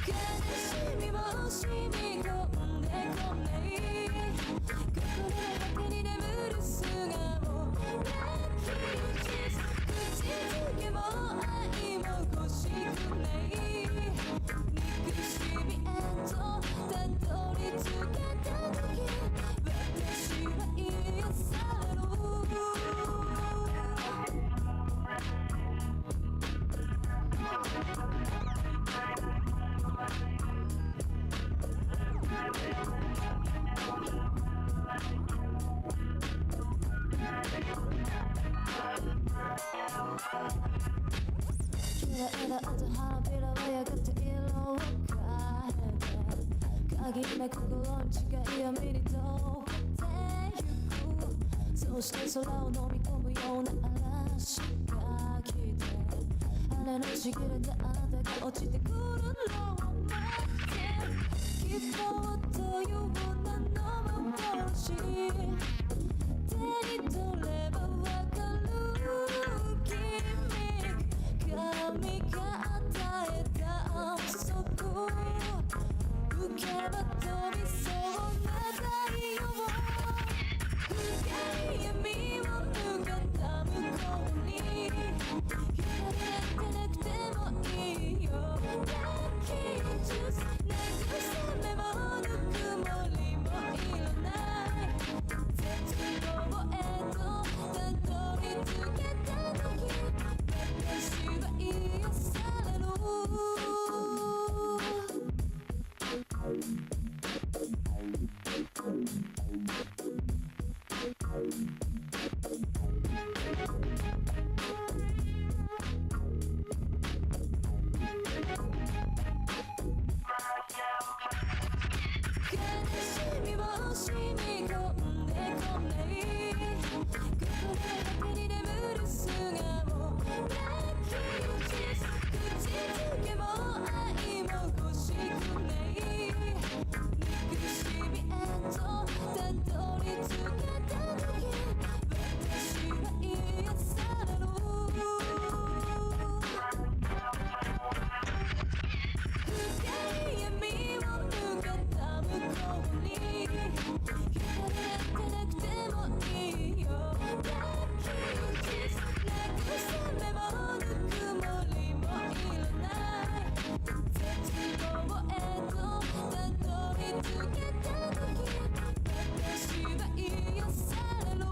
悲しみも染み込んでこない心の果てに眠る素顔泣き打ち口づけも愛も欲しくない憎しみへとたどり着けた時私は癒される綺麗だった花びらはやがて色を変えて限りなく心の違いを目に溶けてゆくそして空を飲み込むような嵐が来て羽のちぎれたあなたが落ちてくるのを待って希望という名の幻手に取ればわかる君神が与えた安息受けば飛びそうな太陽深い闇を抜けた向こうに光なんてなくてもいいよ Lucky juice 慰めもぬくもりもいらない絶望へとたどり着けた時私は癒される悲しみも染み込んでこない心の果てに眠る素顔泣き打ち口づけも愛も欲しくない憎しみへとたどり着けた時私は癒される深い闇を抜けた向こうに光なんてなくてもいいよ Lucky juice 慰めもぬくもりもいらない絶望へとたどり着けた時私は癒される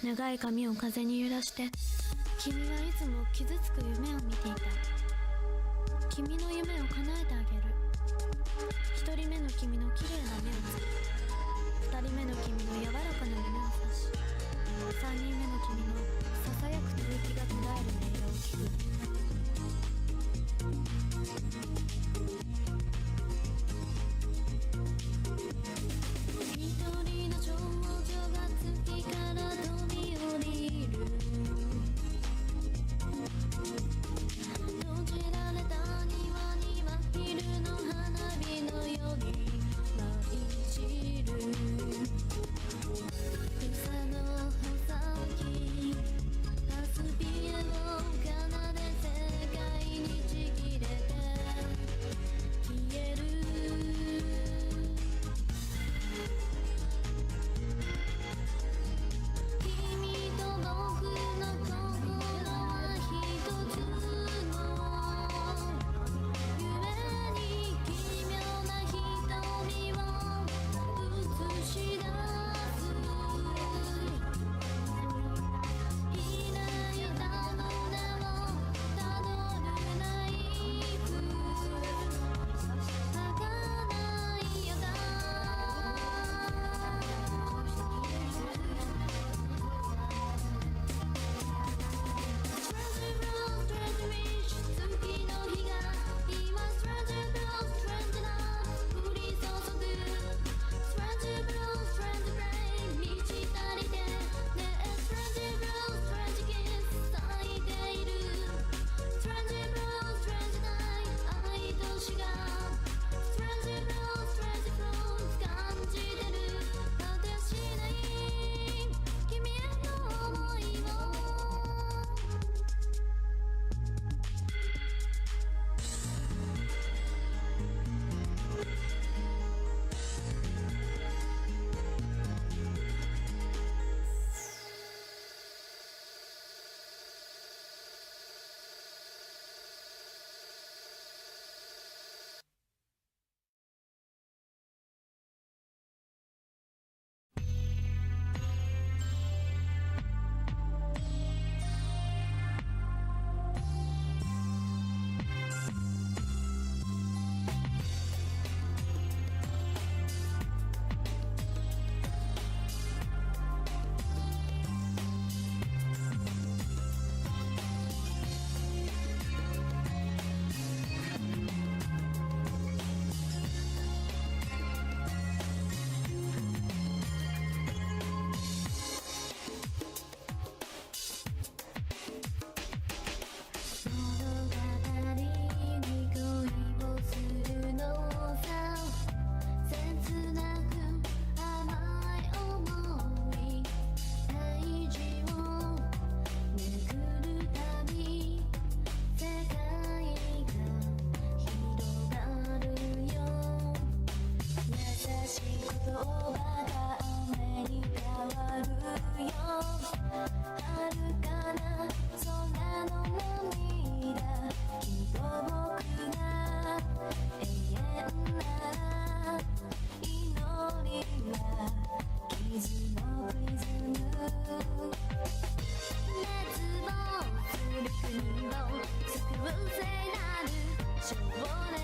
長い髪を風に揺らして、君はいつも傷つく夢を見ていた。君の夢を叶えてあげる。一人目の君の綺麗な目をつけ、二人目の君の柔らかな胸を刺し、三人目の君のささやく吐息が途絶える音色を聞く。一人の少女が月から飛び降りる。閉じられた庭には昼の花火のように舞い散る。草の穂先パスピエを奏で世界にちぎれて消える。君と僕の心は一つの夢に奇妙な瞳を映し出す。ひなよだの名をたどるナイフ儚いよだ。Strange Blood, Strange Wish 月の日が今 Strange Blood, Strange Love 降り注ぐ。Strange Blood, Strange Rain 満ち足りてねえ Strange Blood, Strange Kiss 咲いている。Strange Blood, Strange Night 愛と死が Strange Blood, Strange Flow 感じてる。果てしない君への想いを。物語に恋をするのさ。切なく甘い想いページをめくるたび世界が広がるよ。優しい言葉が雨に変わるよ。遥かな空の涙きっと僕が永遠なら祈りは傷のプリズム。熱望する国を救う聖なる少年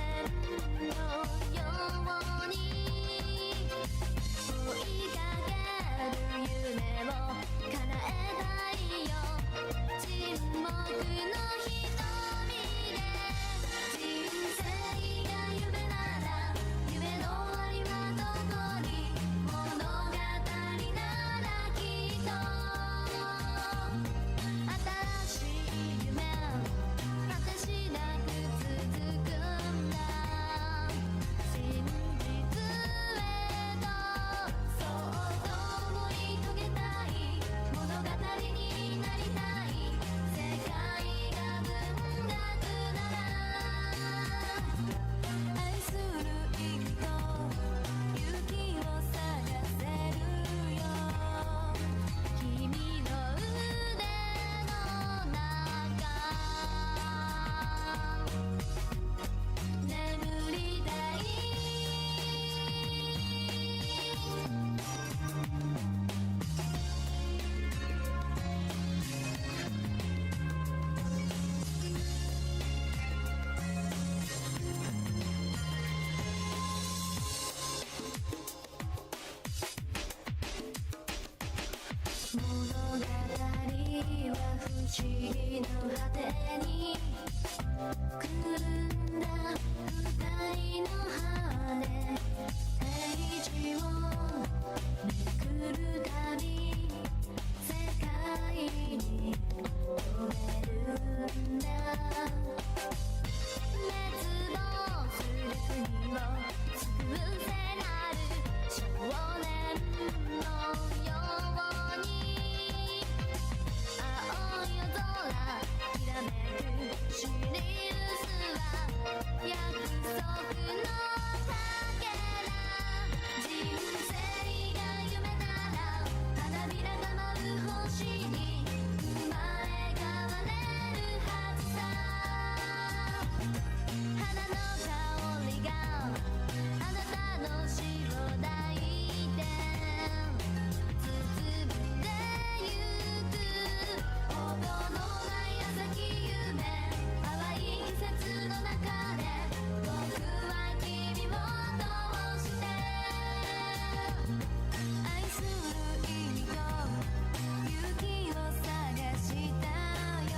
のように追いかける夢を叶えたいよ。沈黙の瞳で人生が夢なら夢の終わりはどこに。物語ならきっと新しい夢果てしなく続くんだ。真実へとそうと思い遂げたい物語になりたい。世界が思議の果てにくるんだ二人の羽ページをめくるたび世界に飛べるんだ滅亡するにも尽くせなる少年のように青い夜空きらめくシリウスは約束のかけら人生が夢なら花びらが舞う星に生まれ変われるはずさ花の香りがあなたの死を抱いて包んでゆく応募のない朝日夢淡い季節の中で僕は君を通して愛する意味と勇気を探したよ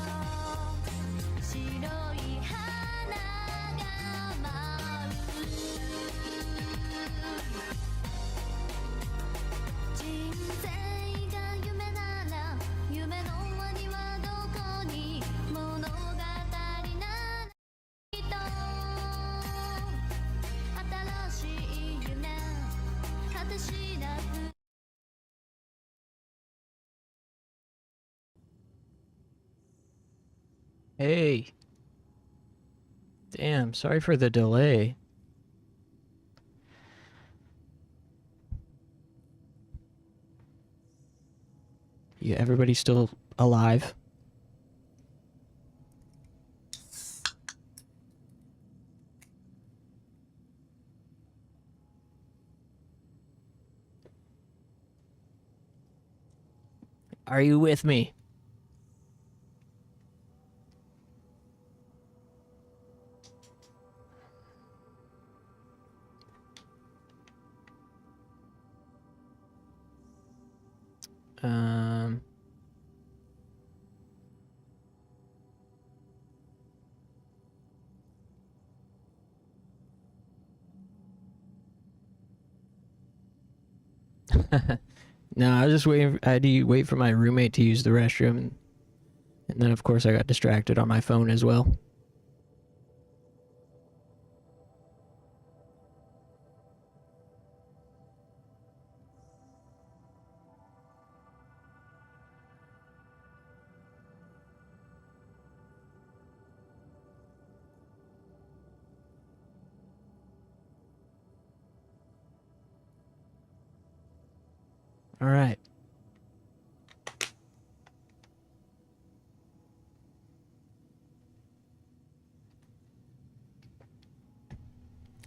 白い花が舞う人生が夢なら夢の終わりはどこに物語なきと新しい夢果てしなくHey. Damn, sorry for the delay. Yeah, everybody still alive? Are you with me? No, I was just waiting. I had to wait for my roommate to use the restroom, and then of course I got distracted on my phone as well. All right.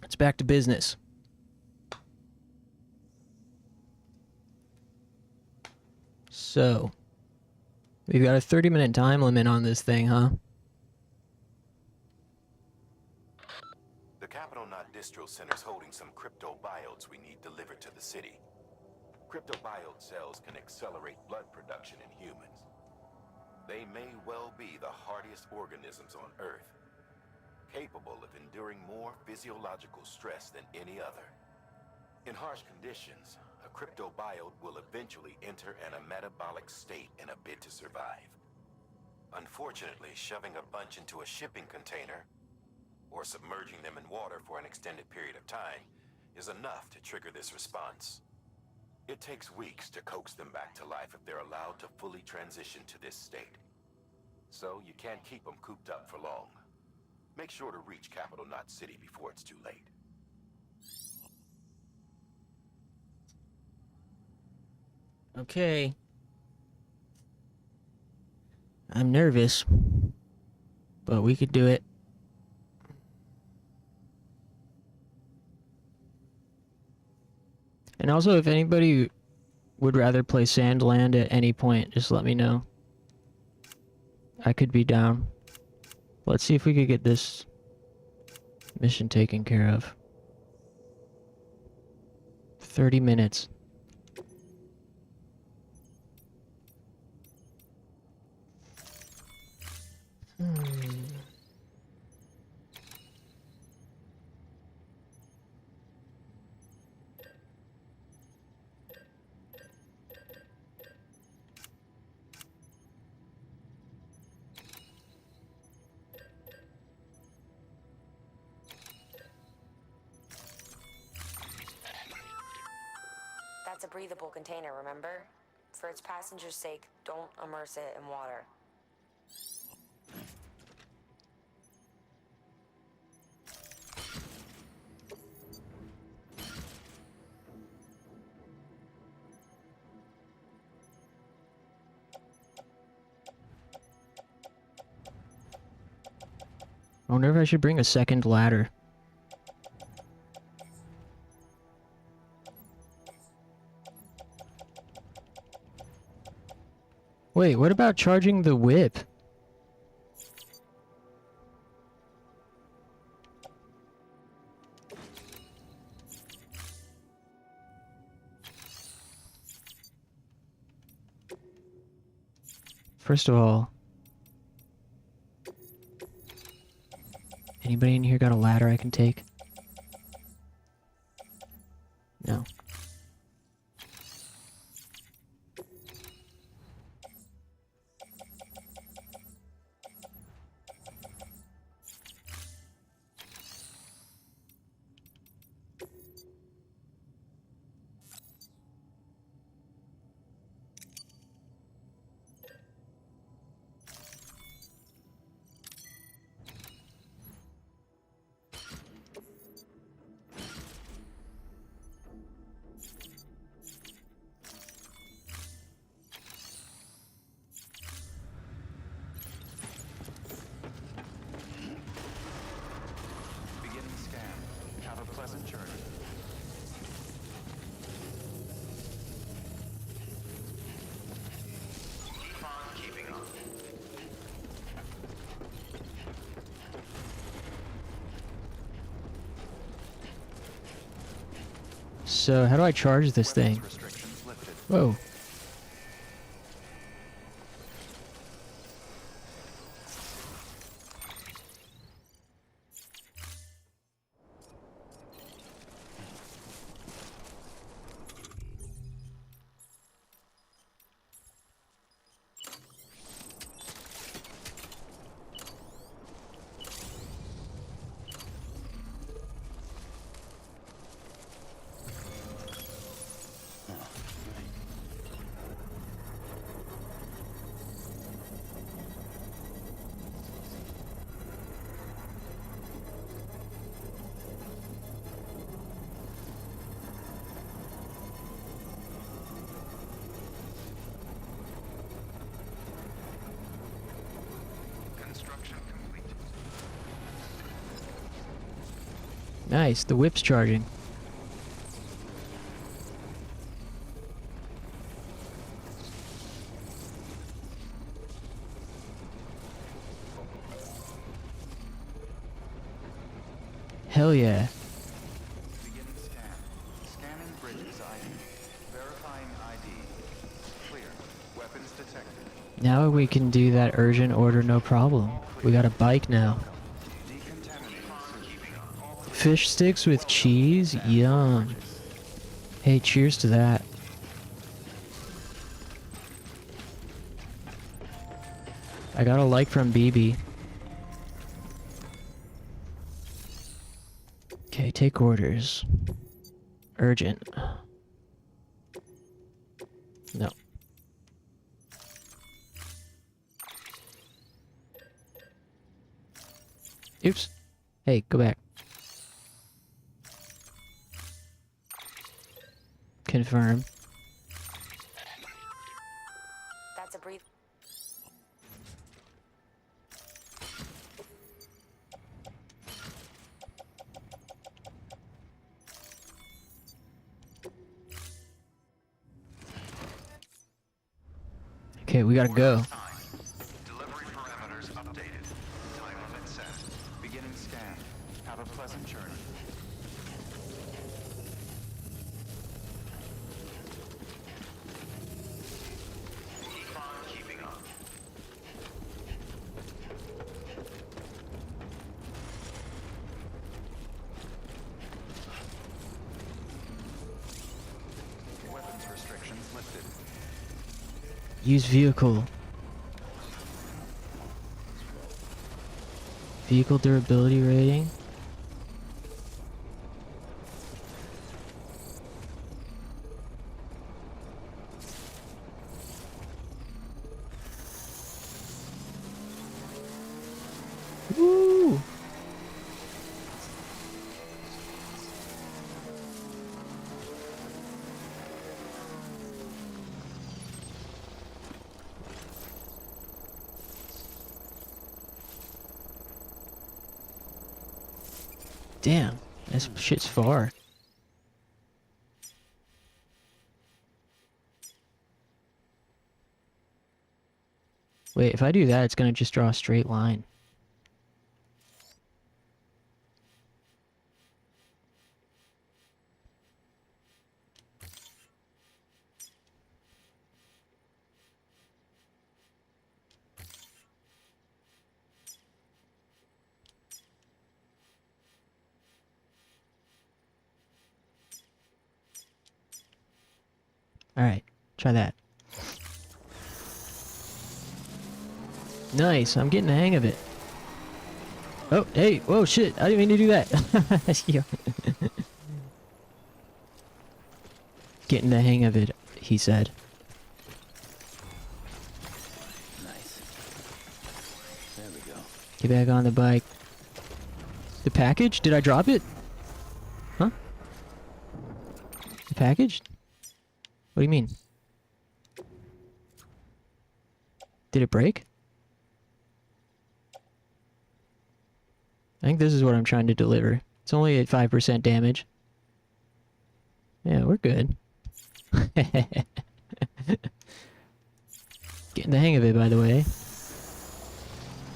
It's back to business. So, we've got a 30-minute time limit on this thing, huh? The Capital Knot Distro Center's holding some cryptobiotes we need delivered to the city. Cryptobiote cells can accelerate blood production in humans. They may well be the hardiest organisms on Earth, capable of enduring more physiological stress than any other. In harsh conditions, a cryptobiote will eventually enter an metabolic state in a bid to survive. Unfortunately, shoving a bunch into a shipping container or submerging them in water for an extended period of time is enough to trigger this response. It takes weeks to coax them back to life if they're allowed to fully transition to this state. So you can't keep them cooped up for long. Make sure to reach Capital Knot City before it's too late. Okay. I'm nervous, but we could do it. And also, if anybody would rather play Sandland at any point, just let me know. I could be down. Let's see if we could get this mission taken care of. 30 minutes. a breathable container, remember? For its passengers' sake, don't immerse it in water. I wonder if I should bring a second ladder. Wait, what about charging the whip? First of all, anybody in here got a ladder I can take? No. Beginning scan. Have a pleasant journey. Keep on keeping on. So, how do I charge this thing? Restrictions lifted. Whoa. Construction complete. Nice, the whip's charging. Hell yeah. Beginning scan. Scanning bridges ID. Verifying ID. Clear. Weapons detected. Now we can do that urgent order no problem. We got a bike now. Decontaminating. Fish sticks with cheese? Yum. Hey, cheers to that. I got a like from BB. Okay, take orders. Urgent. No. Oops. Hey, go back. Confirm. That's a breathe. Okay, we gotta go. Delivery parameters updated. Time limit set. Beginning scan. Have a pleasant journey. Keep on keeping on. Weapons restrictions lifted. Use vehicle. Vehicle durability rating. Damn, this shit's far. Wait, if I do that, it's gonna just draw a straight line. Alright, try that. Nice, I'm getting the hang of it. Oh, hey, whoa, shit, I didn't mean to do that. Yeah. Getting the hang of it, he said. Nice. There we go. Get back on the bike. The package? Did I drop it? Huh? The package? What do you mean? Did it break? I think this is what I'm trying to deliver. It's only at 5% damage. Yeah, we're good. Getting the hang of it, by the way.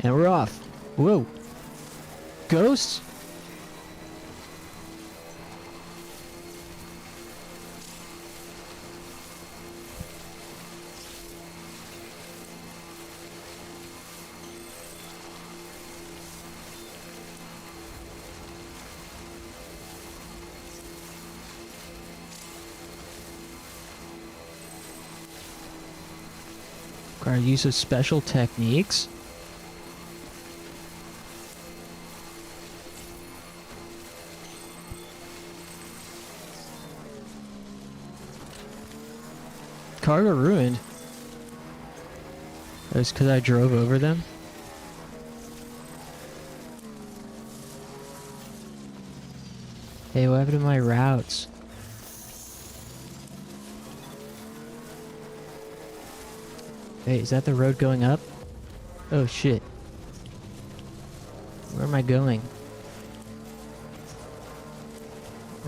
And we're off. Whoa. Ghosts? Require use of special techniques. Cargo ruined. That's because I drove over them. Hey, what happened to my routes? Hey, is that the road going up? Oh shit. Where am I going?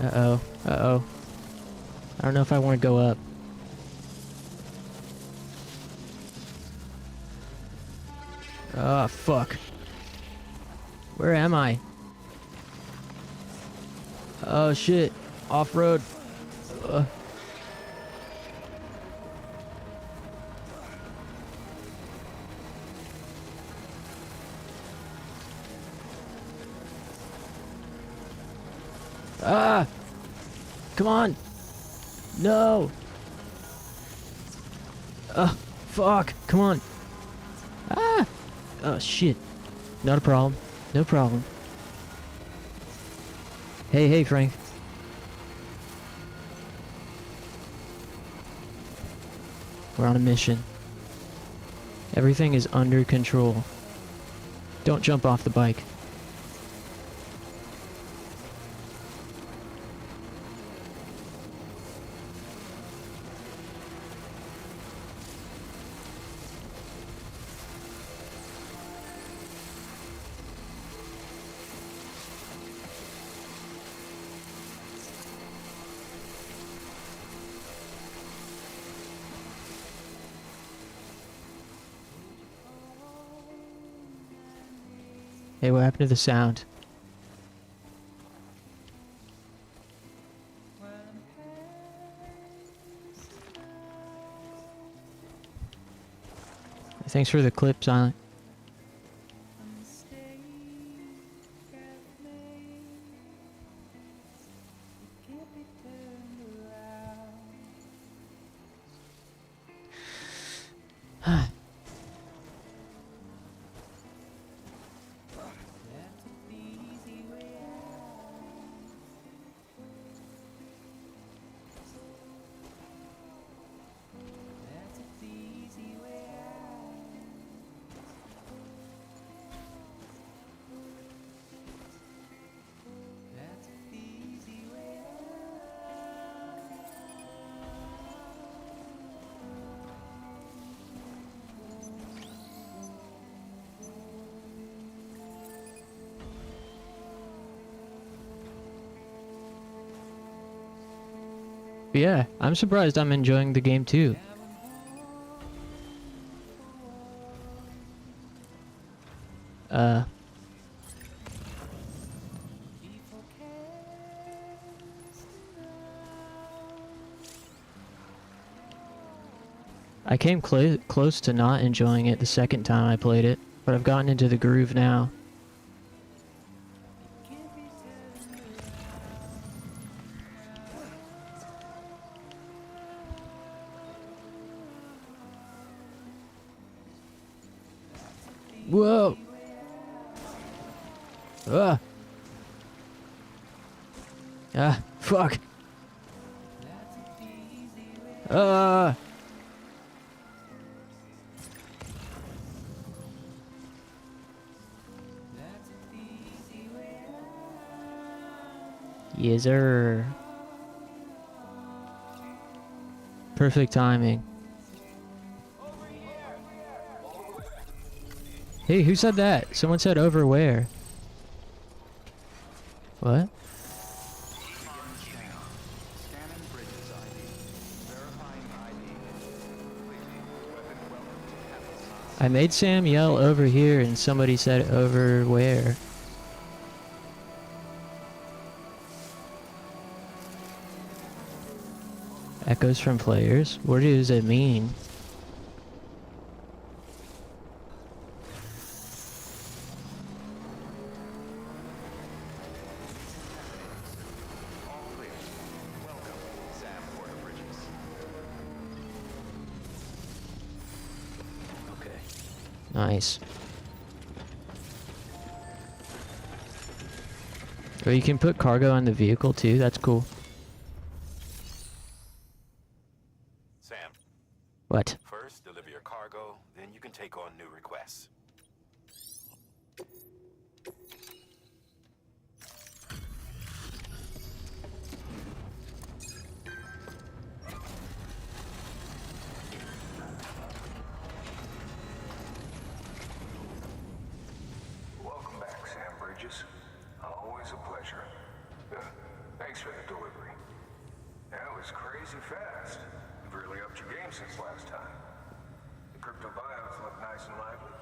Uh-oh. Uh-oh. I don't know if I want to go up. Oh, fuck. Where am I? Oh, shit. Off-road. Ah! Come on! No! Fuck! Come on! Ah! Oh, shit. Not a problem. No problem. Hey, hey, Frank. We're on a mission. Everything is under control. Don't jump off the bike. Hey, what happened to the sound? Thanks for the clip, Silent. But yeah, I'm surprised I'm enjoying the game too. I came close to not enjoying it the second time I played it, but I've gotten into the groove now. Whoa! Ah! Ah! Fuck! Ah! Yes, sir. Perfect timing. Hey, who said that? Someone said over where? What? Scanning bridges ID. Verifying ID. Weapon welcome to Capital. I made Sam yell over here and somebody said over where? Echoes from players? What does it mean? All clear. Welcome, Sam Porter Bridges. Okay. Nice. Oh, you can put cargo on the vehicle too? That's cool. Sam, What? first deliver your cargo, then you can take on new requests. Welcome back, Sam Bridges. Always a pleasure. Thanks for the delivery. That was crazy fast. You've really upped your game since last time. The crypto bios look nice and lively.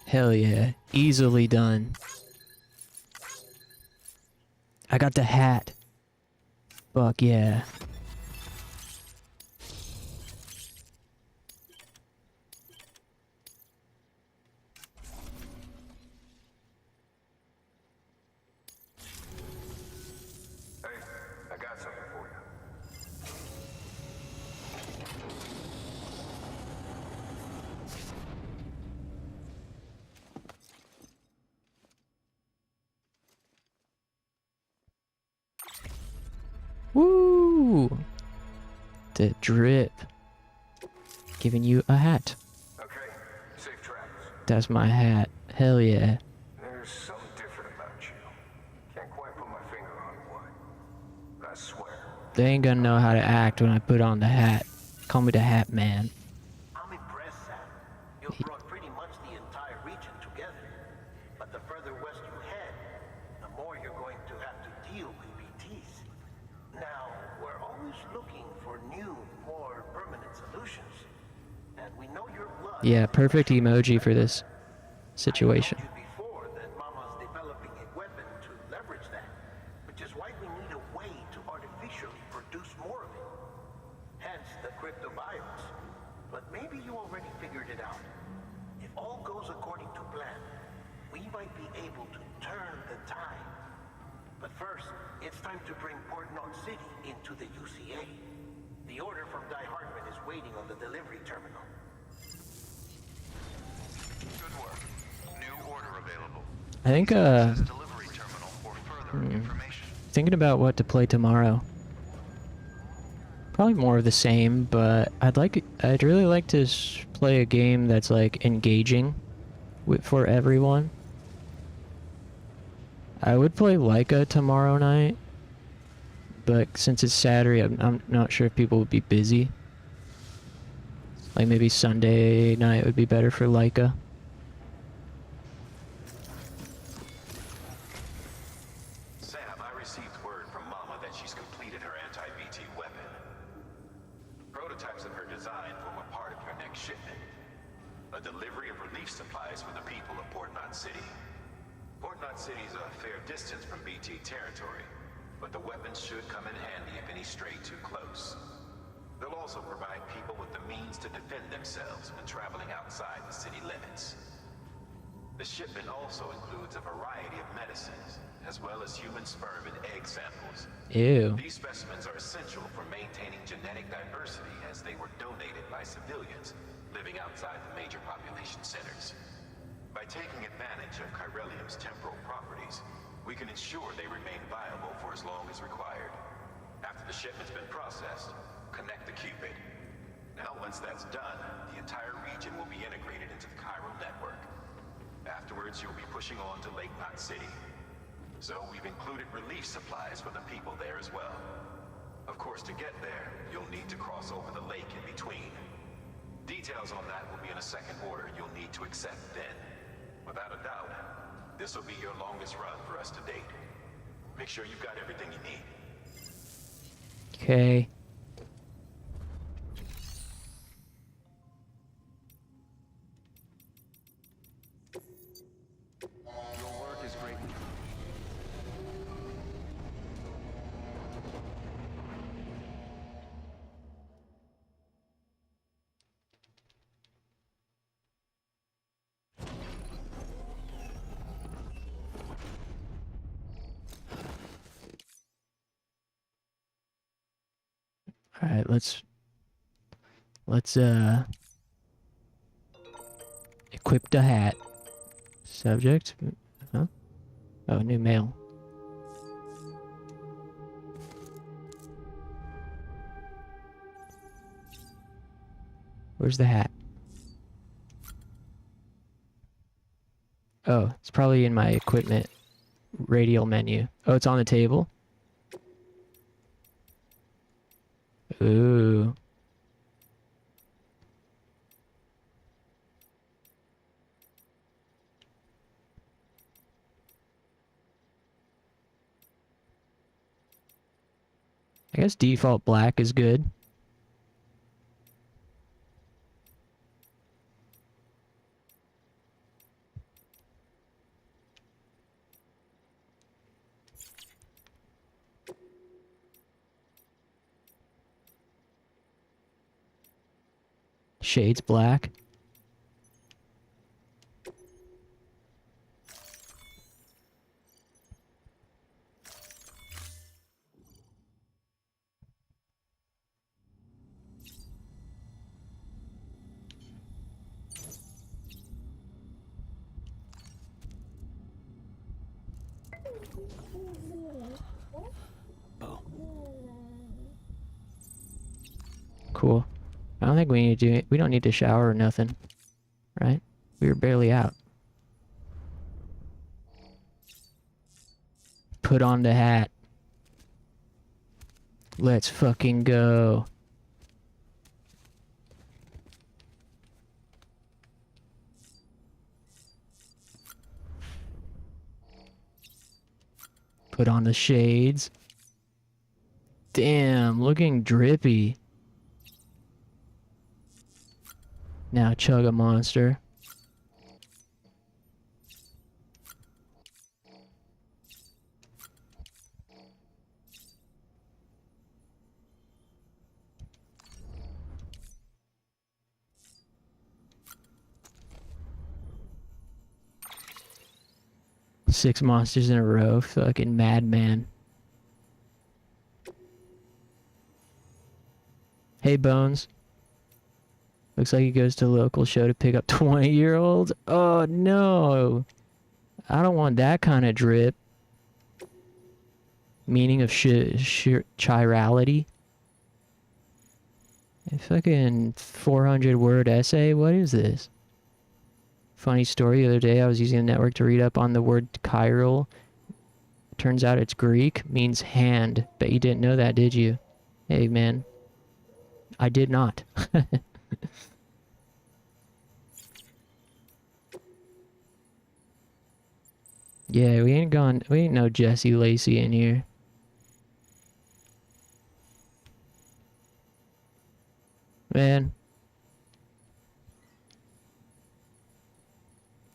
Hell yeah. Easily done. I got the hat. Fuck yeah. Hey, I got something for you. Woo! The drip. Giving you a hat. Okay, safe travels. That's my hat. Hell yeah. There's something different about you. Can't quite put my finger on what. But I swear. They ain't gonna know how to act when I put on the hat. Call me the Hat Man. I'm impressed, Sam. You've brought pretty much the entire region together. But the further west you head, the more you're going to have to deal with BTs. Now, we're always looking for new, more permanent solutions. And we know your blood. Yeah, perfect emoji for this situation. I told you before that Mama's developing a weapon to leverage that, which is why we need a way to artificially produce more of it. Hence the cryptobiotes. But maybe you already figured it out. If all goes according to plan, we might be able to turn the tide. But first, it's time to bring Port Knot City into the UCA. The order from Die Hardman is waiting on the delivery terminal. Good work. New order available. I think, Says delivery terminal for further information. thinking about what to play tomorrow. Probably more of the same, but I'd really like to play a game that's like engaging for everyone. I would play Leica tomorrow night, but since it's Saturday, I'm not sure if people would be busy. Like maybe Sunday night would be better for Leica. Sam, I received word from Mama that she's completed her anti-BT weapon. Prototypes of her design form a part of your next shipment. A delivery of relief supplies for the people of Port Knot City. Port Knot City is a fair distance from BT territory, but the weapons should come in handy if any stray too close. They'll also provide people with the means to defend themselves when traveling outside the city limits. The shipment also includes a variety of medicines, as well as human sperm and egg samples. Ew. These specimens are essential for maintaining genetic diversity as they were donated by civilians living outside the major population centers. By taking advantage of chiralium's temporal properties, we can ensure they remain viable for as long as required. After the shipment's been processed, connect the Cupid. Now, once that's done, the entire region will be integrated into the chiral network. Afterwards, you'll be pushing on to Lake Knot City. So we've included relief supplies for the people there as well. Of course, to get there, you'll need to cross over the lake in between. Details on that will be in a second order you'll need to accept then. Without a doubt, this will be your longest run for us to date. Make sure you've got everything you need. Okay. Your work is great. All right, let's equip the hat. Subject? Huh? Oh, new mail. Where's the hat? Oh, it's probably in my equipment radial menu. Oh, it's on the table? Ooh. I guess default black is good. Shades black. Cool. I don't think we need to do it. We don't need to shower or nothing. Right? We were barely out. Put on the hat. Let's fucking go. Put on the shades. Damn, looking drippy. Now chug a monster. Six monsters in a row, fucking madman. Hey Bones. Looks like he goes to a local show to pick up 20-year-olds. Oh no. I don't want that kind of drip. Meaning of chirality. A fucking 400-word essay? What is this? Funny story, the other day I was using the network to read up on the word chiral. Turns out it's Greek, means hand. Bet you didn't know that, did you? Hey man. I did not. Yeah, we ain't no Jesse Lacey in here. Man.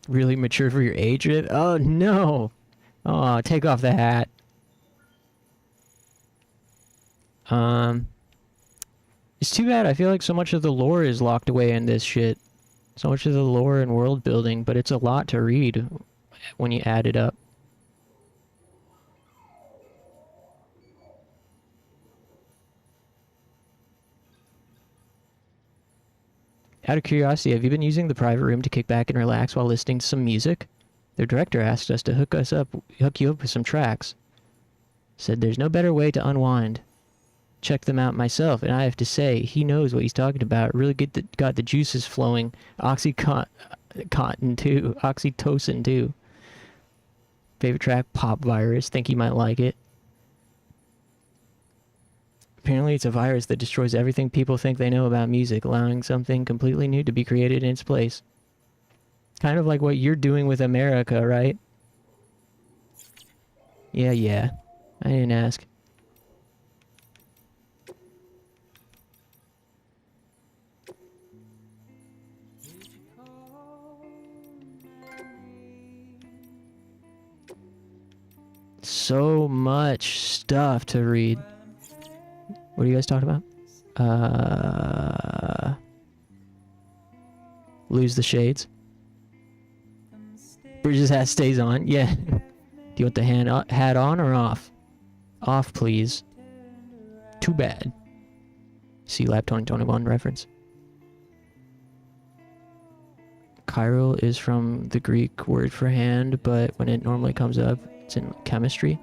Really mature for your age, Rip? Oh, no! Oh, take off the hat. It's too bad. I feel like so much of the lore is locked away in this shit. So much of the lore and world building, but it's a lot to read when you add it up. Out of curiosity, have you been using the private room to kick back and relax while listening to some music? Their director asked us to hook you up with some tracks. Said there's no better way to unwind. Check them out myself, and I have to say, he knows what he's talking about. Really got the juices flowing. Oxycontin too. Oxytocin too. Favorite track, Pop Virus. Think you might like it. Apparently it's a virus that destroys everything people think they know about music, allowing something completely new to be created in its place. Kind of like what you're doing with America, right? Yeah. I didn't ask. So much stuff to read. What are you guys talking about? Lose the shades. Bridges hat stays on. Yeah. Do you want the hat on or off? Off, please. Too bad. See Lab 2021 reference. Chiral is from the Greek word for hand, but when it normally comes up, it's in chemistry.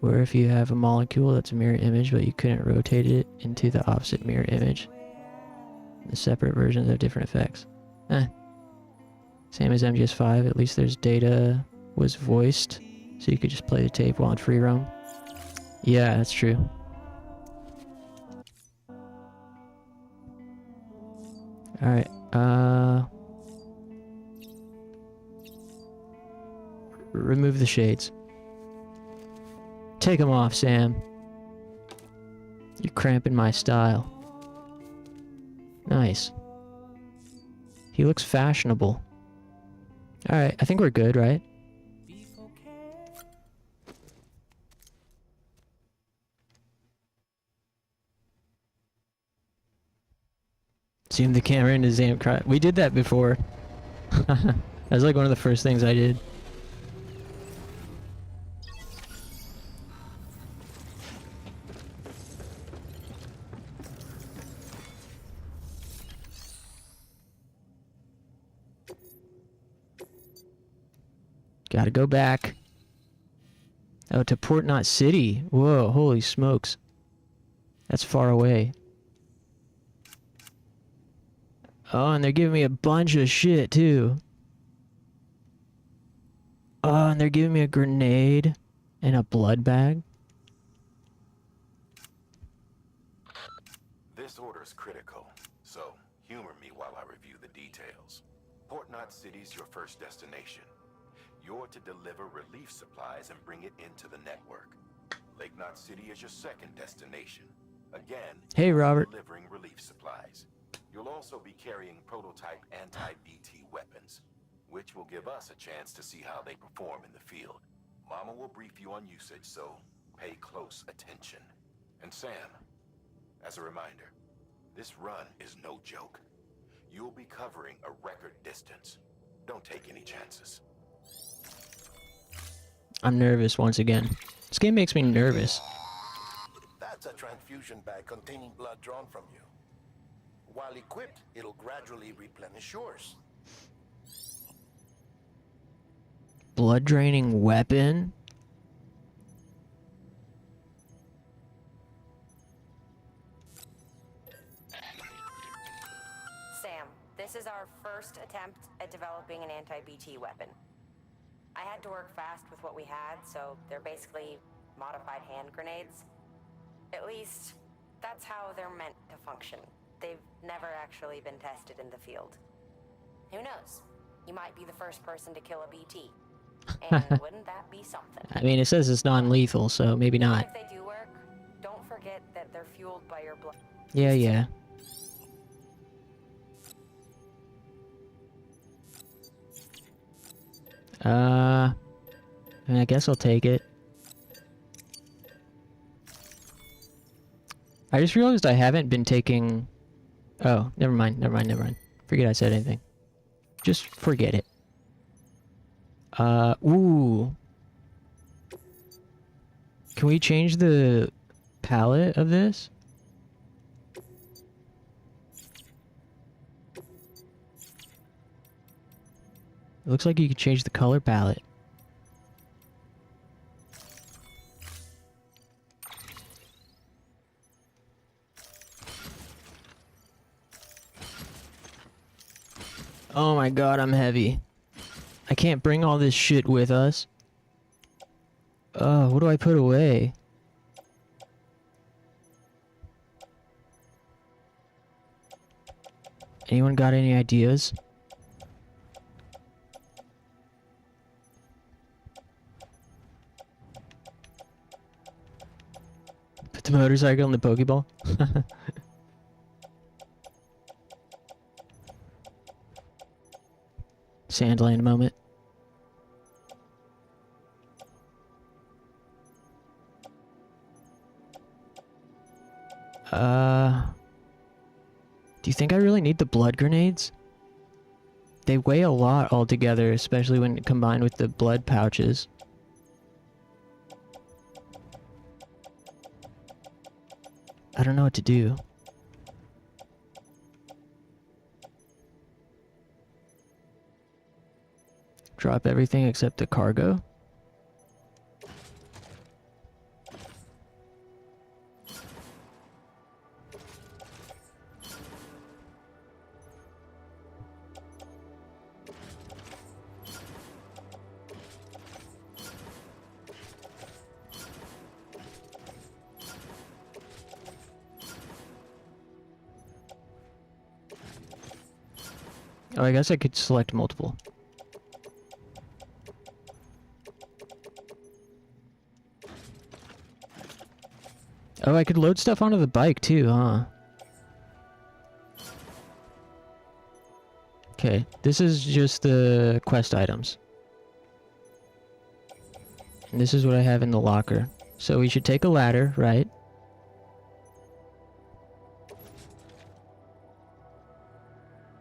Where if you have a molecule that's a mirror image, but you couldn't rotate it into the opposite mirror image. The separate versions have different effects. Same as MGS5, at least there's data was voiced, so you could just play the tape while in free roam. Yeah, that's true. Alright, remove the shades. Take them off, Sam. You're cramping my style. Nice. He looks fashionable. Alright, I think we're good, right? Zoom the camera into Zam cry. We did that before. That was like one of the first things I did. Gotta go back. Oh, to Port Knot City. Whoa, holy smokes. That's far away. Oh, and they're giving me a bunch of shit, too. Oh, and they're giving me a grenade and a blood bag. This order's critical, so humor me while I review the details. Port Knot City's your first destination. You're to deliver relief supplies and bring it into the network. Lake Knot City is your second destination. Again, hey, Robert. Delivering relief supplies. You'll also be carrying prototype anti-BT weapons, which will give us a chance to see how they perform in the field. Mama will brief you on usage, so pay close attention. And Sam, as a reminder, this run is no joke. You'll be covering a record distance. Don't take any chances. I'm nervous once again. This game makes me nervous. That's a transfusion bag containing blood drawn from you. While equipped, it'll gradually replenish yours. Blood draining weapon? Sam, this is our first attempt at developing an anti-BT weapon. I had to work fast with what we had, so they're basically modified hand grenades. At least, that's how they're meant to function. They've never actually been tested in the field. Who knows? You might be the first person to kill a BT. And wouldn't that be something? I mean, it says it's non-lethal, so maybe Even not. if they do work, don't forget that they're fueled by your blood. Yeah, yeah. I mean, I guess I'll take it. I just realized I haven't been taking... Oh, never mind. Forget I said anything. Just forget it. Ooh. Can we change the palette of this? It looks like you can change the color palette. Oh my god, I'm heavy. I can't bring all this shit with us. What do I put away? Anyone got any ideas? Put the motorcycle in the Pokeball? Sandland moment. Do you think I really need the blood grenades? They weigh a lot altogether, especially when combined with the blood pouches. I don't know what to do. Drop everything except the cargo? Oh, I guess I could select multiple. Oh, I could load stuff onto the bike too, huh? Okay, this is just the quest items. And this is what I have in the locker. So we should take a ladder, right?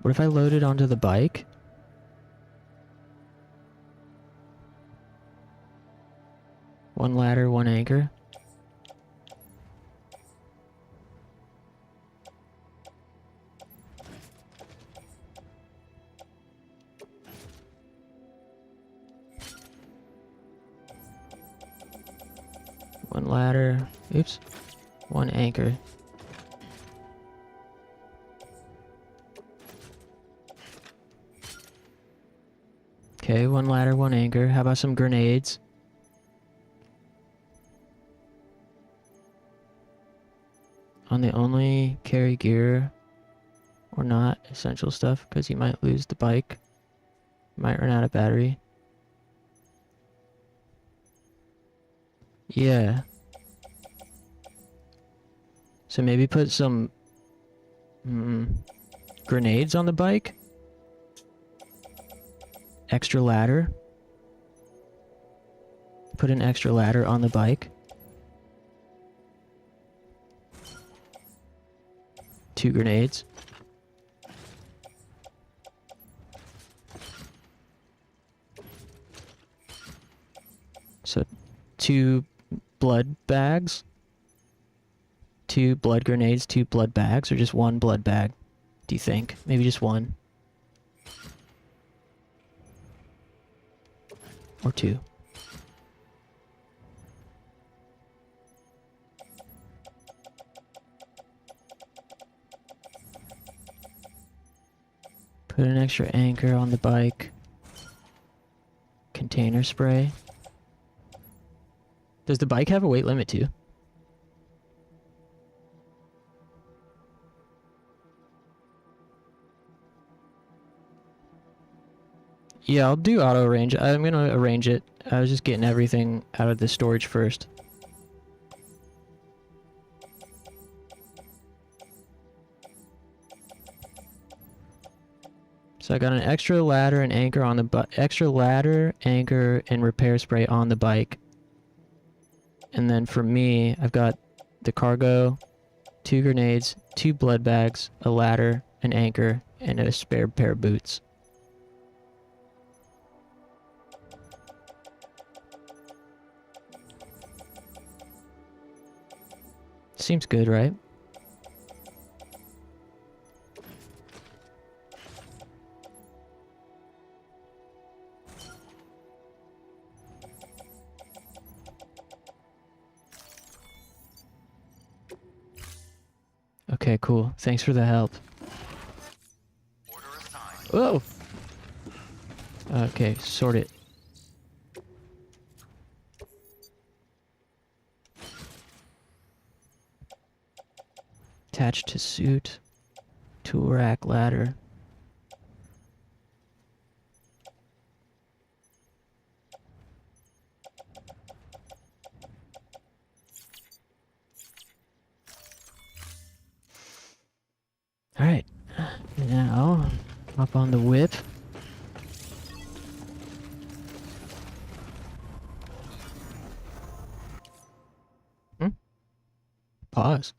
What if I load it onto the bike? One ladder, one anchor. One ladder. Oops. One anchor. Okay, one ladder, one anchor. How about some grenades? On the only carry gear or not essential stuff, because you might lose the bike. Might run out of battery. Yeah. So maybe put some grenades on the bike? Extra ladder? Put an extra ladder on the bike? 2 grenades. So 2 blood bags? 2 blood grenades, 2 blood bags, or just 1 blood bag? Do you think? Maybe just 1. Or 2. Put an extra anchor on the bike. Container spray. Does the bike have a weight limit too? Yeah, I'll do auto arrange. I'm gonna arrange it. I was just getting everything out of the storage first. So I got an extra ladder and anchor on the extra ladder, anchor, and repair spray on the bike. And then for me, I've got the cargo, 2 grenades, 2 blood bags, a ladder, an anchor, and a spare pair of boots. Seems good, right? Okay, cool. Thanks for the help. Order assigned. Whoa! Okay, sort it. Attached to suit. Tool rack, ladder. Alright, now hop on the whip. Pause.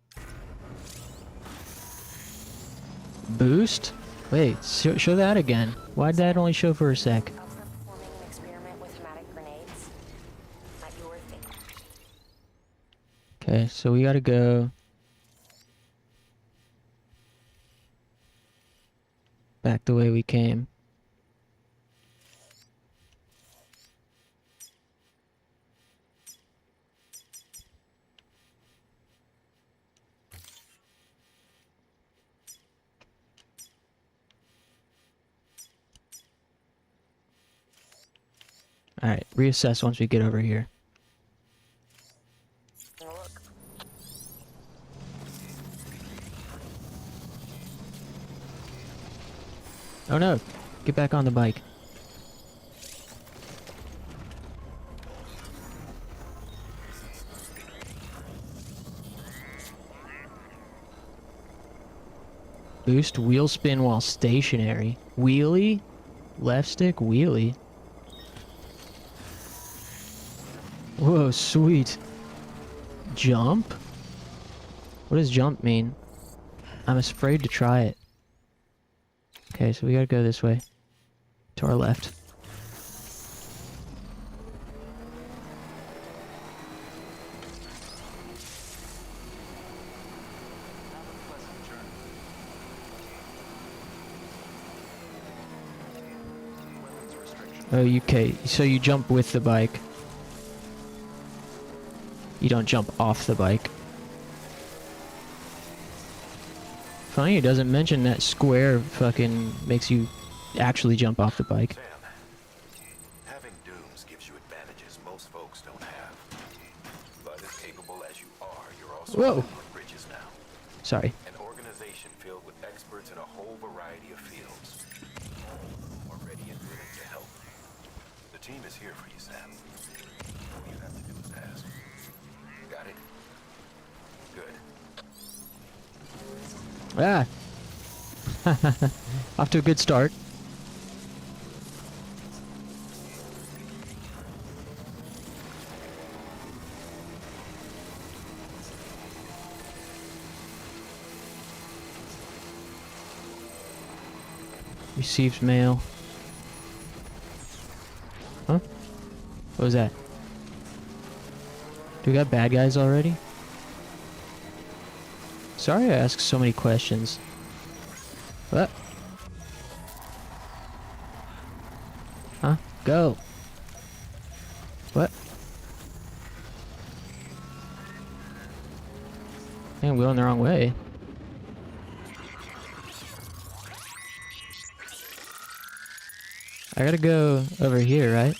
Boost? Wait, show that again. Why'd that only show for a sec? Up for performing an experiment with hematic grenades. Might be worth it. Okay, so we gotta go back the way we came. Alright, reassess once we get over here. Look. Oh no! Get back on the bike. Boost wheel spin while stationary. Wheelie? Left stick wheelie. Whoa, sweet. Jump? What does jump mean? I'm afraid to try it. Okay, so we gotta go this way. To our left. Have a pleasant journey. Weapons restriction. Oh, okay. So you jump with the bike. You don't jump off the bike. Funny, it doesn't mention that square fucking makes you actually jump off the bike. Sam, having dooms gives you advantages most folks don't have. But as capable as you are, you're also Whoa. building bridges now. Sorry. An organization filled with experts in a whole variety of fields. All of whom are ready and willing to help. The team is here for you, Sam. All you have to do is ask. Got it? Good. Ah! Off to a good start. Received mail. Huh? What was that? Do we got bad guys already? Sorry I asked so many questions. What? Huh? Go. What? I think I'm going the wrong way. I gotta go over here, right?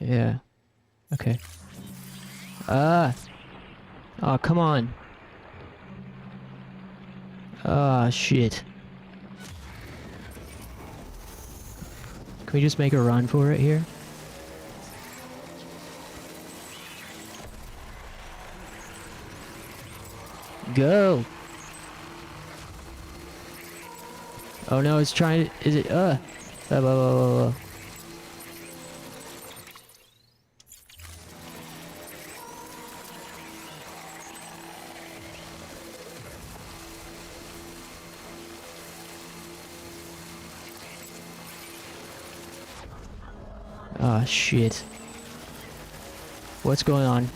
Yeah. Okay. Ah! Oh, come on. Ah, shit. Can we just make a run for it here? Go! Oh no, it's trying to... Is it... Ah, shit. What's going on?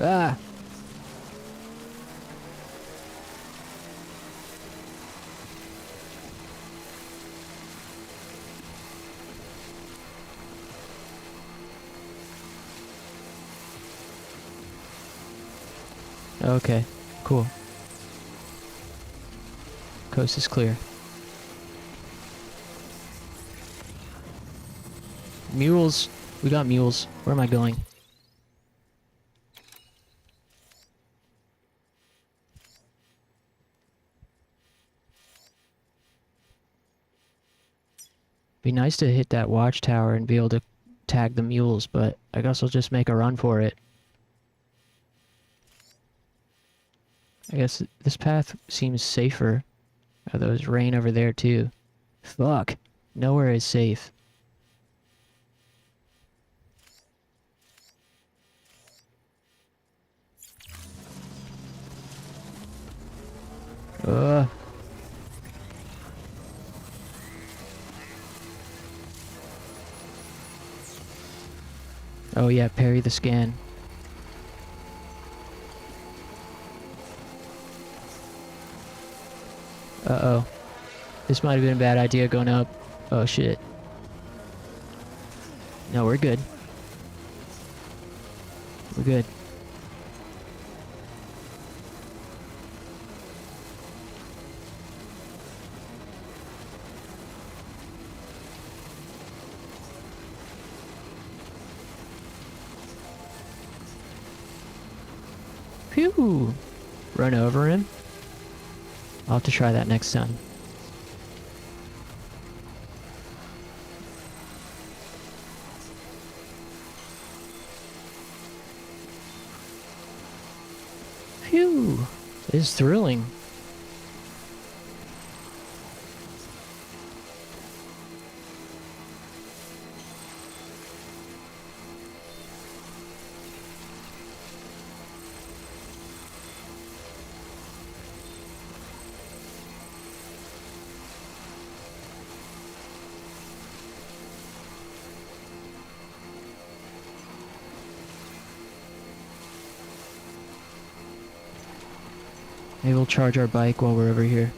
Ah! Okay, cool. Coast is clear. Mules. We got mules. Where am I going? Be nice to hit that watchtower and be able to tag the mules, but I guess I'll just make a run for it. I guess this path seems safer. Oh, there's rain over there too. Fuck. Nowhere is safe. Oh yeah, parry the scan. Uh-oh. This might have been a bad idea going up. Oh shit. No, we're good. We're good. Phew! Run over him. I'll have to try that next time. Phew! This is thrilling. Maybe we'll charge our bike while we're over here.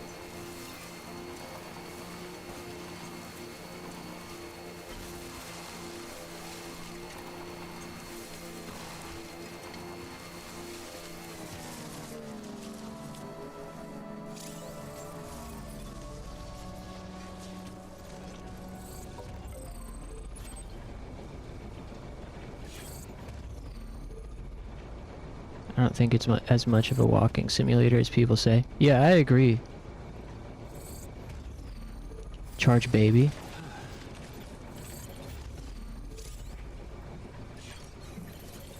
I don't think it's as much of a walking simulator as people say. Yeah, I agree. Charge baby.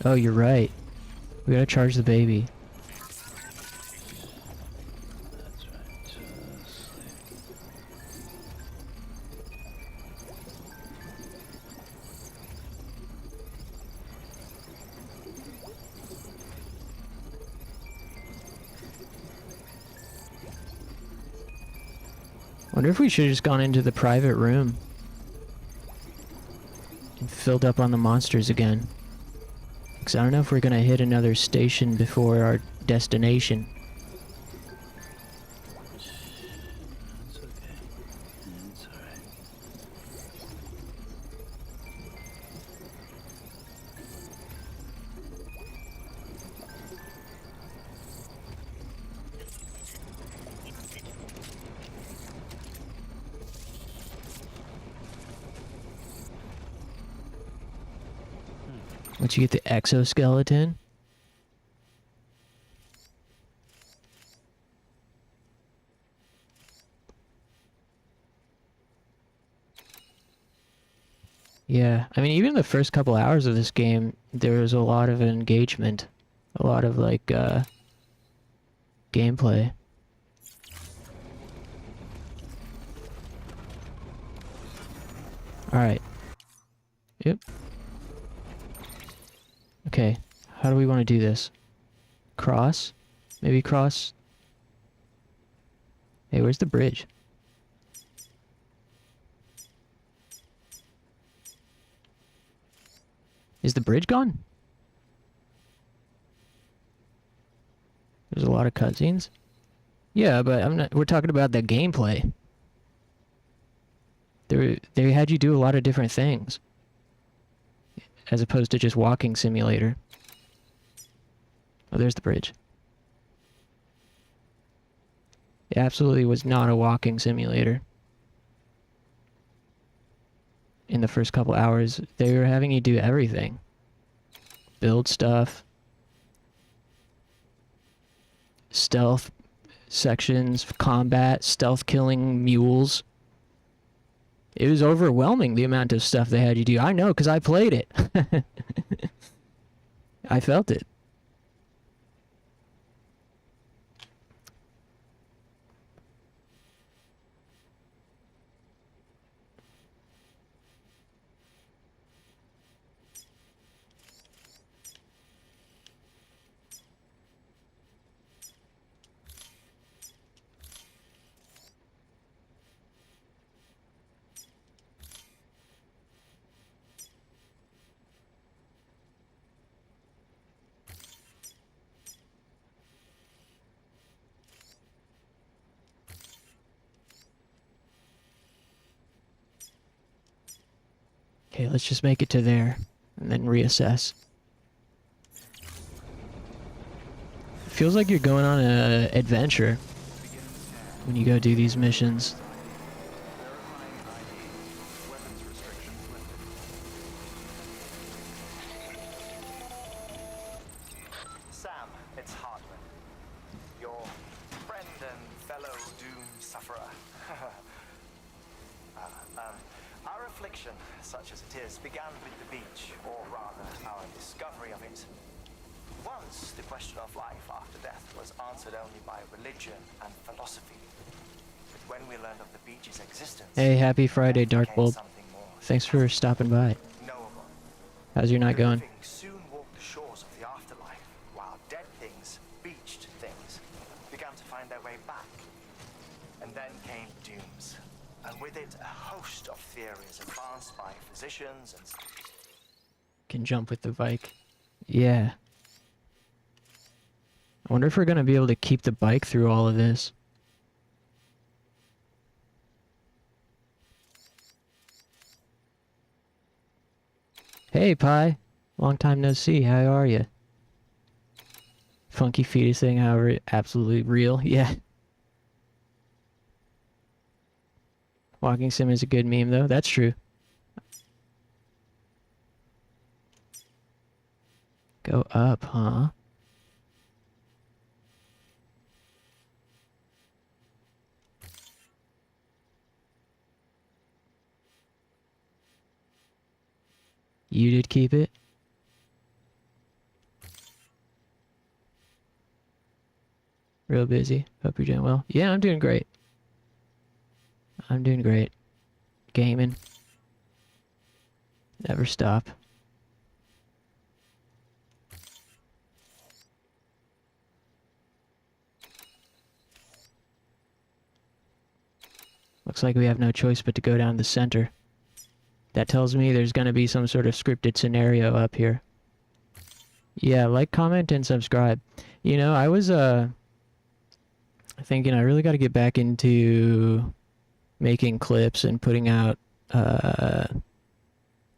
Oh, you're right. We gotta charge the baby. That's right. Just sleep. Wonder if we should have just gone into the private room and filled up on the monsters again. Because I don't know if we're gonna hit another station before our destination. It's okay. It's alright. Once you get the exoskeleton. Yeah, I mean, even the first couple hours of this game, there was a lot of engagement, a lot of like gameplay. All right. Yep. Okay, how do we want to do this? Cross? Maybe cross? Hey, where's the bridge? Is the bridge gone? There's a lot of cutscenes. Yeah, but I'm not. We're talking about the gameplay. They had you do a lot of different things, as opposed to just walking simulator. Oh, there's the bridge. It absolutely was not a walking simulator. In the first couple hours, they were having you do everything. Build stuff. Stealth sections, combat, stealth killing mules. It was overwhelming, the amount of stuff they had you do. I know, because I played it. I felt it. Okay, let's just make it to there, and then reassess. It feels like you're going on an adventure when you go do these missions. Verifying ID. Weapons restrictions lifted. Sam, it's Hardman. Your friend and fellow doom sufferer. Our affliction, such as it is, began with the beach, or rather, our discovery of it. Once, the question of life after death was answered only by religion and philosophy. But when we learned of the beach's existence... Hey, happy Friday, death became Darkbolt. something more Thanks for stopping by. knowable. How's your night The going? living soon walked the shores of the afterlife, while dead things, beached things, began to find their way back. And then came dooms, and with it a host of theories advanced by physicians and... Can jump with the bike. Yeah. I wonder if we're gonna be able to keep the bike through all of this. Hey, Pi. Long time no see. How are you? Funky fetus thing, however, absolutely real. Yeah. Walking sim is a good meme, though. That's true. Go up, huh? You did keep it? Real busy. Hope you're doing well. Yeah, I'm doing great. I'm doing great. Gaming. Never stop. Looks like we have no choice but to go down the center. That tells me there's gonna be some sort of scripted scenario up here. Yeah, like, comment, and subscribe. You know, I was thinking I really gotta get back into making clips and putting out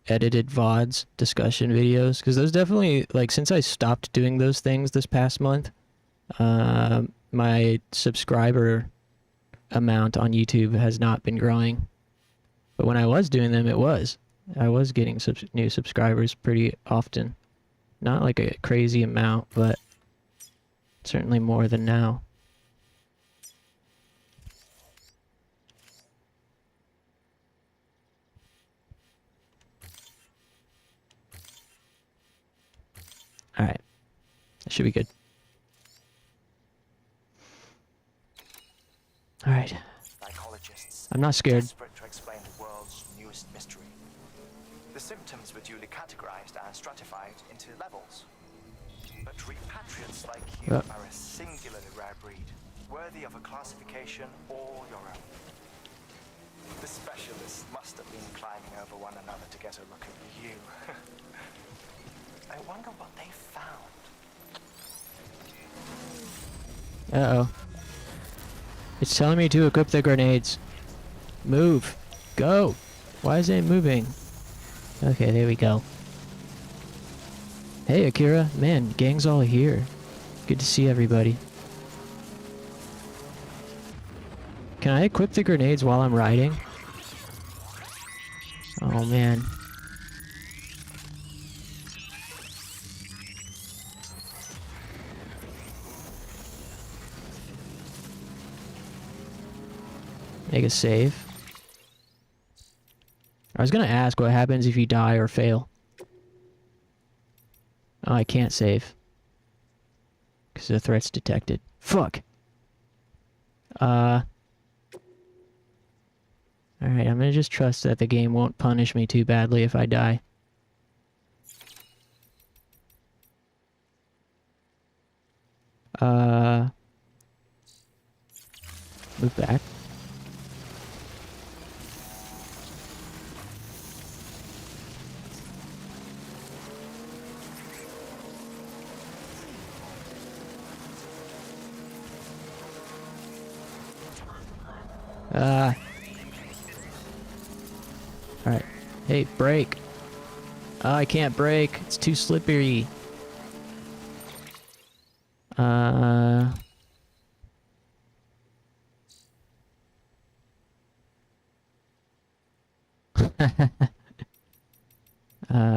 edited VODs, discussion videos, because those definitely, like, since I stopped doing those things this past month, my subscriber amount on YouTube has not been growing. But when I was doing them, I was getting new subscribers pretty often. Not like a crazy amount, but certainly more than now. Alright. That should be good. Alright. Psychologists I'm not scared. desperate to explain the world's newest mystery. The symptoms were duly categorized and stratified into levels. But repatriates like you Yep. are a singularly rare breed, worthy of a classification all your own. The specialists must have been climbing over one another to get a look at you. I wonder what they found. Uh-oh. It's telling me to equip the grenades. Move. Go. Why is it moving? Okay, there we go. Hey, Akira. Man, gang's all here. Good to see everybody. Can I equip the grenades while I'm riding? Oh, man. Make a save. I was gonna ask what happens if you die or fail. Oh, I can't save. Because the threat's detected. Fuck! Alright, I'm gonna just trust that the game won't punish me too badly if I die. Move back. Alright. Hey, brake. Oh, I can't brake. It's too slippery.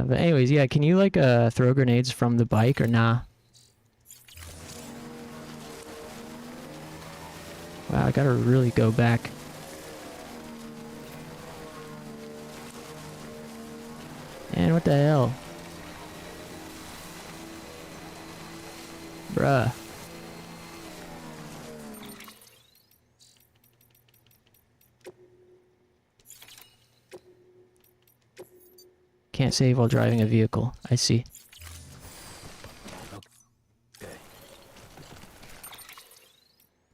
But anyways, yeah, can you, like, throw grenades from the bike or nah? Wow, I gotta really go back. Man, what the hell? Bruh. Can't save while driving a vehicle. I see.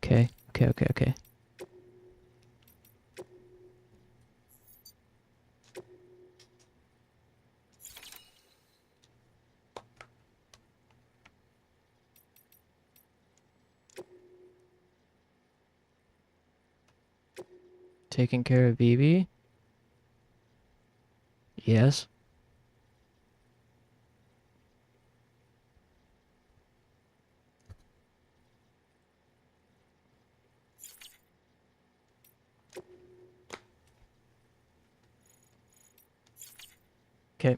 Okay. Okay. Taking care of BB? Yes. Okay.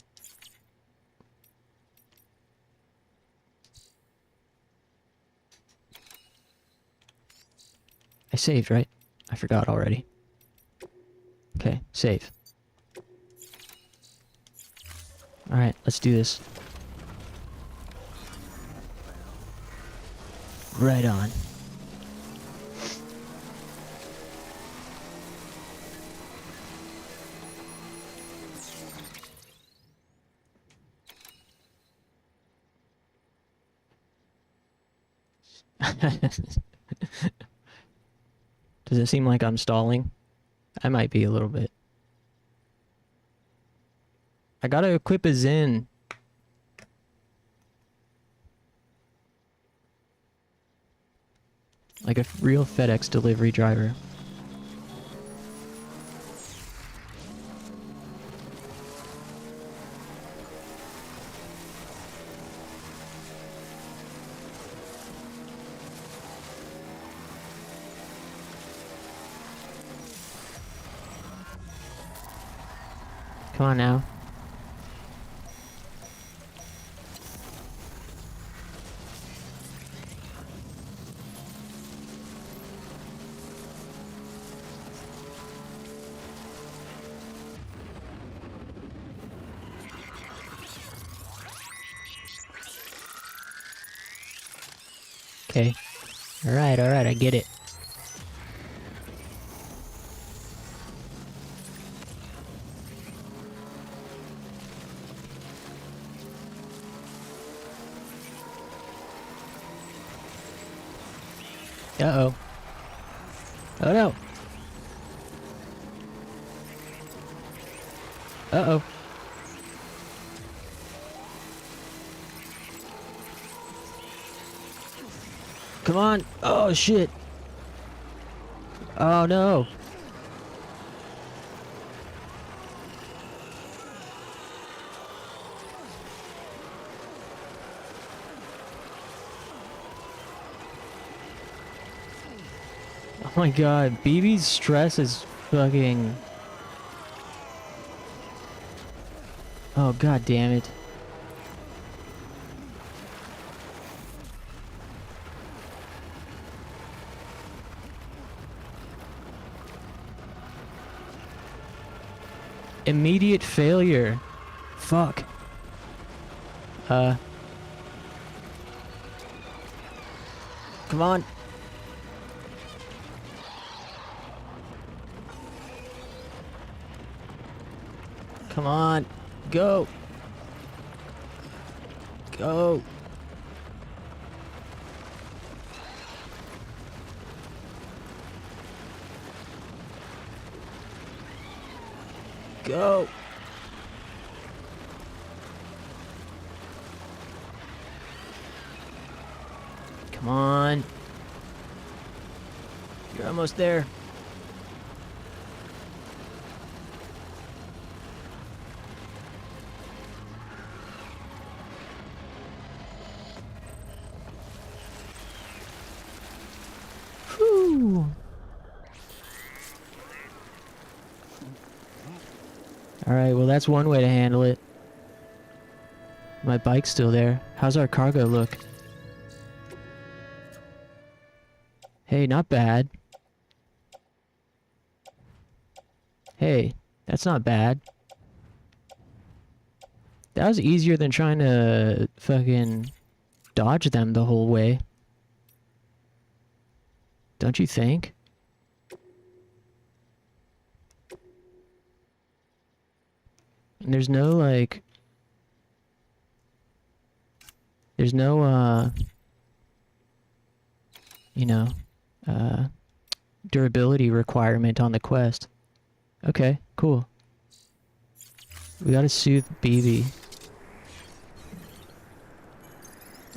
I saved, right? I forgot already. Okay, save. Alright, let's do this. Right on. Does it seem like I'm stalling? I might be a little bit. I gotta equip a Zen. Like a real FedEx delivery driver. Come on now. Okay. Alright, I get it. Uh-oh. Oh no. Uh-oh. Come on. Oh shit. Oh no. Oh my god, BB's stress is fucking... Oh god damn it. Immediate failure. Fuck. Come on. Come on. Go. Go. Go. Come on. You're almost there. Whew. Alright, well that's one way to handle it. My bike's still there. How's our cargo look? Hey, not bad. Hey, that's not bad. That was easier than trying to fucking dodge them the whole way. Don't you think? And there's no, like... There's no, you know, durability requirement on the quest. Okay, cool. We gotta soothe BB.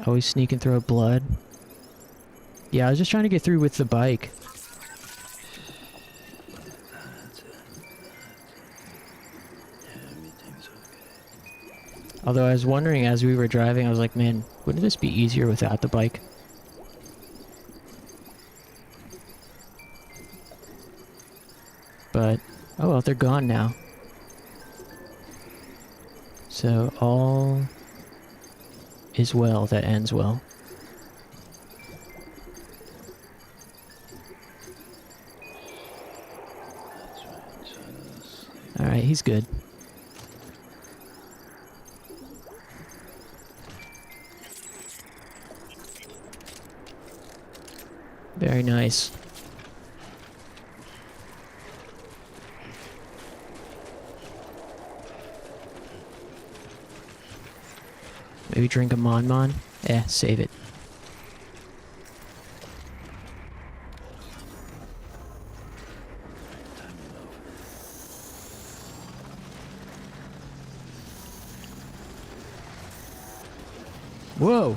Always sneak and throw blood. Yeah, I was just trying to get through with the bike. Although I was wondering as we were driving, I was like, man, wouldn't this be easier without the bike? But, oh well, they're gone now. So, all is well that ends well. Alright, he's good. Very nice. Maybe drink a Mon Mon? Save it. Whoa!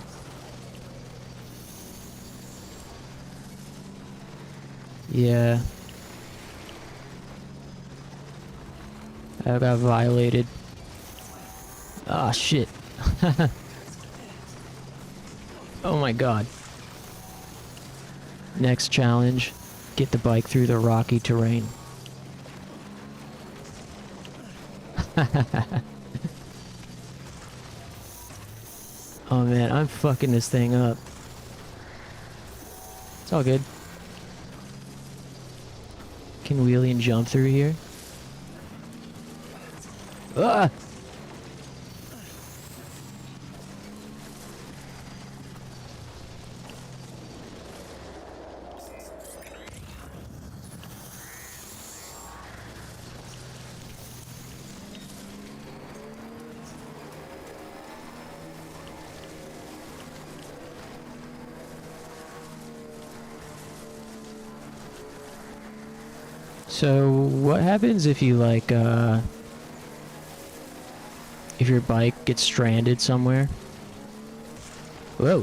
Yeah. I got violated. Ah, shit. Oh my god. Next challenge. Get the bike through the rocky terrain. Oh man, I'm fucking this thing up. It's all good. Can wheelie and jump through here? Ah! So what happens if you like if your bike gets stranded somewhere? Whoa.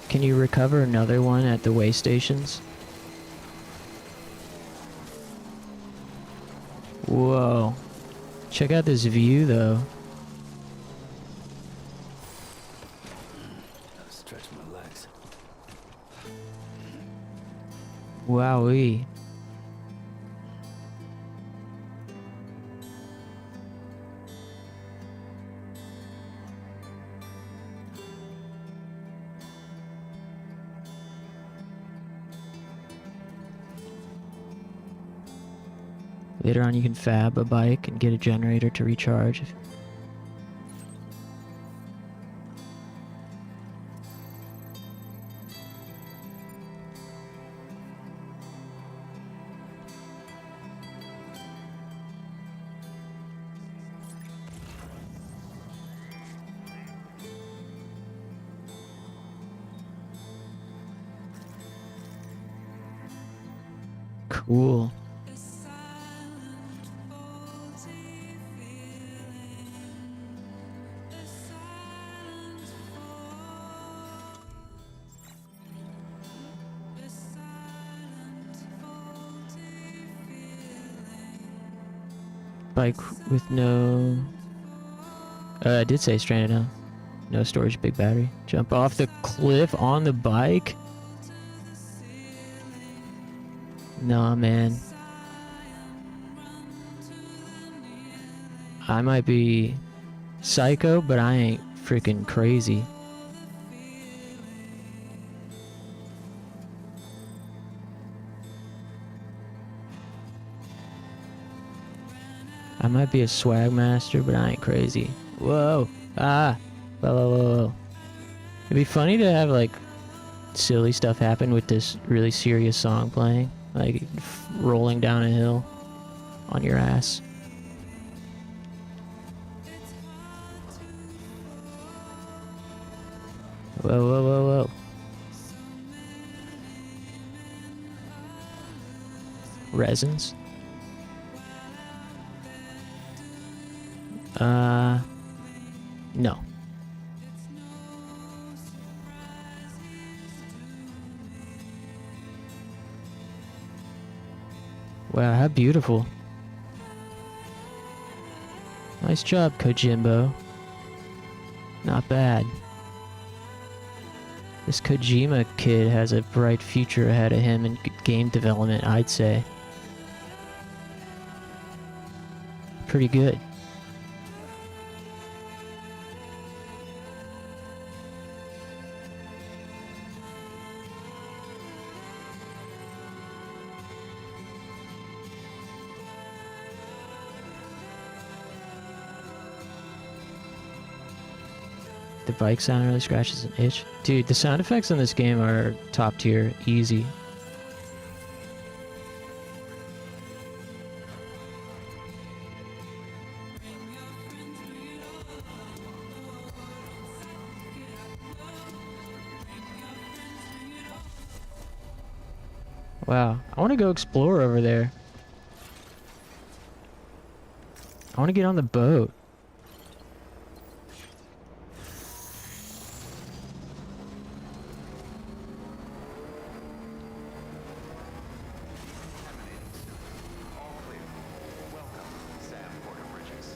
Can you recover another one at the way stations? Whoa. Check out this view though. Stretch my legs. Wowee. Later on you can fab a bike and get a generator to recharge. Cool. Bike with no... I did say stranded, huh? No storage, big battery. Jump off the cliff on the bike? Nah, man. I might be psycho, but I ain't freaking crazy. I might be a swag master, but I ain't crazy. Whoa. Ah. Whoa, whoa, whoa, whoa. It'd be funny to have, like, silly stuff happen with this really serious song playing. Like, rolling down a hill on your ass. Whoa, whoa, whoa, whoa. Resins? No. Wow, how beautiful. Nice job, Kojimbo. Not bad. This Kojima kid has a bright future ahead of him in game development, I'd say. Pretty good. The bike sound really scratches an itch. Dude, the sound effects in this game are top tier, easy. Wow, I want to go explore over there. I want to get on the boat. All clear. Welcome, Sam Porter Bridges.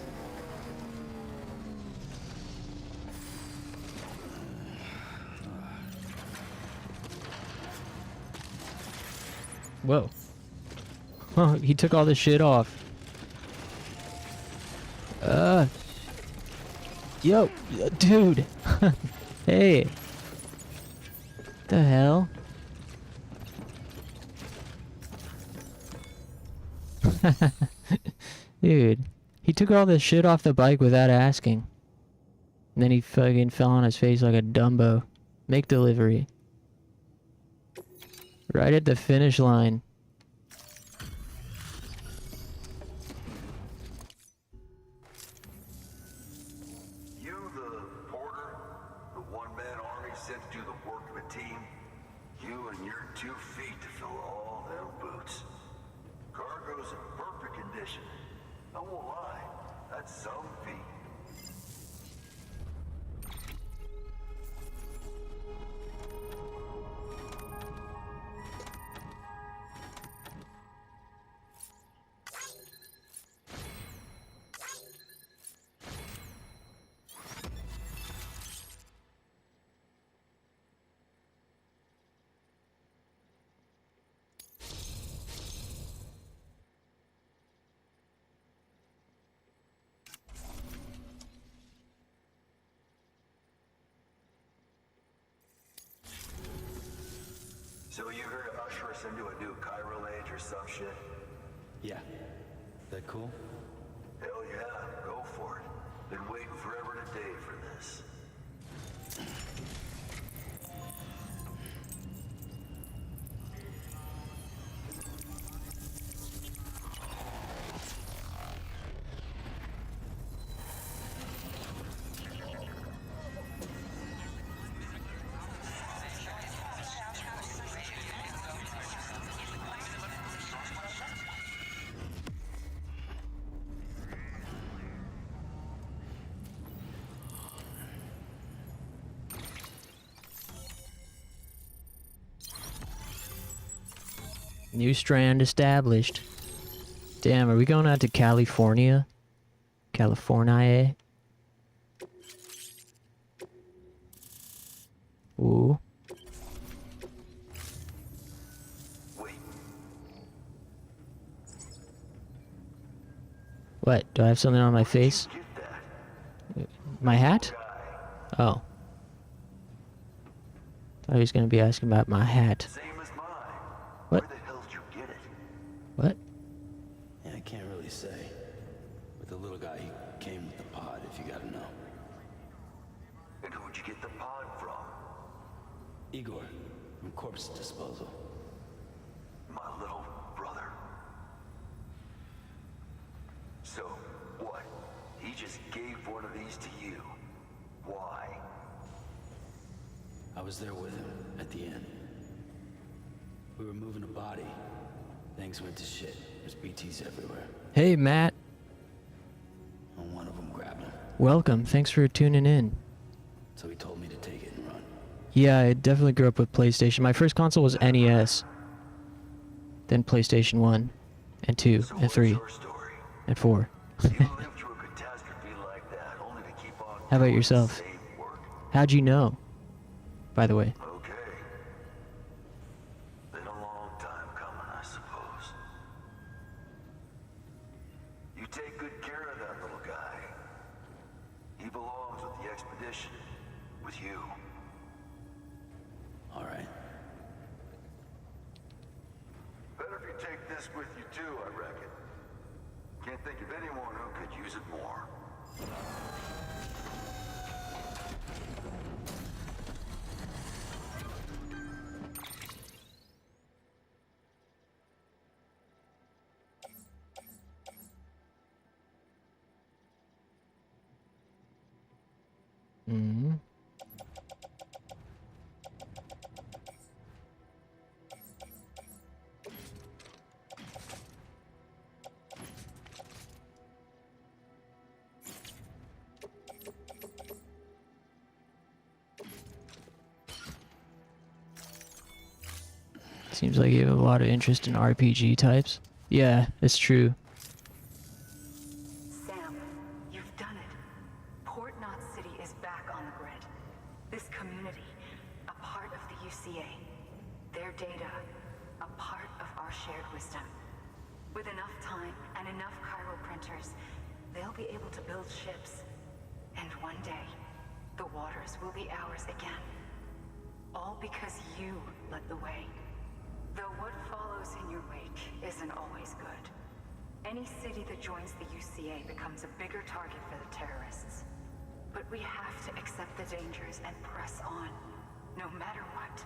Whoa. Oh, he took all the shit off. Yo, dude. Hey. The hell? Dude, he took all the shit off the bike without asking. And then he fucking fell on his face like a Dumbo. Make delivery. Right at the finish line. You the porter? The one-man army sent to do the work of a team? You and your 2 feet to fill all them boots. Cargo's in perfect condition. I won't lie, that's some feat. So you here to usher us into a new chiral age or some shit? Yeah. That cool? Hell yeah, go for it. Been waiting forever and a day for this. New strand established. Damn, are we going out to California? California? Ooh. Wait. What? Do I have something on my face? Get that. My hat? Guy. Oh. Thought he was gonna be asking about my hat. Same as mine. What? Where the hell did you get it? What? Yeah, I can't really say. With the little guy, he came with the pod, if you gotta know. And who'd you get the pod from? Igor, from Corpse Disposal. My little brother. So, what? He just gave one of these to you. Why? I was there with him, at the end. We were moving a body. Things went to shit. There's BTs everywhere. Hey, Matt. And one of them grabbed him. Welcome. Thanks for tuning in. So he told me to take it and run. Yeah, I definitely grew up with PlayStation. My first console was NES. Then PlayStation 1, and 2, So and what's 3, your story? and 4. You lived through a catastrophe like that, only to keep on How about doing yourself? the same work. How'd you know? By the way. Okay. Been a long time coming, I suppose. You take good care of that little guy. He belongs with the expedition. With you. All right. Better if you take this with you too, I reckon. Can't think of anyone who could use it more. Mm-hmm. Seems like you have a lot of interest in RPG types. Yeah, it's true. Sam, you've done it. Port Knot City is back on the grid. This community, a part of the UCA. Their data, a part of our shared wisdom. With enough time and enough chiral printers, they'll be able to build ships. And one day, the waters will be ours again. All because you led the way. Though what follows in your wake isn't always good. Any city that joins the UCA becomes a bigger target for the terrorists. But we have to accept the dangers and press on, no matter what.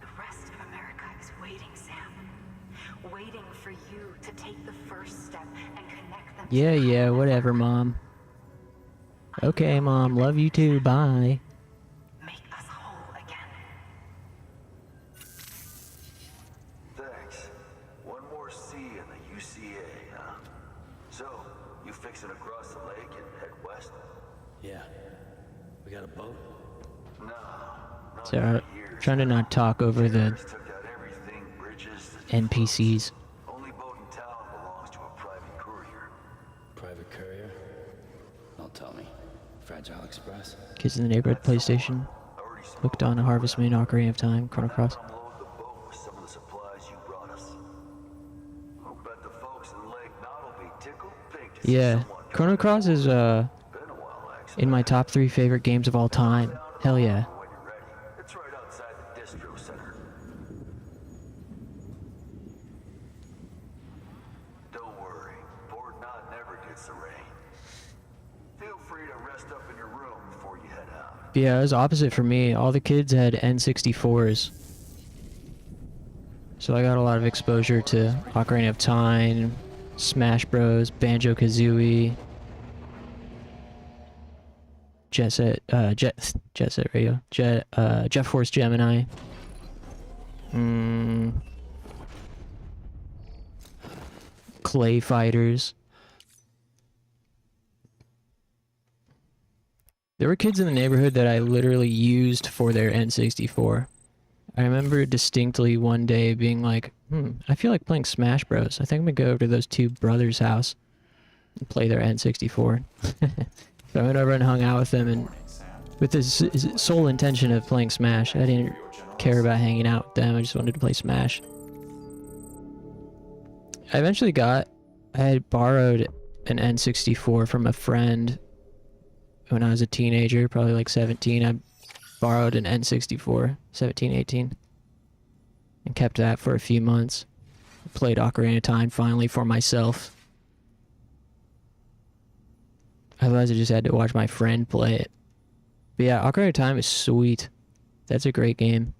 The rest of America is waiting, Sam. Waiting for you to take the first step and connect them. Yeah, whatever, Mom. Okay, Mom. Love you too. Bye. Make us whole again. got a boat? No. Not So, for years. trying to not talk over the Terrorists took out everything, bridges, NPCs. only boat in town belongs to a private courier. Private courier? Don't tell me. Fragile Express? Kids in the Neighborhood PlayStation. Hooked on a Harvest Moon, Ocarina of Time, Chrono Cross. Unload the boat with some of the supplies you brought us. I'll bet the folks in Lake Knot will be tickled pink to see Yeah, someone Chrono Cross is been a while, actually. in my top 3 favorite games of all time. Hell yeah. When you're ready. It's right outside the distro center. Don't worry, Port Knot never gets the rain. Feel free to rest up in your room before you head out. Yeah, it was opposite for me. All the kids had N64s. So I got a lot of exposure to Ocarina of Time, Smash Bros, Banjo-Kazooie, Jet Set Radio, Jet Force Gemini. Clay Fighters. There were kids in the neighborhood that I literally used for their N64. I remember distinctly one day being like, I feel like playing Smash Bros. I think I'm gonna go over to those two brothers' house and play their N64. So I went over and hung out with them, and with this sole intention of playing Smash. I didn't care about hanging out with them, I just wanted to play Smash. I had borrowed an N64 from a friend when I was a teenager, probably like 17. I borrowed an N64, 17, 18, and kept that for a few months. Played Ocarina of Time finally for myself. Otherwise I just had to watch my friend play it. But yeah, Ocarina of Time is sweet. That's a great game.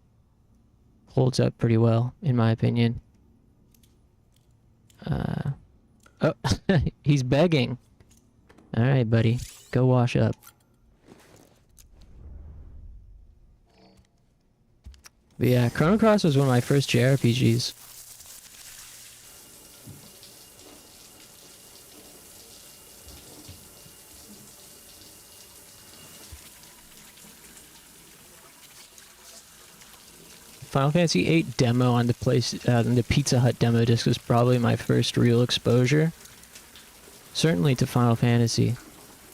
Holds up pretty well, in my opinion. Oh, he's begging. Alright, buddy. Go wash up. But yeah, Chrono Cross was one of my first JRPGs. Final Fantasy VIII demo on the Pizza Hut demo disc was probably my first real exposure. Certainly to Final Fantasy,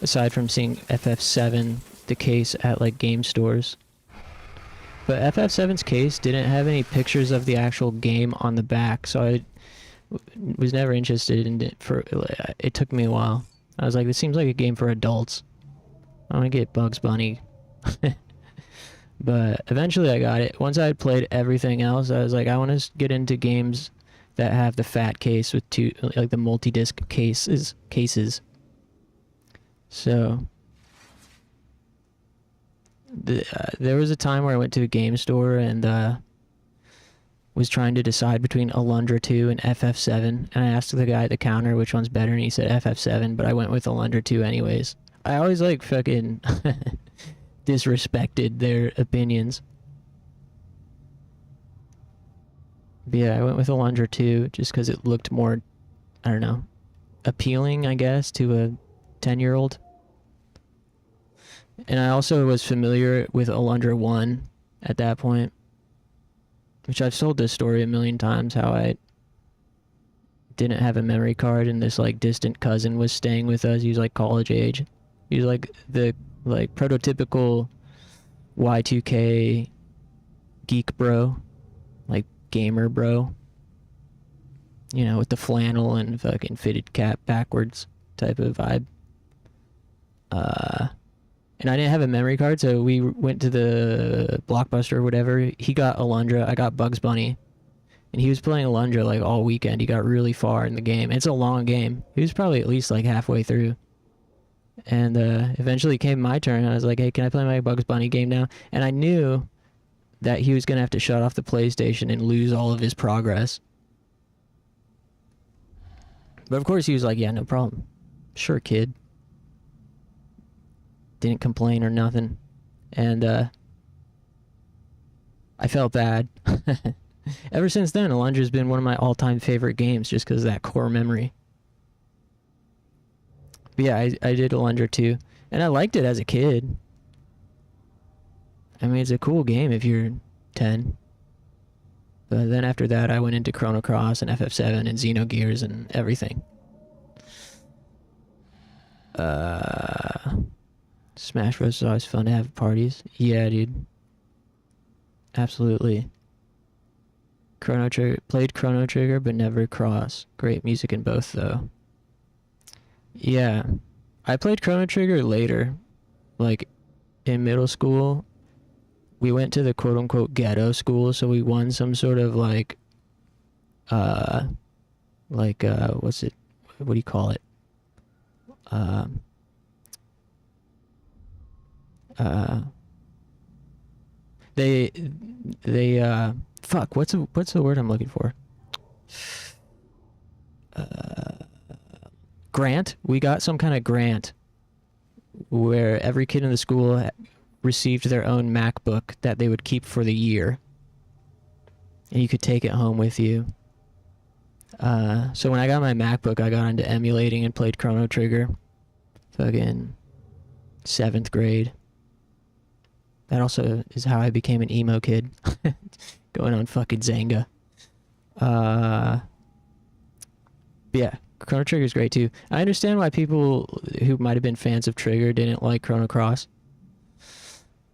aside from seeing FF7, the case at like game stores. But FF7's case didn't have any pictures of the actual game on the back, so I was never interested in it. It took me a while. I was like, this seems like a game for adults. I want to get Bugs Bunny. But eventually I got it. Once I had played everything else, I was like, I want to get into games that have the fat case with two, like the multi-disc cases. So there was a time where I went to a game store and was trying to decide between Alundra 2 and FF7, and I asked the guy at the counter which one's better, and he said FF7, but I went with Alundra 2 anyways. I always like fucking disrespected their opinions. But yeah, I went with Alundra 2 just because it looked more, I don't know, appealing, I guess, to a 10-year-old. And I also was familiar with Alundra 1 at that point, which I've told this story a million times, how I didn't have a memory card and this like distant cousin was staying with us. He was like college age. He was like the prototypical Y2K geek bro, like gamer bro, you know, with the flannel and fucking fitted cap backwards type of vibe. And I didn't have a memory card, so we went to the Blockbuster or whatever. He got Alundra, I got Bugs Bunny. And he was playing Alundra like all weekend. He got really far in the game. It's a long game. He was probably at least like halfway through. And eventually came my turn, and I was like, hey, can I play my Bugs Bunny game now? And I knew that he was going to have to shut off the PlayStation and lose all of his progress. But of course he was like, yeah, no problem. Sure, kid. Didn't complain or nothing. And I felt bad. Ever since then, Alundra's been one of my all-time favorite games just because of that core memory. But yeah, I did Alundra 2, and I liked it as a kid. I mean, it's a cool game if you're 10. But then after that, I went into Chrono Cross and FF7 and Xenogears and everything. Smash Bros. Is always fun to have at parties. Yeah, dude. Absolutely. Chrono Trigger, played Chrono Trigger, but never Cross. Great music in both, though. Yeah. I played Chrono Trigger later. Like, in middle school, we went to the quote-unquote ghetto school, so we won some sort of, like, what's it? What do you call it? Fuck, what's the word I'm looking for? Grant. We got some kind of grant where every kid in the school received their own MacBook that they would keep for the year, and you could take it home with you. So when I got my MacBook, I got into emulating and played Chrono Trigger. Fucking 7th grade. That also is how I became an emo kid. Going on fucking Zanga. Yeah, Chrono Trigger is great too. I understand why people who might have been fans of Trigger didn't like Chrono Cross.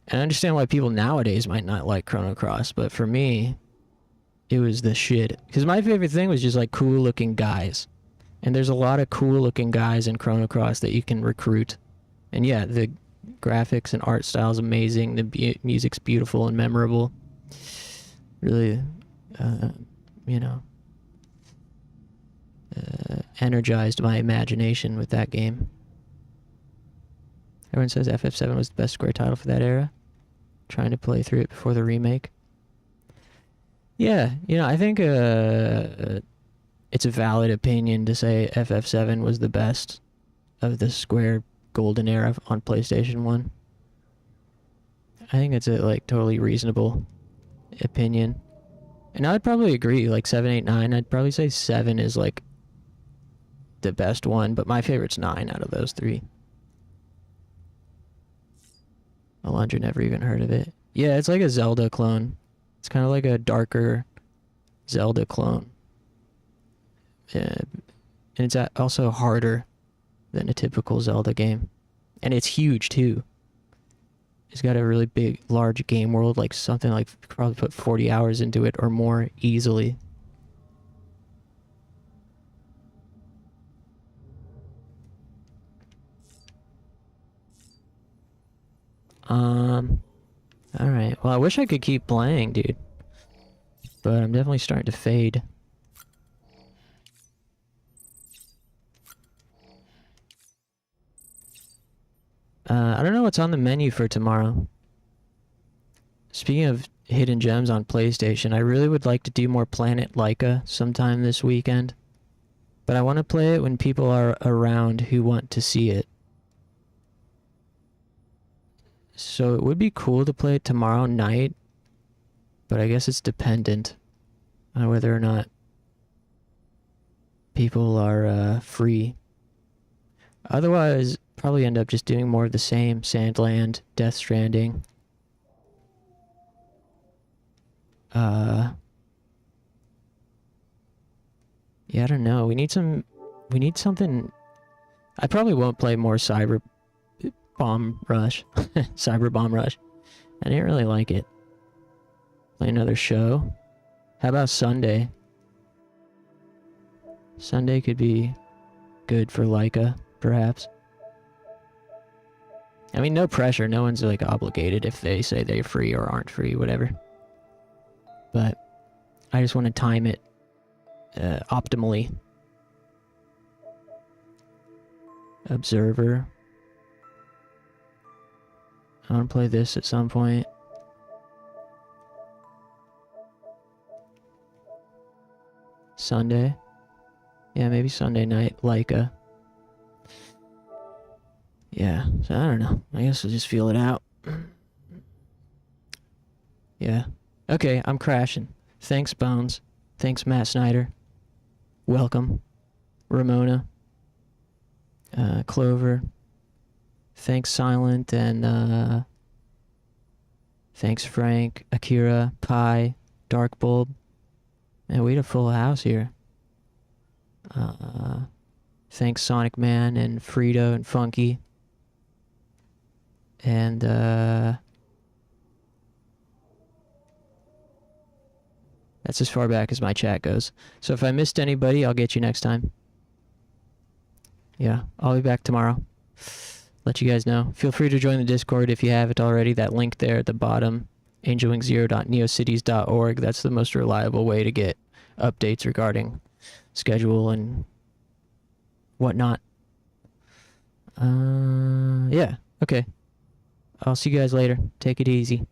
And I understand why people nowadays might not like Chrono Cross, but for me, it was the shit. Because my favorite thing was just like cool looking guys. And there's a lot of cool looking guys in Chrono Cross that you can recruit. And yeah, the graphics and art style is amazing. The music's beautiful and memorable. Really, energized my imagination with that game. Everyone says FF7 was the best Square title for that era. Trying to play through it before the remake. Yeah, I think it's a valid opinion to say FF7 was the best of the Square golden era on PlayStation 1. I think it's a totally reasonable opinion. And I'd probably agree, 7, 8, 9. I'd probably say 7 is the best one, but my favorite's 9 out of those 3. Alondra never even heard of it. Yeah, it's like a Zelda clone. It's kind of like a darker Zelda clone. And it's also harder than a typical Zelda game. And it's huge too. It's got a really big, large game world, something you could probably put 40 hours into it or more easily. Alright. Well, I wish I could keep playing, dude. But I'm definitely starting to fade. I don't know what's on the menu for tomorrow. Speaking of hidden gems on PlayStation, I really would like to do more Planet Laika sometime this weekend. But I want to play it when people are around who want to see it. So it would be cool to play it tomorrow night, but I guess it's dependent on whether or not people are free. Otherwise, probably end up just doing more of the same. Sandland, Death Stranding. Yeah, I don't know. We need something. I probably won't play more Bomb Rush. Cyber Bomb Rush. I didn't really like it. Play another show. How about Sunday? Sunday could be good for Laika, perhaps. I mean, no pressure. No one's obligated if they say they're free or aren't free, whatever. But I just want to time it optimally. Observer. I want to play this at some point. Sunday. Yeah, maybe Sunday night, Laika. Yeah, so I don't know. I guess we'll just feel it out. Yeah. Okay, I'm crashing. Thanks, Bones. Thanks, Matt Snyder. Welcome. Ramona. Clover. Thanks, Silent, and Thanks, Frank, Akira, Pi, Dark Bulb. Man, we had a full house here. Thanks, Sonic Man and Frito and Funky. And, that's as far back as my chat goes. So if I missed anybody, I'll get you next time. Yeah, I'll be back tomorrow. Let you guys know. Feel free to join the Discord if you haven't already. That link there at the bottom, angelwing0.neocities.org. That's the most reliable way to get updates regarding schedule and whatnot. Yeah, okay. I'll see you guys later. Take it easy.